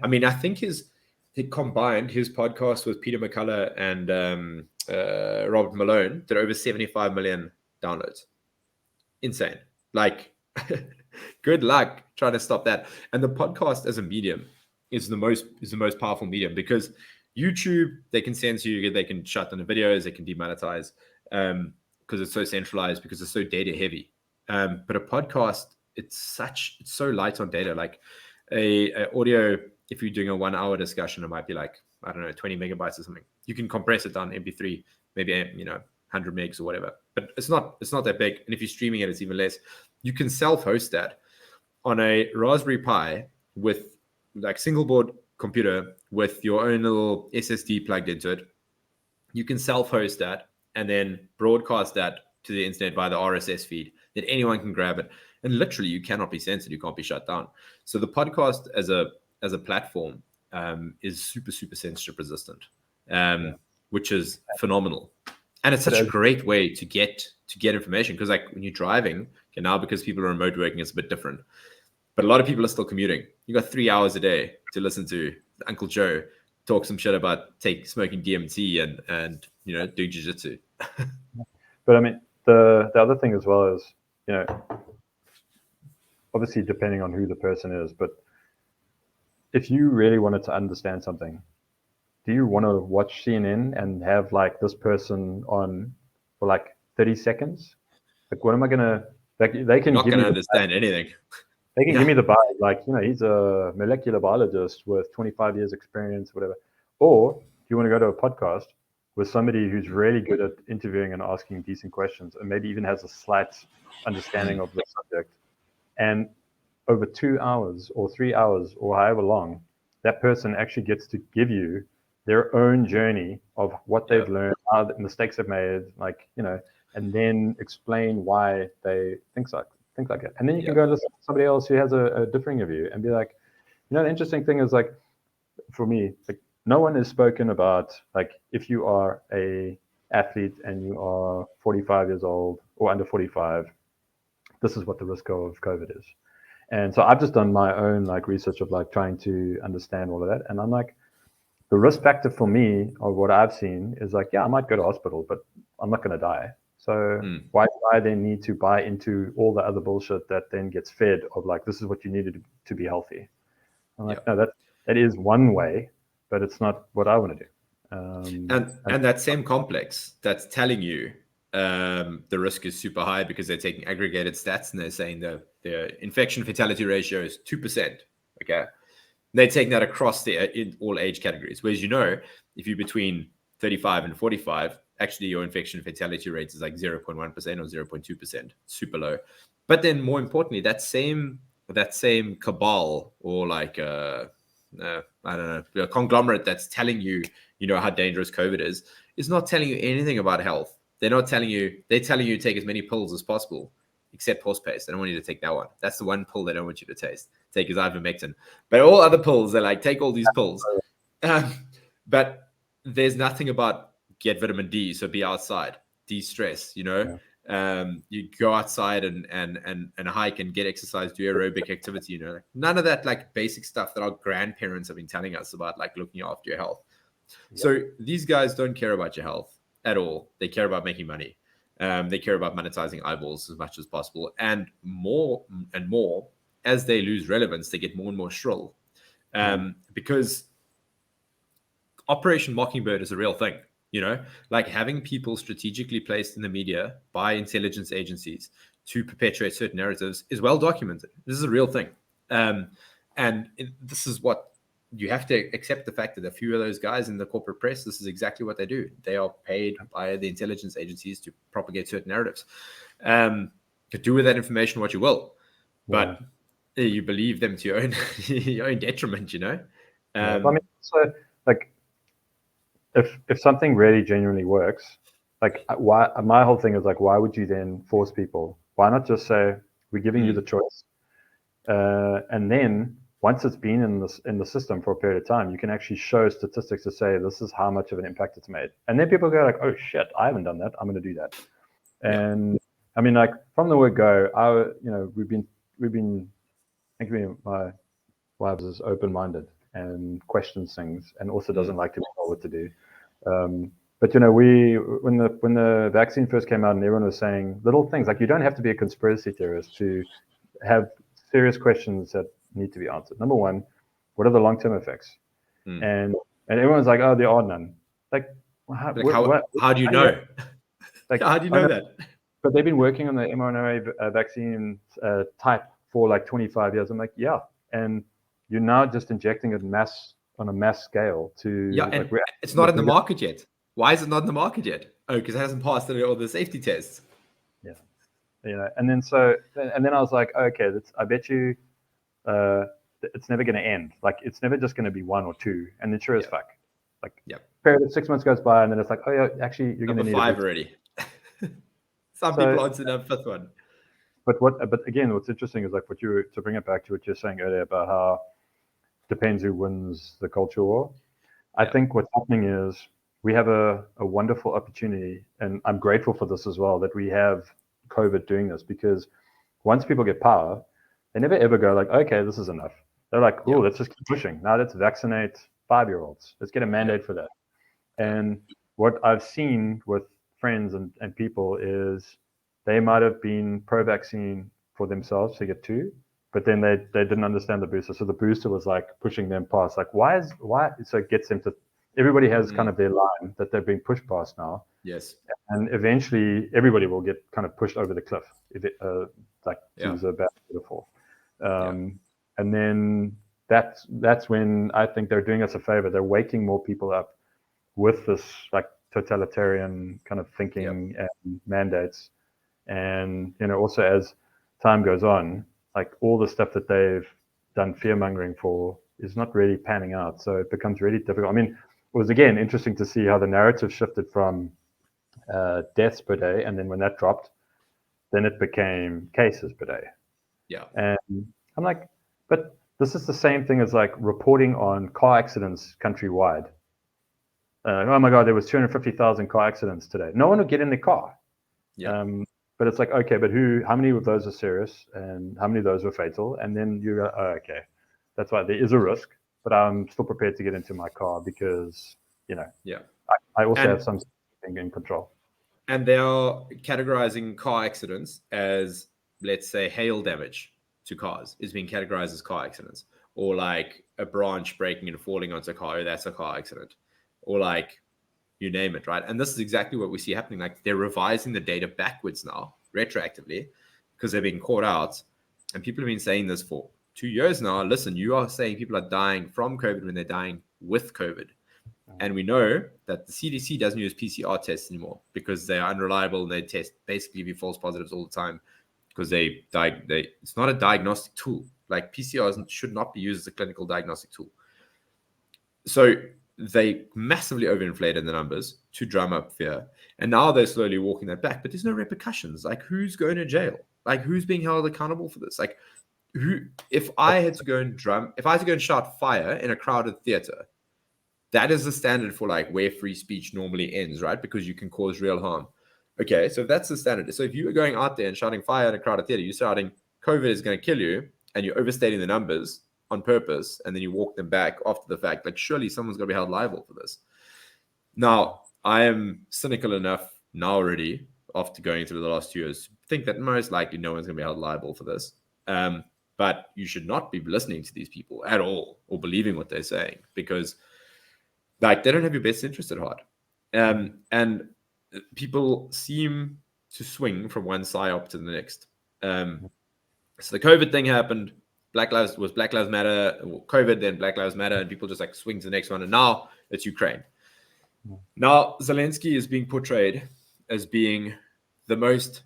A: I mean, I think he combined his podcast with Peter McCullough and Robert Malone did over 75 million downloads. Insane. Like, good luck trying to stop that. And the podcast as a medium is the most powerful medium, because YouTube, they can censor you, they can shut down the videos, they can demonetize, because it's so centralized, because it's so data heavy. But a podcast, it's so light on data. Like a audio, if you're doing a 1 hour discussion, it might be like, I don't know, 20 megabytes or something. You can compress it down MP3, maybe 100 megs or whatever. But it's not that big. And if you're streaming it, it's even less. You can self-host that on a Raspberry Pi with like single board computer with your own little SSD plugged into it. You can self-host that and then broadcast that to the internet via the RSS feed, that anyone can grab it. And literally, you cannot be censored. You can't be shut down. So the podcast as a platform is super, super censorship resistant, which is phenomenal. And it's such a great way to get information, because like when you're driving, okay, now because people are remote working, it's a bit different. But a lot of people are still commuting. You got 3 hours a day to listen to Uncle Joe talk some shit about smoking DMT and doing jiu-jitsu.
B: But I mean, the other thing as well is, obviously depending on who the person is, but if you really wanted to understand something, do you want to watch CNN and have like this person on for like 30 seconds? Like, what am I gonna? Like, they can
A: Not
B: give
A: going
B: me
A: to understand anything.
B: they can give me the vibe, like, he's a molecular biologist with 25 years experience, whatever. Or do you want to go to a podcast with somebody who's really good at interviewing and asking decent questions, and maybe even has a slight understanding of the subject, and over 2 hours or 3 hours or however long, that person actually gets to give you their own journey of what they've learned, how the mistakes they've made, like, and then explain why they think like it. And then you can go listen to somebody else who has a differing view and be like, the interesting thing is, like, for me, like, no one has spoken about, like, if you are a athlete and you are 45 years old or under 45, this is what the risk of COVID is. And so I've just done my own like research of like trying to understand all of that. And I'm like, the risk factor for me of what I've seen is like, yeah, I might go to hospital, but I'm not going to die. So why do I then need to buy into all the other bullshit that then gets fed of like, this is what you needed to be healthy? I'm like, no, that is one way, but it's not what I want to do.
A: And that same complex that's telling you the risk is super high because they're taking aggregated stats and they're saying the infection fatality ratio is 2%. Okay. They're taking that across in all age categories. Whereas, if you're between 35 and 45, actually your infection fatality rate is like 0.1% or 0.2%, super low. But then more importantly, that same cabal or like I don't know, a conglomerate that's telling you, how dangerous COVID is not telling you anything about health. They're telling you to take as many pills as possible, except horse paste. They don't want you to take that one. That's the one pill they don't want you to take is ivermectin. But all other pills, they're like, take all these pills. But there's nothing about get vitamin D, so be outside, de-stress, you go outside and hike and get exercise, do aerobic activity, none of that like basic stuff that our grandparents have been telling us about, like looking after your health. So these guys don't care about your health at all. They care about making money. They care about monetizing eyeballs as much as possible, and more and more as they lose relevance, they get more and more shrill, because Operation Mockingbird is a real thing. Like having people strategically placed in the media by intelligence agencies to perpetuate certain narratives is well documented. This is a real thing, and this is what you have to accept, the fact that a few of those guys in the corporate press, this is exactly what they do. They are paid by the intelligence agencies to propagate certain narratives. To do with that information what you will, but you believe them to your own detriment,
B: I mean, so like, if something really genuinely works, like, why? My whole thing is like, why would you then force people? Why not just say, we're giving you the choice, and then once it's been in the system for a period of time, you can actually show statistics to say this is how much of an impact it's made. And then people go like, oh shit, I haven't done that, I'm going to do that. And I mean, like, from the word go, we've been I think my wife is open-minded and questions things, and also doesn't like to be told what to do. But when the vaccine first came out and everyone was saying little things like, you don't have to be a conspiracy theorist to have serious questions that need to be answered. Number one, what are the long-term effects? And everyone's like, oh, there are none. Like,
A: how do you know?
B: Like,
A: how do you know that?
B: But they've been working on the mRNA vaccine type for like 25 years. I'm like, yeah, and you're now just injecting it on a mass scale to
A: and it's not in the market yet. Why is it not in the market yet? Oh, because it hasn't passed all the safety tests.
B: And then I was like, okay, I bet you it's never going to end. Like, it's never just going to be one or two, and then sure as fuck, like, period of 6 months goes by, and then it's like, oh yeah, actually you're going to need
A: 5 already. Some people answered that fifth one.
B: But again, what's interesting is like to bring it back to what you're saying earlier about how depends who wins the culture war. I think what's happening is we have a wonderful opportunity, and I'm grateful for this as well, that we have COVID doing this, because once people get power, they never ever go like, okay, this is enough. They're like, oh, let's just keep pushing. Now let's vaccinate 5-year-olds. Let's get a mandate for that. And what I've seen with friends and people is they might have been pro-vaccine for themselves to get 2, but then they didn't understand the booster. So the booster was like pushing them past. Like, why? So it gets them to, everybody has kind of their line that they're being pushed past now.
A: Yes.
B: And eventually everybody will get kind of pushed over the cliff, to use a bad metaphor. And then that's when I think they're doing us a favor. They're waking more people up with this like totalitarian kind of thinking and mandates. And, also as time goes on, like all the stuff that they've done fear mongering for is not really panning out. So it becomes really difficult. I mean, it was again interesting to see how the narrative shifted from deaths per day, and then when that dropped, then it became cases per day.
A: Yeah.
B: And I'm like, but this is the same thing as like reporting on car accidents countrywide. Oh my God, there was 250,000 car accidents today. No one would get in the car.
A: Yeah.
B: But it's like, okay, but how many of those are serious and how many of those were fatal? And then you go, oh, okay, that's why there is a risk, but I'm still prepared to get into my car because, I also have something in control.
A: And they are categorizing car accidents as, let's say, hail damage to cars is being categorized as car accidents, or like a branch breaking and falling onto a car, that's a car accident, or like you name it, right? And this is exactly what we see happening. Like they're revising the data backwards now, retroactively, because they're being caught out. And people have been saying this for 2 years now. Listen, you are saying people are dying from COVID when they're dying with COVID. And we know that the CDC doesn't use PCR tests anymore because they are unreliable and they test basically be false positives all the time because it's not a diagnostic tool. Like PCR should not be used as a clinical diagnostic tool. So they massively overinflated the numbers to drum up fear. And now they're slowly walking that back, but there's no repercussions. Like who's going to jail? Like who's being held accountable for this? Like if I had to go and shout fire in a crowded theater, that is the standard for like where free speech normally ends, right? Because you can cause real harm. Okay, so that's the standard. So if you were going out there and shouting fire in a crowded theater, you're shouting COVID is going to kill you, and you're overstating the numbers on purpose, and then you walk them back after the fact. Like surely someone's going to be held liable for this. Now, I am cynical enough now already, after going through the last 2 years, to think that most likely no one's going to be held liable for this. But you should not be listening to these people at all or believing what they're saying because like they don't have your best interest at heart. And people seem to swing from one psyop to the next. So the COVID thing happened. Black Lives Matter, COVID, then Black Lives Matter, and people just like swing to the next one. And now it's Ukraine. Now Zelensky is being portrayed as being the most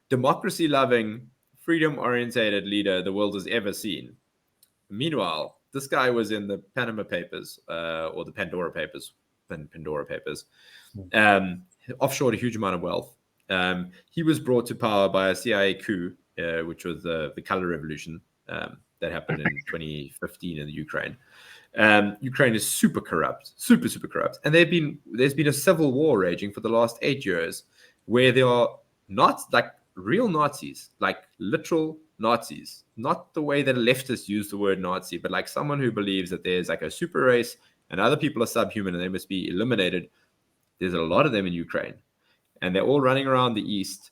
A: democracy-loving, freedom-orientated leader the world has ever seen. Meanwhile, this guy was in the Panama Papers or the Pandora Papers, offshored a huge amount of wealth. He was brought to power by a CIA coup, which was the color revolution that happened in 2015 in the Ukraine. Ukraine is super corrupt, super corrupt, and there's been a civil war raging for the last 8 years, where there are not like real Nazis, like literal Nazis, not the way that leftists use the word Nazi, but like someone who believes that there's like a super race and other people are subhuman and they must be eliminated. There's a lot of them in Ukraine, and they're all running around the East,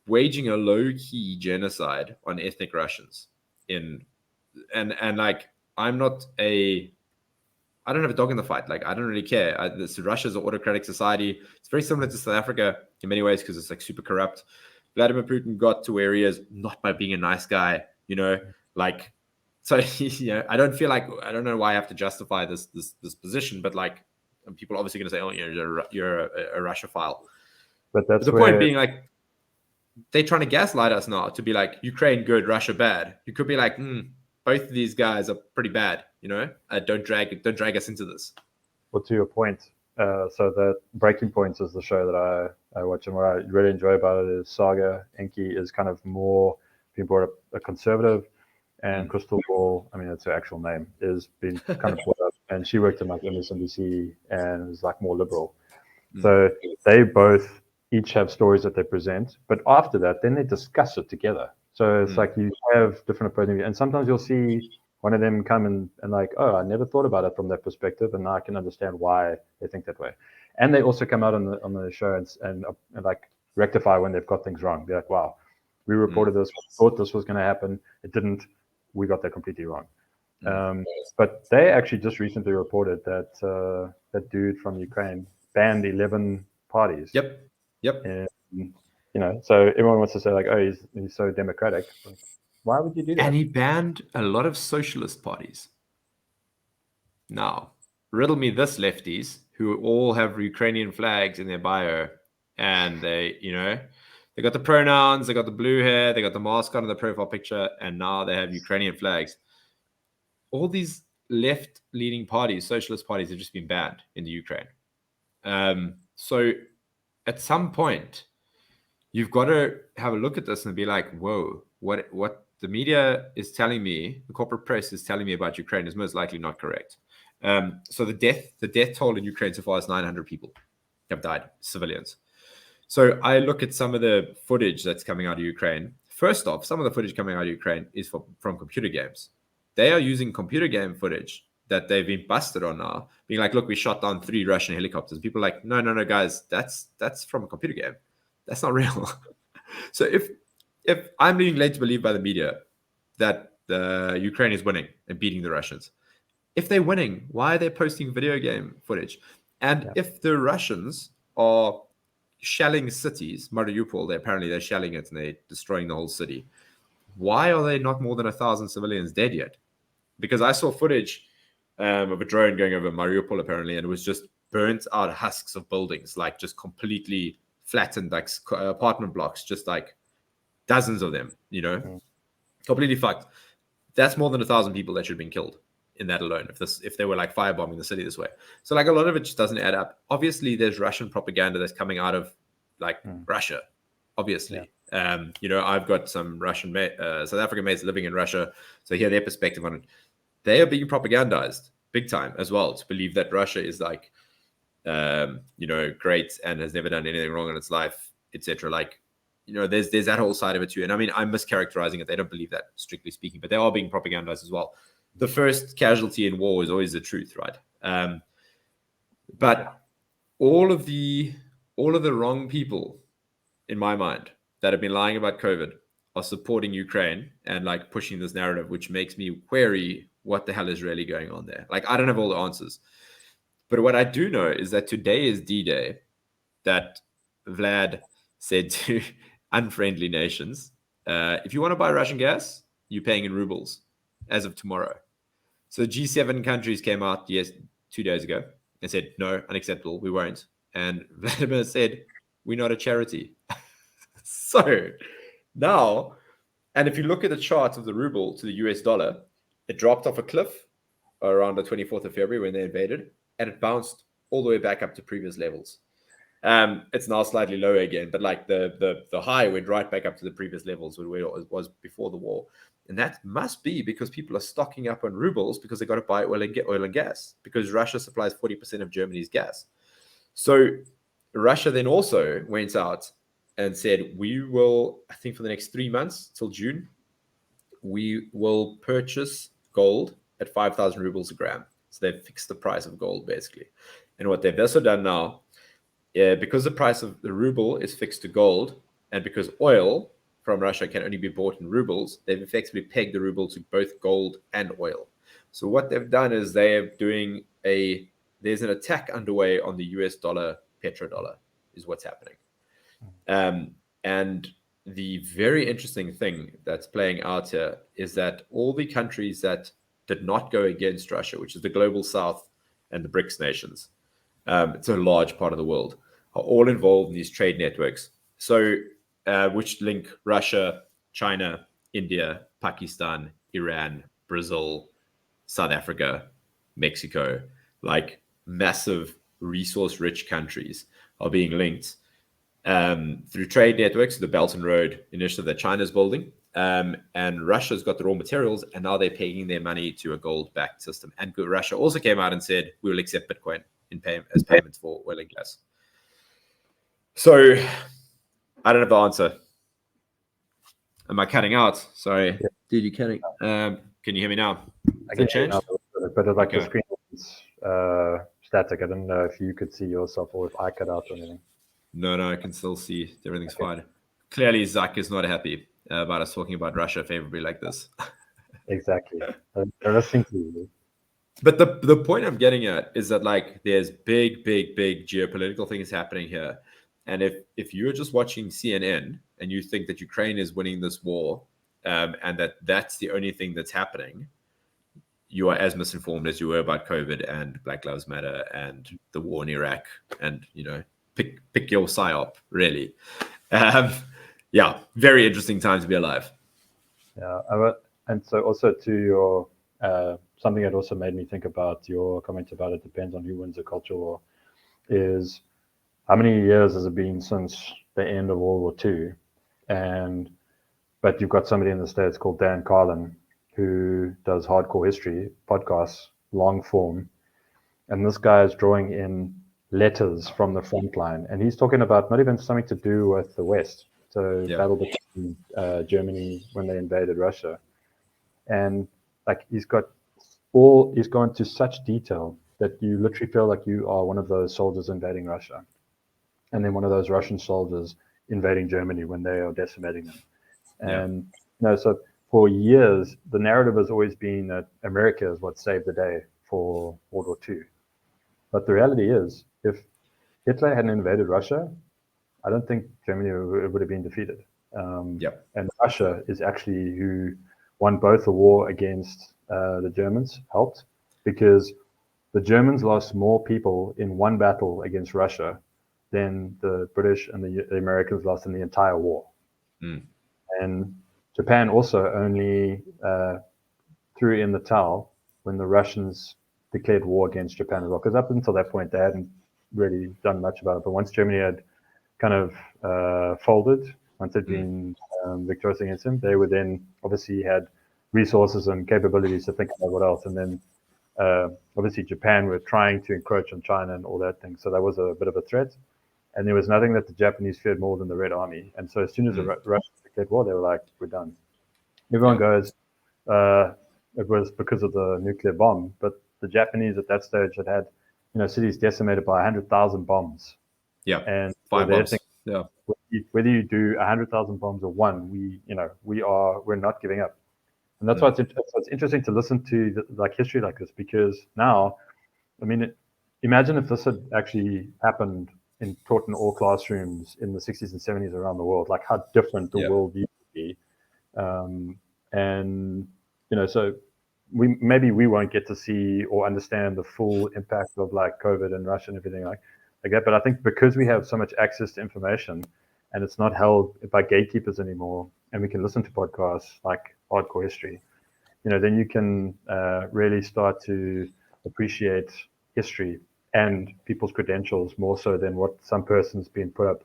A: waging a low-key genocide on ethnic Russians. And like I don't have a dog in the fight. Like I don't really care. Russia's an autocratic society. It's very similar to South Africa in many ways because it's like super corrupt. Vladimir Putin got to where he is not by being a nice guy, like, so, I don't feel like, I don't know why I have to justify this position, but like people are obviously going to say, oh, you're a Russophile.
B: But that's
A: the point being like, they're trying to gaslight us now to be like, Ukraine good, Russia bad. You could be like, both of these guys are pretty bad, don't drag us into this.
B: Well, to your point, so that Breaking Points is the show that I watch, and what I really enjoy about it is Saga Enki is kind of more being brought up a conservative, and Crystal Ball, I mean, that's her actual name, is being kind of brought up, and she worked in like MSNBC and is like more liberal. So they both each have stories that they present, but after that, then they discuss it together. So it's like you have different opinions, and sometimes you'll see one of them come and like, oh, I never thought about it from that perspective, and now I can understand why they think that way. And they also come out on the show and like rectify when they've got things wrong. They're like, wow, we reported this, thought this was going to happen, it didn't. We got that completely wrong. But they actually just recently reported that that dude from Ukraine banned 11 parties.
A: Yep.
B: And, you know, so everyone wants to say like, oh, he's so democratic. Like, why would you do that?
A: And he banned a lot of socialist parties. Now, riddle me this, lefties, who all have Ukrainian flags in their bio, and they, you know, they got the pronouns, they got the blue hair, they got the mascot in the profile picture, and now they have Ukrainian flags. All these left-leaning parties, socialist parties, have just been banned in the Ukraine. So at some point, you've got to have a look at this and be like, whoa, what the media is telling me, the corporate press is telling me about Ukraine is most likely not correct. So the death toll in Ukraine so far is 900 people have died, civilians. So I look at some of the footage that's coming out of Ukraine. First off, some of the footage coming out of Ukraine is from computer games. They are using computer game footage that they've been busted on now, being like, look, we shot down 3 Russian helicopters. People are like, no, guys, that's from a computer game. That's not real. So if I'm being led to believe by the media that the Ukraine is winning and beating the Russians, if they're winning, why are they posting video game footage? And if the Russians are shelling cities, Mariupol, they're shelling it and they're destroying the whole city, why are there not more than 1,000 civilians dead yet? Because I saw footage of a drone going over Mariupol apparently, and it was just burnt out husks of buildings, like just completely flattened, like apartment blocks, just like dozens of them, you know, completely fucked. That's more than 1,000 people that should have been killed in that alone, if they were like firebombing the city this way. So like a lot of it just doesn't add up. Obviously, there's Russian propaganda that's coming out of like Russia, obviously. You know, I've got some Russian South African mates living in Russia, so hear their perspective on it. They are being propagandized big time as well to believe that Russia is like, you know, great and has never done anything wrong in its life, etc. Like, you know, there's that whole side of it too. And I mean, I'm mischaracterizing it. They don't believe that, strictly speaking, but they are being propagandized as well. The first casualty in war is always the truth, right? But all of the wrong people, in my mind, that have been lying about COVID are supporting Ukraine and like pushing this narrative, which makes me query what the hell is really going on there. Like, I don't have all the answers. But what I do know is that today is D-Day, that Vlad said to unfriendly nations, if you want to buy Russian gas, you're paying in rubles as of tomorrow. So G7 countries came out 2 days ago and said, no, unacceptable, we won't. And Vladimir said, we're not a charity. So now, and if you look at the chart of the ruble to the US dollar, it dropped off a cliff around the 24th of February when they invaded, and it bounced all the way back up to previous levels. It's now slightly lower again, but like the high went right back up to the previous levels where it was before the war. And that must be because people are stocking up on rubles because they got to buy oil and gas, because Russia supplies 40% of Germany's gas. So Russia then also went out and said, we will, I think for the next 3 months till June, we will purchase gold at 5,000 rubles a gram. So they've fixed the price of gold basically. And what they've also done now, because the price of the ruble is fixed to gold, and because oil from Russia can only be bought in rubles, they've effectively pegged the ruble to both gold and oil. So what they've done is there's an attack underway on the US dollar, petrodollar, is what's happening. And the very interesting thing that's playing out here is that all the countries that did not go against Russia, which is the global south and the BRICS nations, it's a large part of the world, are all involved in these trade networks. So, which link Russia, China, India, Pakistan, Iran, Brazil, South Africa, Mexico, like massive resource-rich countries are being linked through trade networks, the Belt and Road initiative that China's building. And Russia's got the raw materials, and now they're paying their money to a gold-backed system. And Russia also came out and said, we will accept Bitcoin as payments for oil and gas. So I don't have the answer. Am I cutting out? Sorry.
B: Yeah.
A: Dude, you cutting? Can you hear me now?
B: I
A: Is that
B: can hear you now,
A: changed?
B: but like the
A: Okay.
B: screen is static. I don't know if you could see yourself or if I cut out or anything.
A: No, I can still see everything's
B: Okay,
A: fine. Clearly, Zach is not happy about us talking about Russia favorably like this.
B: exactly. They're listening to you.
A: But the point I'm getting at is that like there's big geopolitical things happening here, and if you're just watching CNN and you think that Ukraine is winning this war, and that's the only thing that's happening, you are as misinformed as you were about COVID and Black Lives Matter and the war in Iraq, and pick your psyop really. Um, yeah, very interesting time to be alive.
B: Yeah, and so also to your something that also made me think about your comment about it depends on who wins the culture war is how many years has it been since the end of World War II? And but you've got somebody in the States called Dan Carlin who does hardcore history podcasts, long form, and this guy is drawing in letters from the front line, and he's talking about not even something to do with the West. So
A: Yeah,
B: battle between Germany when they invaded Russia, and like he's gone to such detail that you literally feel like you are one of those soldiers invading Russia, and then one of those Russian soldiers invading Germany when they are decimating them.
A: yeah,
B: And so for years, the narrative has always been that America is what saved the day for World War II. But the reality is, if Hitler hadn't invaded Russia, I don't think Germany would have been defeated.
A: yeah,
B: And Russia is actually who won both the war against the Germans, helped, because the Germans lost more people in one battle against Russia than the British and the Americans lost in the entire war.
A: mm,
B: And Japan also only threw in the towel when the Russians declared war against Japan as well. Because up until that point, they hadn't really done much about it. But once Germany had kind of folded, once they'd
A: mm,
B: been victorious against them, they would then obviously had resources and capabilities to think about what else. And then obviously Japan were trying to encroach on China and all that thing. So that was a bit of a threat. And there was nothing that the Japanese feared more than the Red Army. And so as soon as the
A: mm,
B: Russians declared war, they were like, we're done. Everyone
A: yeah,
B: goes, uh, it was because of the nuclear bomb. But the Japanese at that stage had cities decimated by 100,000 bombs.
A: yeah.
B: And so
A: Fire
B: they're thinking,
A: bombs. Yeah,
B: whether you do 100,000 bombs or one, we're not giving up. And that's why
A: mm,
B: it's interesting to listen to like history like this, because now, I mean, imagine if this had actually happened and taught in all classrooms in the 60s and 70s around the world, like how different the
A: yeah,
B: world would be. Um, and so we won't get to see or understand the full impact of like COVID and Russia and everything like that. But I think because we have so much access to information, and it's not held by gatekeepers anymore, and we can listen to podcasts like Hardcore History, then you can really start to appreciate history and people's credentials more so than what some person's been put up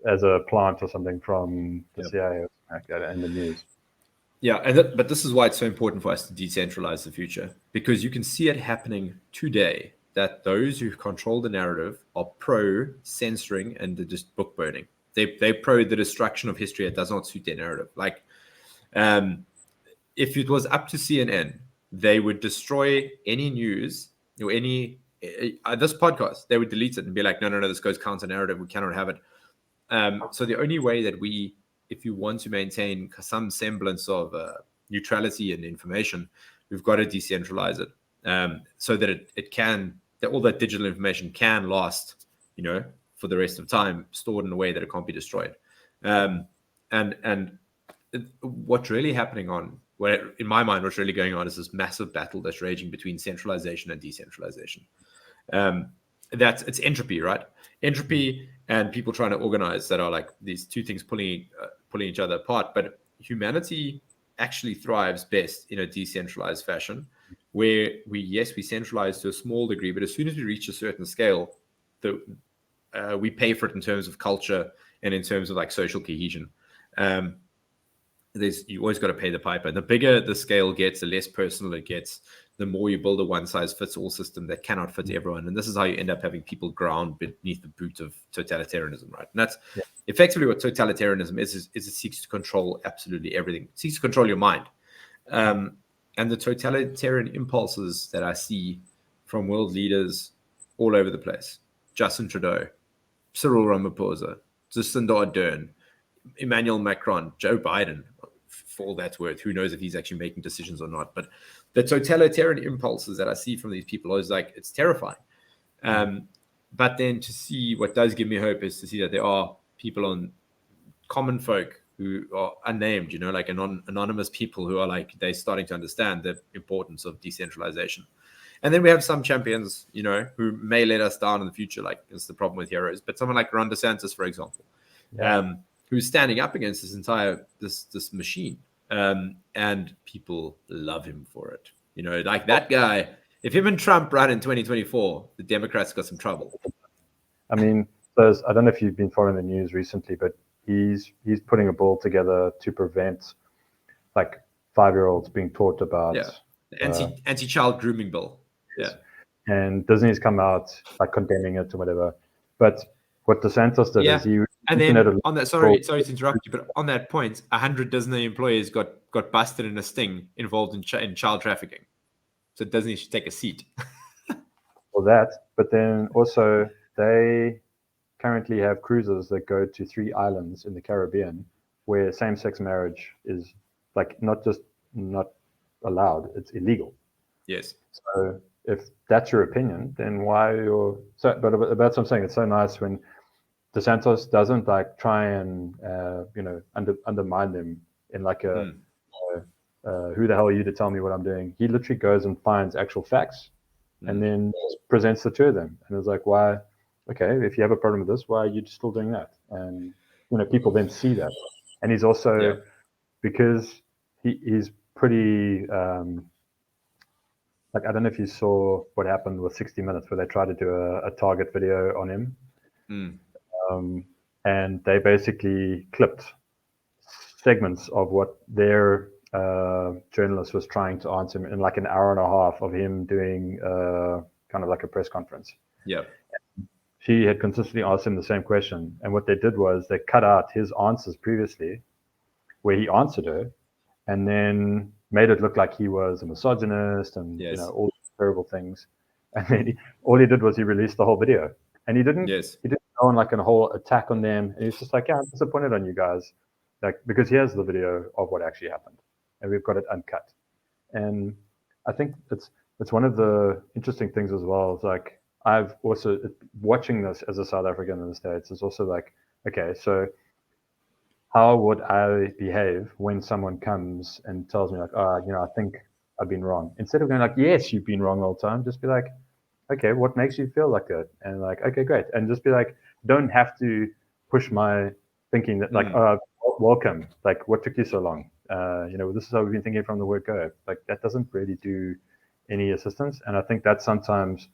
B: as a plant or something from the
A: yeah.
B: CIA or like that and the news.
A: Yeah, but this is why it's so important for us to decentralize the future, because you can see it happening today that those who control the narrative are pro censoring and the just book burning. They pro the destruction of history that does not suit their narrative. Like, if it was up to CNN, they would destroy any news or any this podcast. They would delete it and be like, no, this goes counter narrative. We cannot have it. So the only way that if you want to maintain some semblance of neutrality and information, we've got to decentralize it, so that that all that digital information can last, for the rest of time, stored in a way that it can't be destroyed. And what's really happening in my mind, what's really going on is this massive battle that's raging between centralization and decentralization. It's entropy, right? Entropy and people trying to organize that are like these two things pulling each other apart. But humanity actually thrives best in a decentralized fashion, where we centralize to a small degree, but as soon as we reach a certain scale, we pay for it in terms of culture and in terms of like social cohesion. You always got to pay the piper. And the bigger the scale gets, the less personal it gets, the more you build a one-size-fits-all system that cannot fit everyone. And this is how you end up having people ground beneath the boot of totalitarianism, right? And that's effectively what totalitarianism is it seeks to control absolutely everything. It seeks to control your mind. and the totalitarian impulses that I see from world leaders all over the place. Justin Trudeau, Cyril Ramaphosa, Jacinda Ardern, Emmanuel Macron, Joe Biden, for all that's worth. Who knows if he's actually making decisions or not. But the totalitarian impulses that I see from these people is like, it's terrifying. But then to see what does give me hope is to see that there are people on common folk who are unnamed, like anonymous people who are like, they're starting to understand the importance of decentralization. And then we have some champions, who may let us down in the future, like it's the problem with heroes. But someone like Ron DeSantis, for example, who's standing up against this entire this machine, and people love him for it. Like that guy. If him and Trump run in 2024, the Democrats got some trouble.
B: I mean, I don't know if you've been following the news recently, but he's putting a bill together to prevent like 5-year-olds being taught about
A: the anti-child grooming bill. Yeah.
B: And Disney's come out like condemning it or whatever. But what DeSantis did is he
A: and then on that sorry to interrupt you, but on that point, 100 Disney employees got busted in a sting involved in child trafficking. So Disney should take a seat.
B: For that, but then also they currently have cruises that go to 3 islands in the Caribbean where same-sex marriage is like not allowed, it's illegal.
A: Yes.
B: So if that's your opinion, then why you're so? But that's what I'm saying. It's so nice when DeSantis doesn't like try and undermine them in like a who the hell are you to tell me what I'm doing? He literally goes and finds actual facts and then presents the 2 of them. And it's like, why? Okay, if you have a problem with this, why are you still doing that? And people then see that. And he's also because he's pretty like, I don't know if you saw what happened with 60 Minutes where they tried to do a target video on him. And they basically clipped segments of what their journalist was trying to answer him in like an hour and a half of him doing kind of like a press conference.
A: Yeah.
B: She had consistently asked him the same question. And what they did was they cut out his answers previously where he answered her and then made it look like he was a misogynist and all these terrible things. And then all he did was he released the whole video. And he didn't go on like a whole attack on them. And he's just like, I'm disappointed on you guys. Like, because he has the video of what actually happened. And we've got it uncut. And I think it's one of the interesting things as well. It's like, I've also, watching this as a South African in the States, is also like, okay, so how would I behave when someone comes and tells me like, I think I've been wrong? Instead of going like, yes, you've been wrong all the time, just be like, okay, what makes you feel like that? And like, okay, great. And just be like, don't have to push my thinking that like, welcome, like what took you so long? This is how we've been thinking from the word go. Like that doesn't really do any assistance. And I think that's sometimes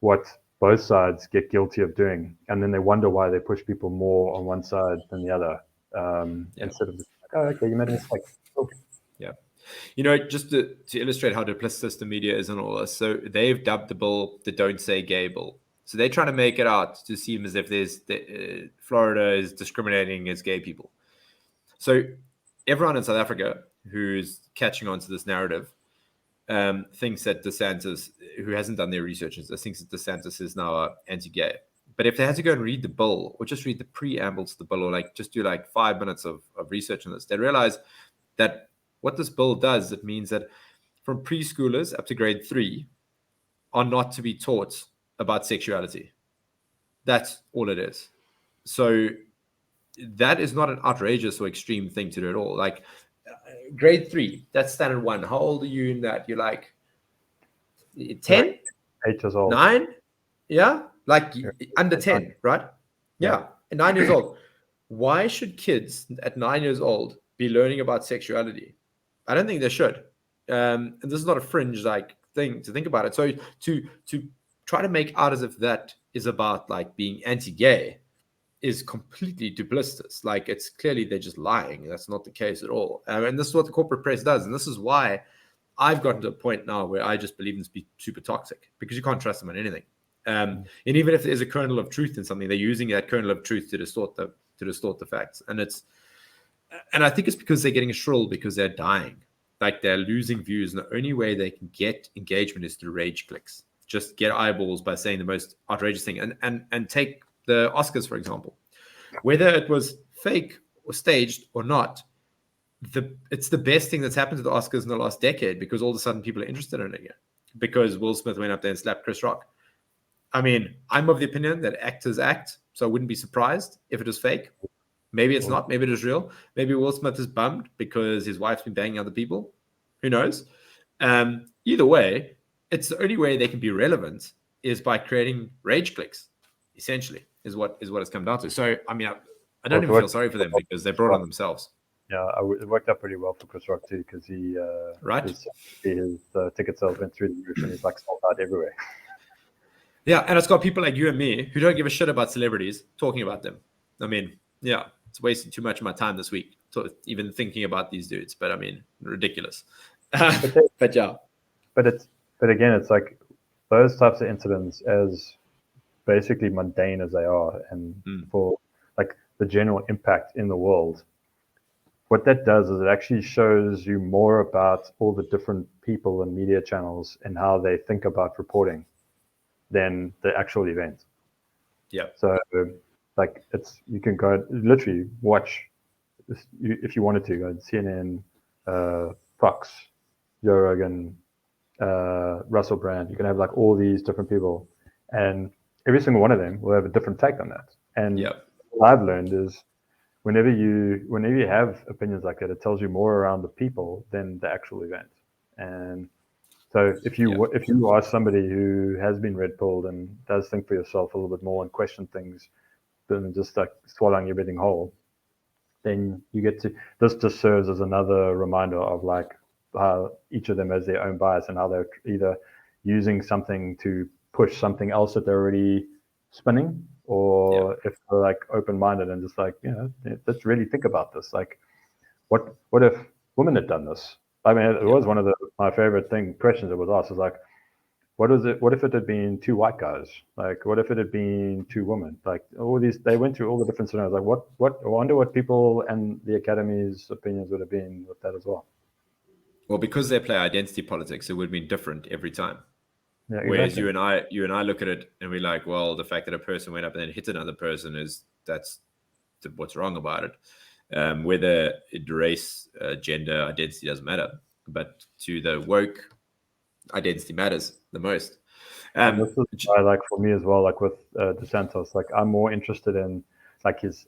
B: what both sides get guilty of doing. And then they wonder why they push people more on one side than the other. Instead of just like, oh, okay, you made a mistake. Cool.
A: Yeah. Just to illustrate how duplicitous the media is and all this. So they've dubbed the bill the Don't Say Gay bill. So they're trying to make it out to seem as if Florida is discriminating against gay people. So everyone in South Africa who's catching on to this narrative thinks that DeSantis, who hasn't done their research, thinks that DeSantis is now anti-gay. But if they had to go and read the bill or just read the preamble to the bill or like just do like 5 minutes of research on this, they realize that what this bill does, it means that from preschoolers up to grade 3 are not to be taught about sexuality. That's all it is. So that is not an outrageous or extreme thing to do at all. Like grade 3, that's standard 1. How old are you in that? You're like 10?
B: 8 years old.
A: 9? Yeah. Like under 10, right? Yeah. 9 years old. Why should kids at 9 years old be learning about sexuality? I don't think they should. And this is not a fringe like thing to think about it. So to try to make out as if that is about like being anti-gay is completely duplicitous. Like it's clearly they're just lying. That's not the case at all. And this is what the corporate press does. And this is why I've gotten to a point now where I just believe them to be super toxic because you can't trust them on anything. And even if there's a kernel of truth in something, they're using that kernel of truth to distort the facts. And I think it's because they're getting shrill because they're dying. like they're losing views, and the only way they can get engagement is through rage clicks. Just get eyeballs by saying the most outrageous thing. And take the Oscars, for example. Whether it was fake or staged or not, it's the best thing that's happened to the Oscars in the last decade, because all of a sudden people are interested in it again. Because Will Smith went up there and slapped Chris Rock. I mean, I'm of the opinion that actors act, so I wouldn't be surprised if it was fake. Maybe it's not. Maybe it is real. Maybe Will Smith is bummed because his wife's been banging other people. Who knows? Either way, it's the only way they can be relevant is by creating rage clicks. Essentially, is what it's come down to. So, I mean, I don't even feel sorry for them because they brought on themselves.
B: Yeah, it worked out pretty well for Chris Rock too, because his ticket sales went through the roof, and he's like sold out everywhere.
A: Yeah, and it's got people like you and me who don't give a shit about celebrities talking about them. I mean, yeah, it's wasting too much of my time this week even thinking about these dudes. But I mean, ridiculous. But yeah.
B: But again, it's like those types of incidents, as basically mundane as they are, and for like the general impact in the world, what that does is it actually shows you more about all the different people and media channels and how they think about reporting than the actual event.
A: Yeah.
B: So like you can go literally watch if you wanted to go CNN, Fox, Joe Rogan, Russell Brand. You can have like all these different people, and every single one of them will have a different take on that. And what I've learned is whenever you have opinions like that, it tells you more around the people than the actual event. And so if you are somebody who has been red pilled and does think for yourself a little bit more and question things than just like swallowing everything whole, then you get to, this just serves as another reminder of like how each of them has their own bias and how they're either using something to push something else that they're already spinning, or if they're like open-minded and just like, let's really think about this. Like, what if women had done this? I mean, it was one of my favorite questions that was asked is like, what if it had been two white guys? Like, what if it had been two women? Like, all these, they went through all the different scenarios. Like, I wonder what people and the Academy's opinions would have been with that as well.
A: Well, because they play identity politics, it would have been different every time.
B: Yeah, exactly.
A: Whereas you and I look at it and we're like, well, the fact that a person went up and then hit another person that's what's wrong about it. Whether race, gender, identity doesn't matter, but to the woke, identity matters the most.
B: And this is why, like for me as well, like with DeSantis, like I'm more interested in like his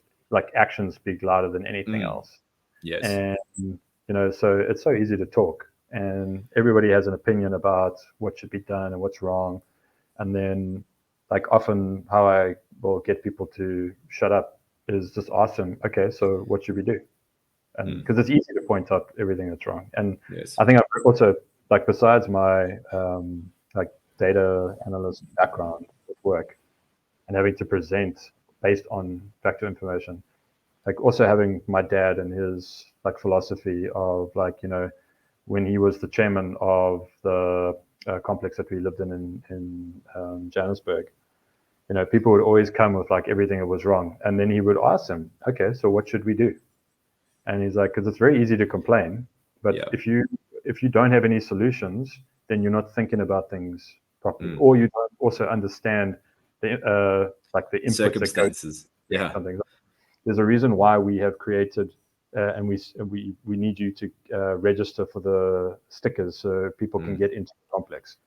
B: actions speak louder than anything else.
A: Yes.
B: And so it's so easy to talk, and everybody has an opinion about what should be done and what's wrong. And then like often how I will get people to shut up is just ask them, okay, so what should we do? And because it's easy to point out everything that's wrong. And I think I've also, like, besides my like data analyst background with work and having to present based on factual information, like also having my dad and his like philosophy of like, when he was the chairman of the complex that we lived in Johannesburg, people would always come with like everything that was wrong. And then he would ask them, okay, so what should we do? And he's like, because it's very easy to complain, but if you don't have any solutions, then you're not thinking about things properly, or you don't also understand the like the inputs
A: circumstances.
B: Something. There's a reason why we have created, and we need you to register for the stickers so people can get into the complex.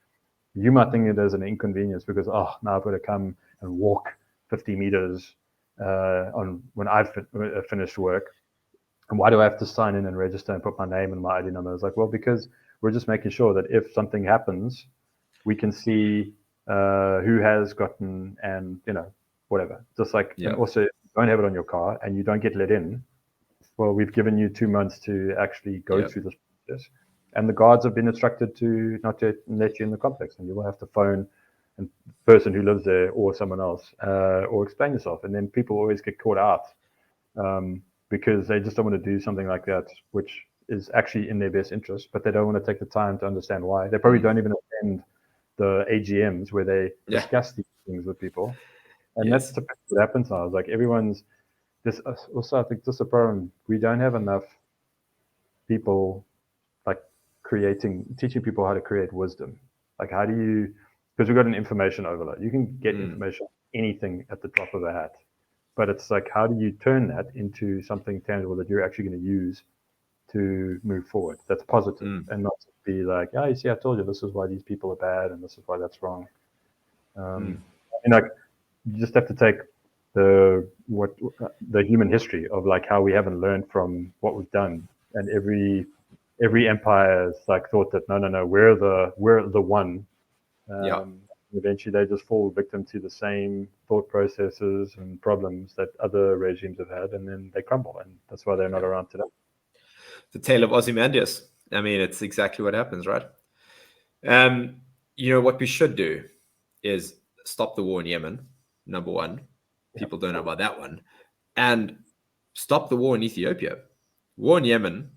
B: You might think it as an inconvenience because now I've got to come and walk 50 meters when I've finished work. And why do I have to sign in and register and put my name and my ID number? It's like, well, because we're just making sure that if something happens, we can see who has gotten and, whatever. Just like, and also, if you don't have it on your car and you don't get let in, well, we've given you 2 months to actually go through this process. And the guards have been instructed to not to let you in the complex. And you will have to phone the person who lives there or someone else or explain yourself. And then people always get caught out. Because they just don't want to do something like that, which is actually in their best interest, but they don't want to take the time to understand why. They probably don't even attend the AGMs where they discuss these things with people. And that's typically what happens now. It's like everyone's also, I think this is a problem. We don't have enough people like teaching people how to create wisdom. Like, how do you, because we've got an information overload. You can get information, anything at the drop of a hat. But it's like, how do you turn that into something tangible that you're actually going to use to move forward? That's positive, and not to be like, oh, you see, I told you this is why these people are bad and this is why that's wrong. Like, you just have to take the human history of like how we haven't learned from what we've done, and every empire has like thought that no, we're the one. Eventually they just fall victim to the same thought processes and problems that other regimes have had, and then they crumble, and that's why they're not around today.
A: The tale of Ozymandias. I mean, it's exactly what happens, right? What we should do is stop the war in Yemen, number one. People don't know about that one. And stop the war in Ethiopia. War in Yemen,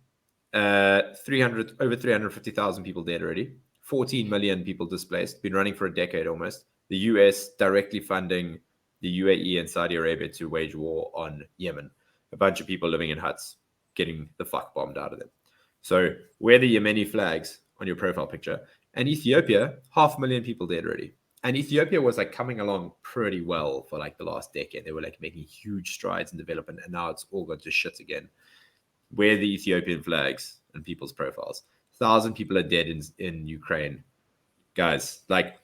A: over 350,000 people dead already. 14 million people displaced, been running for a decade almost. The US directly funding the UAE and Saudi Arabia to wage war on Yemen. A bunch of people living in huts, getting the fuck bombed out of them. So wear the Yemeni flags on your profile picture. And Ethiopia, 500,000 people dead already. And Ethiopia was like coming along pretty well for like the last decade. They were like making huge strides in development, and now it's all gone to shit again. Wear the Ethiopian flags and people's profiles. 1,000 people are dead in Ukraine. Guys, like,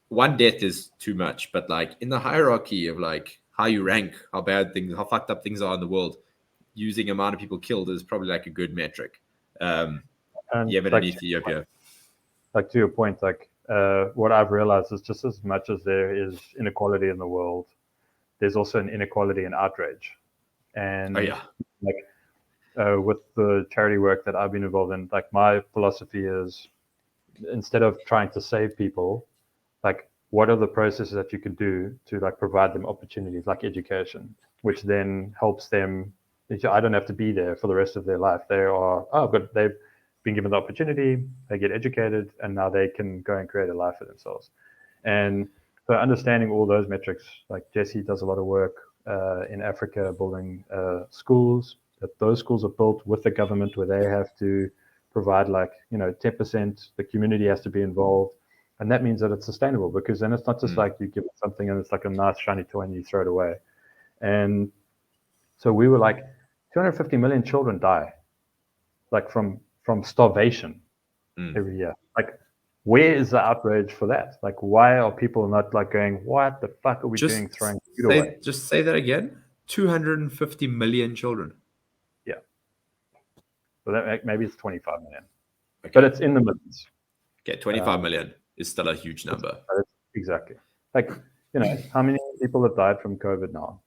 A: one death is too much, but like in the hierarchy of like how you rank, how fucked up things are in the world, using amount of people killed is probably like a good metric.
B: And
A: Yemen
B: like,
A: and Ethiopia.
B: Like, to your point, like what I've realized is just as much as there is inequality in the world, there's also an inequality in outrage. And with the charity work that I've been involved in, like, my philosophy is, instead of trying to save people, like, what are the processes that you can do to like provide them opportunities, like education, which then helps them. I don't have to be there for the rest of their life. They've been given the opportunity, they get educated, and now they can go and create a life for themselves. And so understanding all those metrics, like Jesse does a lot of work in Africa building schools, that those schools are built with the government, where they have to provide 10%, the community has to be involved. And that means that it's sustainable, because then it's not just like you give it something and it's like a nice shiny toy and you throw it away. And so we were like, 250 million children die, like from starvation every year. Like, where is the outrage for that? Like, why are people not like going, what the fuck are we doing throwing food away?
A: Just say that again. 250 million children.
B: Yeah. So that maybe it's 25 million. Okay. But it's in the millions.
A: Okay, 25 million is still a huge number.
B: Exactly. Like, how many people have died from COVID now?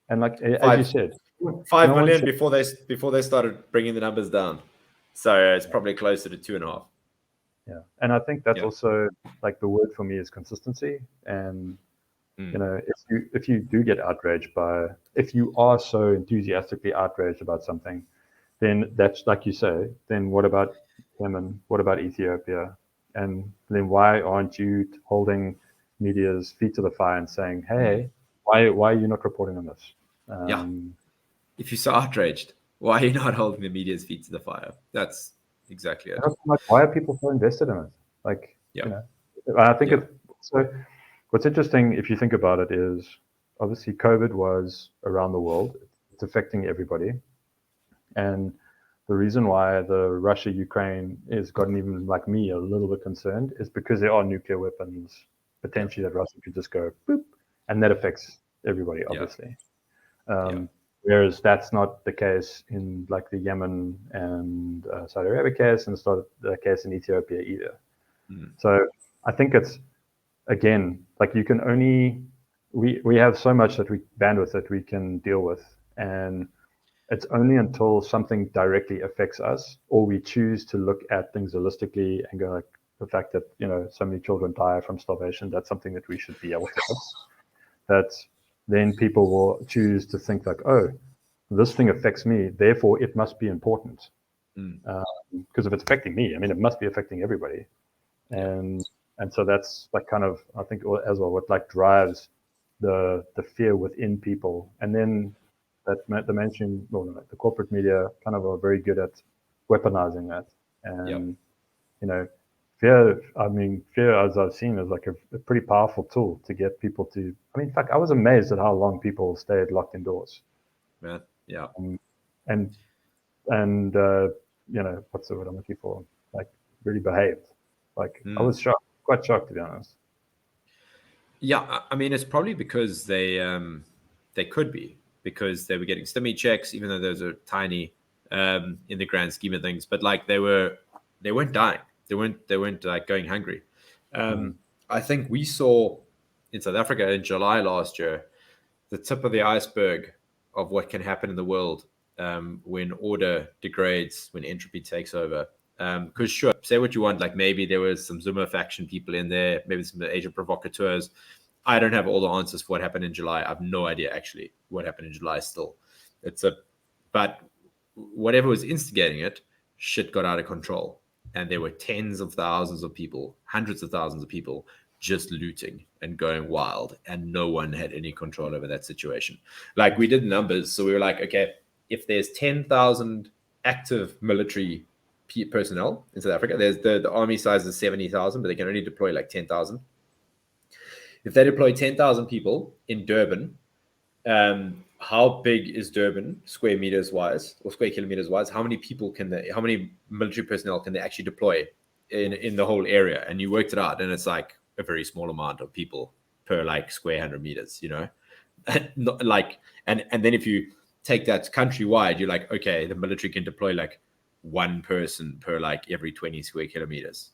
B: And like, as you said,
A: 5 million before they started bringing the numbers down. So it's probably closer to 2.5.
B: Yeah. And I think that's also like, the word for me is consistency. And, if you do get outraged if you are so enthusiastically outraged about something, then that's, like you say, then what about Yemen? What about Ethiopia? And then why aren't you holding media's feet to the fire and saying, hey, why are you not reporting on this?
A: If you're so outraged, why are you not holding the media's feet to the fire? That's exactly it.
B: Like, why are people so invested in it? Like, I think so. What's interesting, if you think about it, is obviously COVID was around the world. It's affecting everybody. And the reason why the Russia-Ukraine has gotten even like me a little bit concerned is because there are nuclear weapons potentially that Russia could just go boop, and that affects everybody, obviously. Whereas that's not the case in like the Yemen and Saudi Arabia case, and it's not the case in Ethiopia either. So I think it's, again, like, you can only, we have so much bandwidth that we can deal with, and it's only until something directly affects us, or we choose to look at things holistically and go, like, the fact that so many children die from starvation, that's something that we should be able to help. That then people will choose to think like, oh, this thing affects me, therefore it must be important. Because if it's affecting me, I mean, it must be affecting everybody. And so that's like kind of, I think, as well, what like drives the fear within people. And then that the mainstream, the corporate media kind of are very good at weaponizing that. And fear, as I've seen, is like a pretty powerful tool to get people to. I mean, in fact, I was amazed at how long people stayed locked indoors.
A: Man, yeah.
B: And what's the word I'm looking for? Like, really behaved. Like, I was shocked, quite shocked, to be honest.
A: Yeah, I mean, it's probably because they could be, because they were getting stimmy checks, even though those are tiny in the grand scheme of things. But like they weren't dying. They weren't like going hungry. I think we saw in South Africa in July last year the tip of the iceberg of what can happen in the world when order degrades, when entropy takes over. Because sure, say what you want, like maybe there was some Zuma faction people in there, maybe some Asian provocateurs. I don't have all the answers for what happened in July. I have no idea actually what happened in July still. But whatever was instigating it, shit got out of control. And there were tens of thousands of people, hundreds of thousands of people just looting and going wild, and no one had any control over that situation. Like, we did numbers, so we were like, okay, if there's 10,000 active military personnel in South Africa, there's the army size is 70,000, but they can only deploy like 10,000. If they deploy 10,000 people in Durban, how big is Durban square meters wise or square kilometers wise? How many people how many military personnel can they actually deploy in the whole area? And you worked it out, and it's like a very small amount of people per like square 100 meters, like, and then if you take that countrywide, you're like, okay, the military can deploy like one person per like every 20 square kilometers,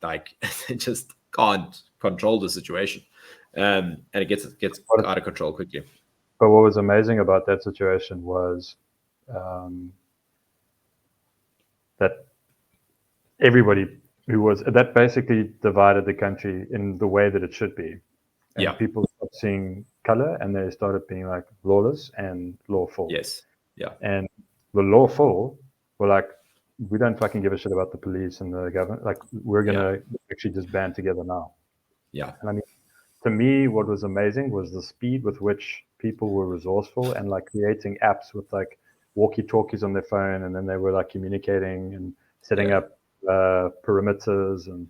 A: like they just can't control the situation. And it gets out of control quickly.
B: But what was amazing about that situation was that everybody that basically divided the country in the way that it should be. And people stopped seeing color, and they started being like lawless and lawful.
A: Yes. Yeah.
B: And the lawful were like, we don't fucking give a shit about the police and the government. Like, we're going to actually just band together now.
A: Yeah.
B: And I mean, to me, what was amazing was the speed with which people were resourceful and like creating apps with like walkie-talkies on their phone, and then they were like communicating and setting up perimeters. And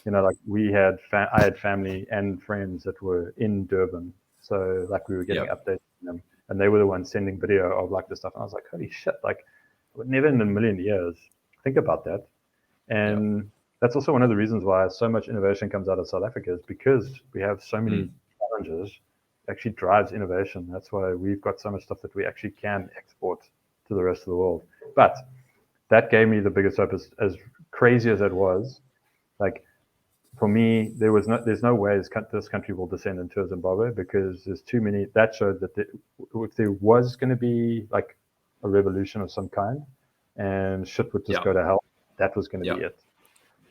B: like I had family and friends that were in Durban, so like we were getting updates from them, and they were the ones sending video of like the stuff. And I was like, holy shit! Like, I would never in a million years think about that. And that's also one of the reasons why so much innovation comes out of South Africa, is because we have so many challenges. It actually drives innovation. That's why we've got so much stuff that we actually can export to the rest of the world. But that gave me the biggest hope. As crazy as it was, like, for me, there's no way this country will descend into Zimbabwe, because there's too many. That showed that if there was going to be like a revolution of some kind, and shit would just go to hell, that was going to be it.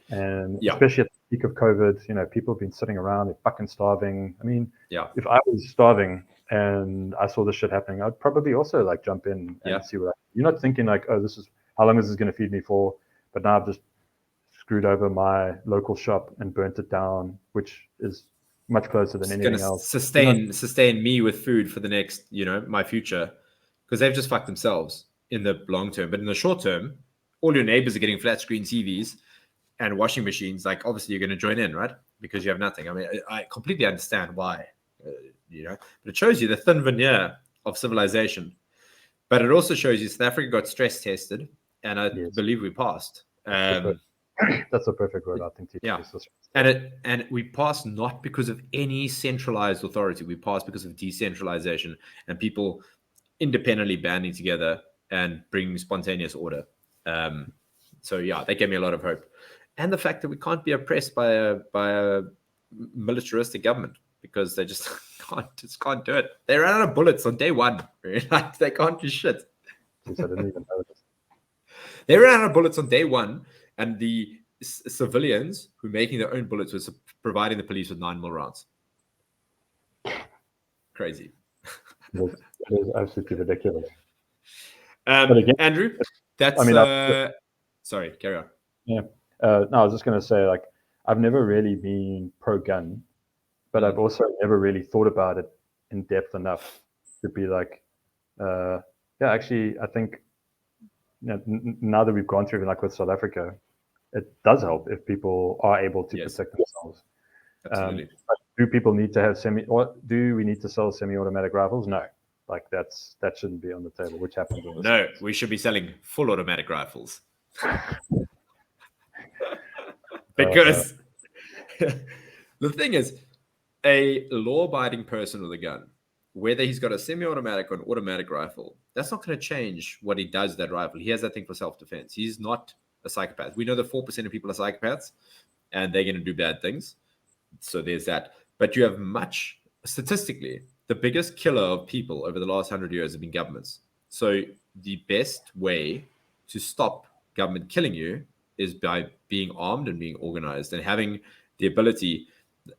B: And especially at the peak of COVID, people have been sitting around, they're fucking starving. I mean, if I was starving and I saw this shit happening, I'd probably also like jump in and see what you're not thinking like, oh, how long is this going to feed me for? But now I've just screwed over my local shop and burnt it down, which is much closer than anything else.
A: Sustain me with food for the next, my future, because they've just fucked themselves in the long term. But in the short term, all your neighbors are getting flat screen TVs and washing machines. Like, obviously you're going to join in, right? Because you have nothing. I mean, I completely understand why, but it shows you the thin veneer of civilization. But it also shows you South Africa got stress tested, and I believe we passed.
B: That's a perfect word, I think.
A: And we passed not because of any centralized authority. We passed because of decentralization and people independently banding together and bringing spontaneous order. So that gave me a lot of hope, and the fact that we can't be oppressed by a militaristic government, because they just can't do it. They ran out of bullets on day one. Like, they can't do shit.
B: I didn't even know this.
A: They ran out of bullets on day one, and the civilians who were making their own bullets was providing the police with 9mm rounds. Crazy.
B: It is absolutely ridiculous.
A: But again, Andrew, that's. Sorry, carry on.
B: Yeah. No, I was just going to say, like, I've never really been pro-gun, but I've also never really thought about it in depth enough to be like, actually, I think now that we've gone through, like with South Africa, it does help if people are able to
A: Yes,
B: protect themselves.
A: absolutely.
B: But do people need to have or do we need to sell semi-automatic rifles? No, like that shouldn't be on the table. Which happens in the
A: No,
B: States.
A: we should be selling full automatic rifles
B: Uh,
A: because the thing is, a law-abiding person with a gun, whether he's got a semi-automatic or an automatic rifle, that's not going to change what he does with that rifle. He has that thing for self-defense. He's not a psychopath. We know that 4% of people are psychopaths, and they're going to do bad things. So there's that. But you have much, statistically, the biggest killer of people over the last 100 years have been governments. So the best way to stop government killing you is by being armed and being organized and having the ability,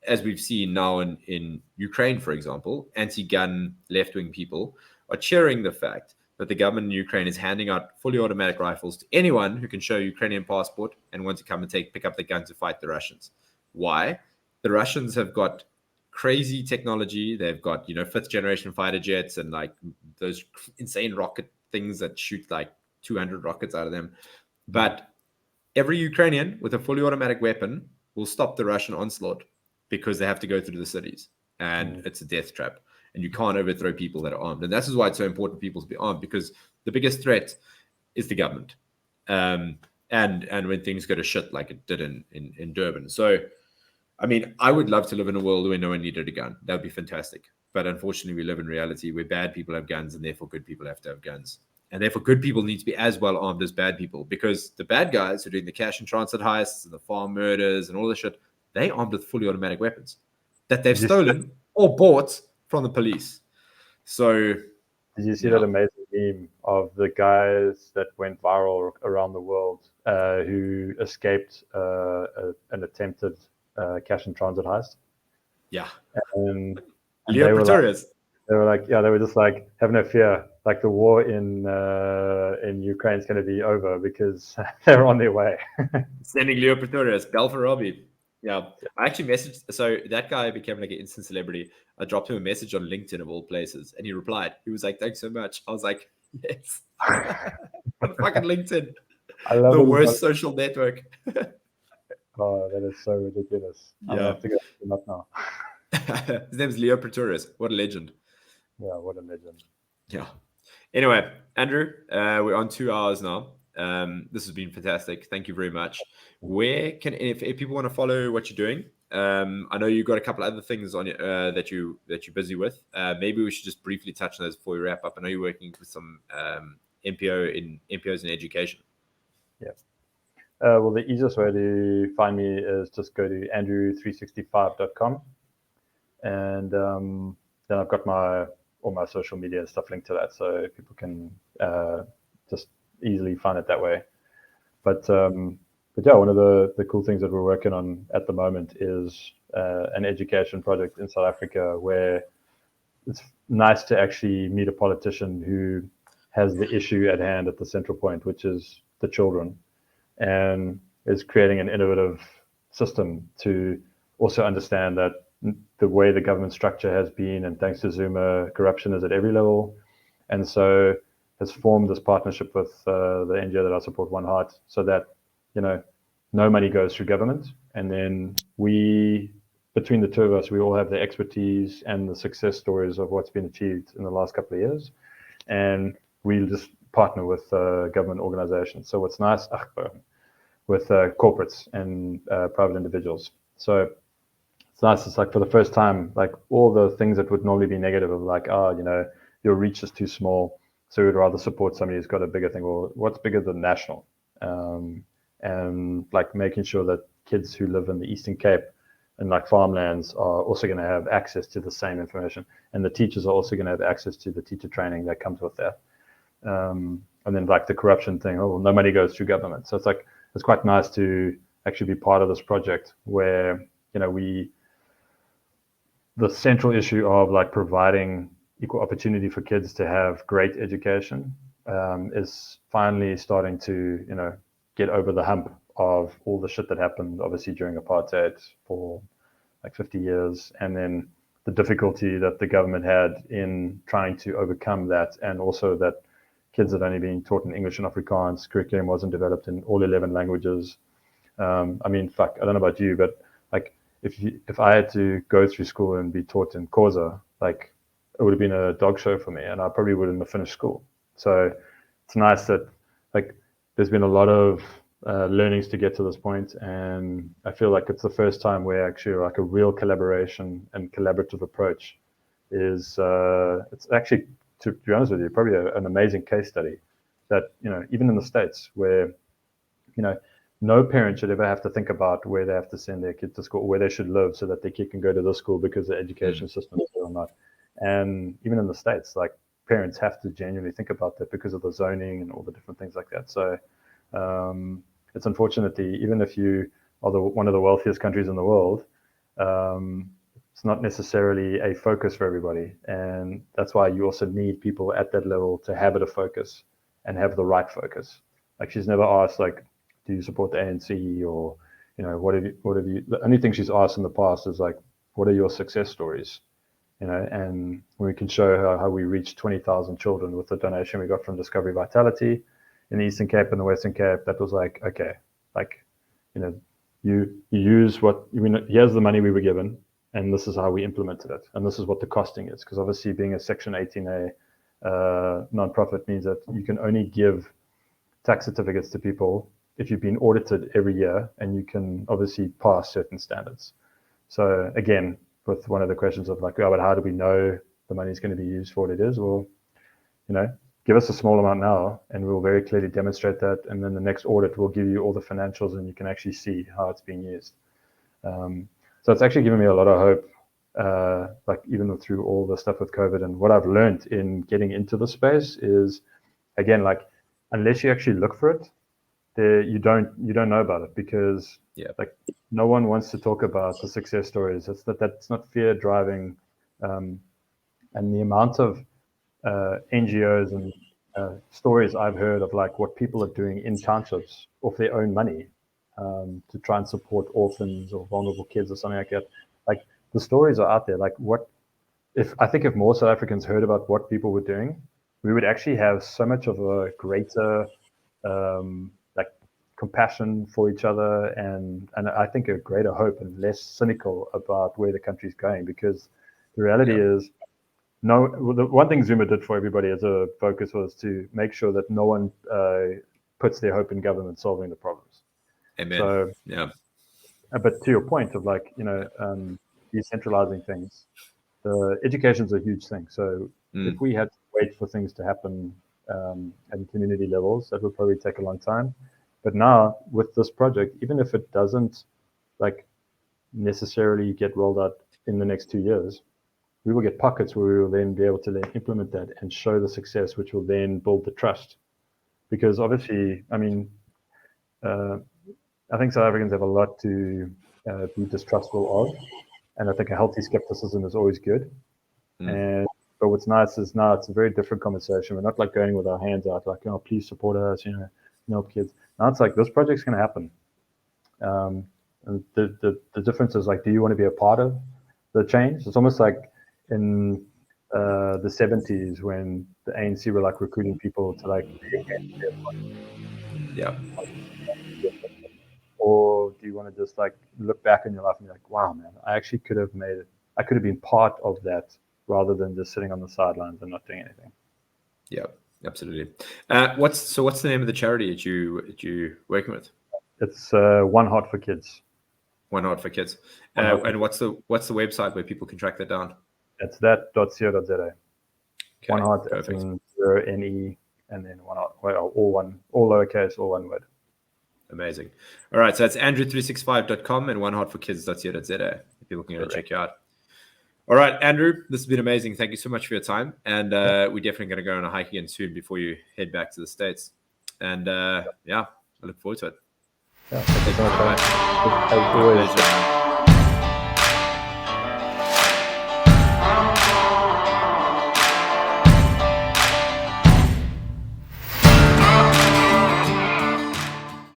A: as we've seen now in Ukraine, for example, anti-gun left-wing people are cheering the fact that the government in Ukraine is handing out fully automatic rifles to anyone who can show a Ukrainian passport and want to come and pick up the gun to fight the Russians. Why? The Russians have got crazy technology. They've got, fifth generation fighter jets and like those insane rocket things that shoot like 200 rockets out of them. But every Ukrainian with a fully automatic weapon will stop the Russian onslaught because they have to go through the cities and it's a death trap. And you can't overthrow people that are armed. And this is why it's so important for people to be armed, because the biggest threat is the government. And when things go to shit like it did in Durban. So, I mean, I would love to live in a world where no one needed a gun. That would be fantastic. But unfortunately, we live in reality where bad people have guns and therefore good people have to have guns. And therefore, good people need to be as well armed as bad people, because the bad guys who are doing the cash and transit heists and the farm murders and all this shit, they armed with fully automatic weapons that they've stolen or bought from the police. So,
B: did you see that amazing meme of the guys that went viral around the world who escaped an attempted cash and transit heist?
A: Yeah.
B: And
A: Leo
B: they were
A: Pretorius.
B: they were just like, have no fear. Like the war in Ukraine is going to be over because they're on their way.
A: Sending Leo Pretorius, Belfer Robbie. Yeah. I actually messaged, so that guy became like an instant celebrity. I dropped him a message on LinkedIn of all places, and he replied. He was like, "Thanks so much." I was like, "Yes." On fucking LinkedIn,
B: I love
A: the
B: it.
A: worst social network.
B: Oh, that is so ridiculous. I'm gonna have to go look him up now.
A: His name's Leo Pretorius. What a legend.
B: Yeah, what a legend.
A: Yeah. Anyway, Andrew, we're on 2 hours now. This has been fantastic. Thank you very much. Where can, if people want to follow what you're doing, I know you've got a couple other things on that you're busy with. Maybe we should just briefly touch on those before we wrap up. I know you're working with some MPOs in education.
B: Yeah. Well, the easiest way to find me is just go to andrew365.com, and then I've got all my social media and stuff linked to that, so people can just easily find it that way. But yeah, one of the cool things that we're working on at the moment is an education project in South Africa where it's nice to actually meet a politician who has the issue at hand at the central point, which is the children, and is creating an innovative system to also understand that the way the government structure has been, and thanks to Zuma, corruption is at every level. And so has formed this partnership with the NGO that I support, One Heart, so that, no money goes through government. And then between the two of us, we all have the expertise and the success stories of what's been achieved in the last couple of years. And we'll just partner with government organizations. So what's nice, with corporates and private individuals. So it's nice. It's like for the first time, like all the things that would normally be negative of like, your reach is too small, so we'd rather support somebody who's got a bigger thing. Or what's bigger than national? And like making sure that kids who live in the Eastern Cape and like farmlands are also going to have access to the same information, and the teachers are also going to have access to the teacher training that comes with that. And then like the corruption thing, no money goes through government. So it's quite nice to actually be part of this project where, the central issue of like providing equal opportunity for kids to have great education is finally starting to, get over the hump of all the shit that happened, obviously, during apartheid for like 50 years. And then the difficulty that the government had in trying to overcome that. And also that kids had only been taught in English and Afrikaans, curriculum wasn't developed in all 11 languages. I mean, fuck, I don't know about you, but like if I had to go through school and be taught in Xhosa, like it would have been a dog show for me, and I probably wouldn't have finished school. So it's nice that like there's been a lot of learnings to get to this point, and I feel like it's the first time where actually like a real collaboration and collaborative approach is it's actually, to be honest with you, probably an amazing case study that, you know, even in the States where, you know, no parent should ever have to think about where they have to send their kid to school, where they should live so that their kid can go to this school because the education system is there or not. And even in the States, like parents have to genuinely think about that because of the zoning and all the different things like that. So it's unfortunate that even if you are one of the wealthiest countries in the world, it's not necessarily a focus for everybody. And that's why you also need people at that level to have it a focus and have the right focus. Like she's never asked, like, do you support the ANC, or, you know, what have you, the only thing she's asked in the past is like, what are your success stories? You know, and we can show her how we reached 20,000 children with the donation we got from Discovery Vitality in the Eastern Cape and the Western Cape. That was like, okay, like, you know, you use what, I mean, here's the money we were given, and this is how we implemented it, and this is what the costing is. Because obviously being a Section 18A nonprofit means that you can only give tax certificates to people if you've been audited every year and you can obviously pass certain standards. So again, with one of the questions of like, oh, but how do we know the money is going to be used for what it is? Well, you know, give us a small amount now and we'll very clearly demonstrate that. And then the next audit will give you all the financials and you can actually see how it's being used. So it's actually given me a lot of hope, like even through all the stuff with COVID. And what I've learned in getting into the space is, again, like, unless you actually look for it, you don't know about it, because like no one wants to talk about the success stories. That's not fear driving, and the amount of NGOs and stories I've heard of like what people are doing in townships off their own money to try and support orphans or vulnerable kids or something like that. Like the stories are out there. Like I think if more South Africans heard about what people were doing, we would actually have so much of a greater like compassion for each other, and I think a greater hope and less cynical about where the country's going. Because the reality is, the one thing Zuma did for everybody as a focus was to make sure that no one puts their hope in government solving the problems.
A: Amen.
B: So,
A: yeah.
B: But to your point of like, you know, decentralizing things, the education's a huge thing. So if we had to wait for things to happen at community levels, that would probably take a long time. But now with this project, even if it doesn't like necessarily get rolled out in the next 2 years, we will get pockets where we will then be able to then implement that and show the success, which will then build the trust. Because obviously, I mean, I think South Africans have a lot to be distrustful of, and I think a healthy skepticism is always good. But what's nice is now it's a very different conversation. We're not like going with our hands out, like, oh, please support us, you know, help kids. Now it's like, this project's going to happen. And the difference is like, do you want to be a part of the change? It's almost like in the 70s when the ANC were like recruiting people to like be against their or do you want to just like look back in your life and be like, wow, man, I actually could have made it. I could have been part of that rather than just sitting on the sidelines and not doing anything.
A: Yeah, absolutely. What's the name of the charity that you're working with?
B: It's One Heart for Kids.
A: One Heart for Kids. And what's the website where people can track that down?
B: It's that.co.za. Okay, One Heart,
A: perfect.
B: 0NE, and then One Heart, all lowercase, all one word.
A: Amazing. All right, so it's andrew365.com and oneheartforkids.co.za if people can go check you out. All right, Andrew, this has been amazing. Thank you so much for your time. And we're definitely going to go on a hike again soon before you head back to the States. And I look forward to it.
B: Yeah, thank you so much. As always.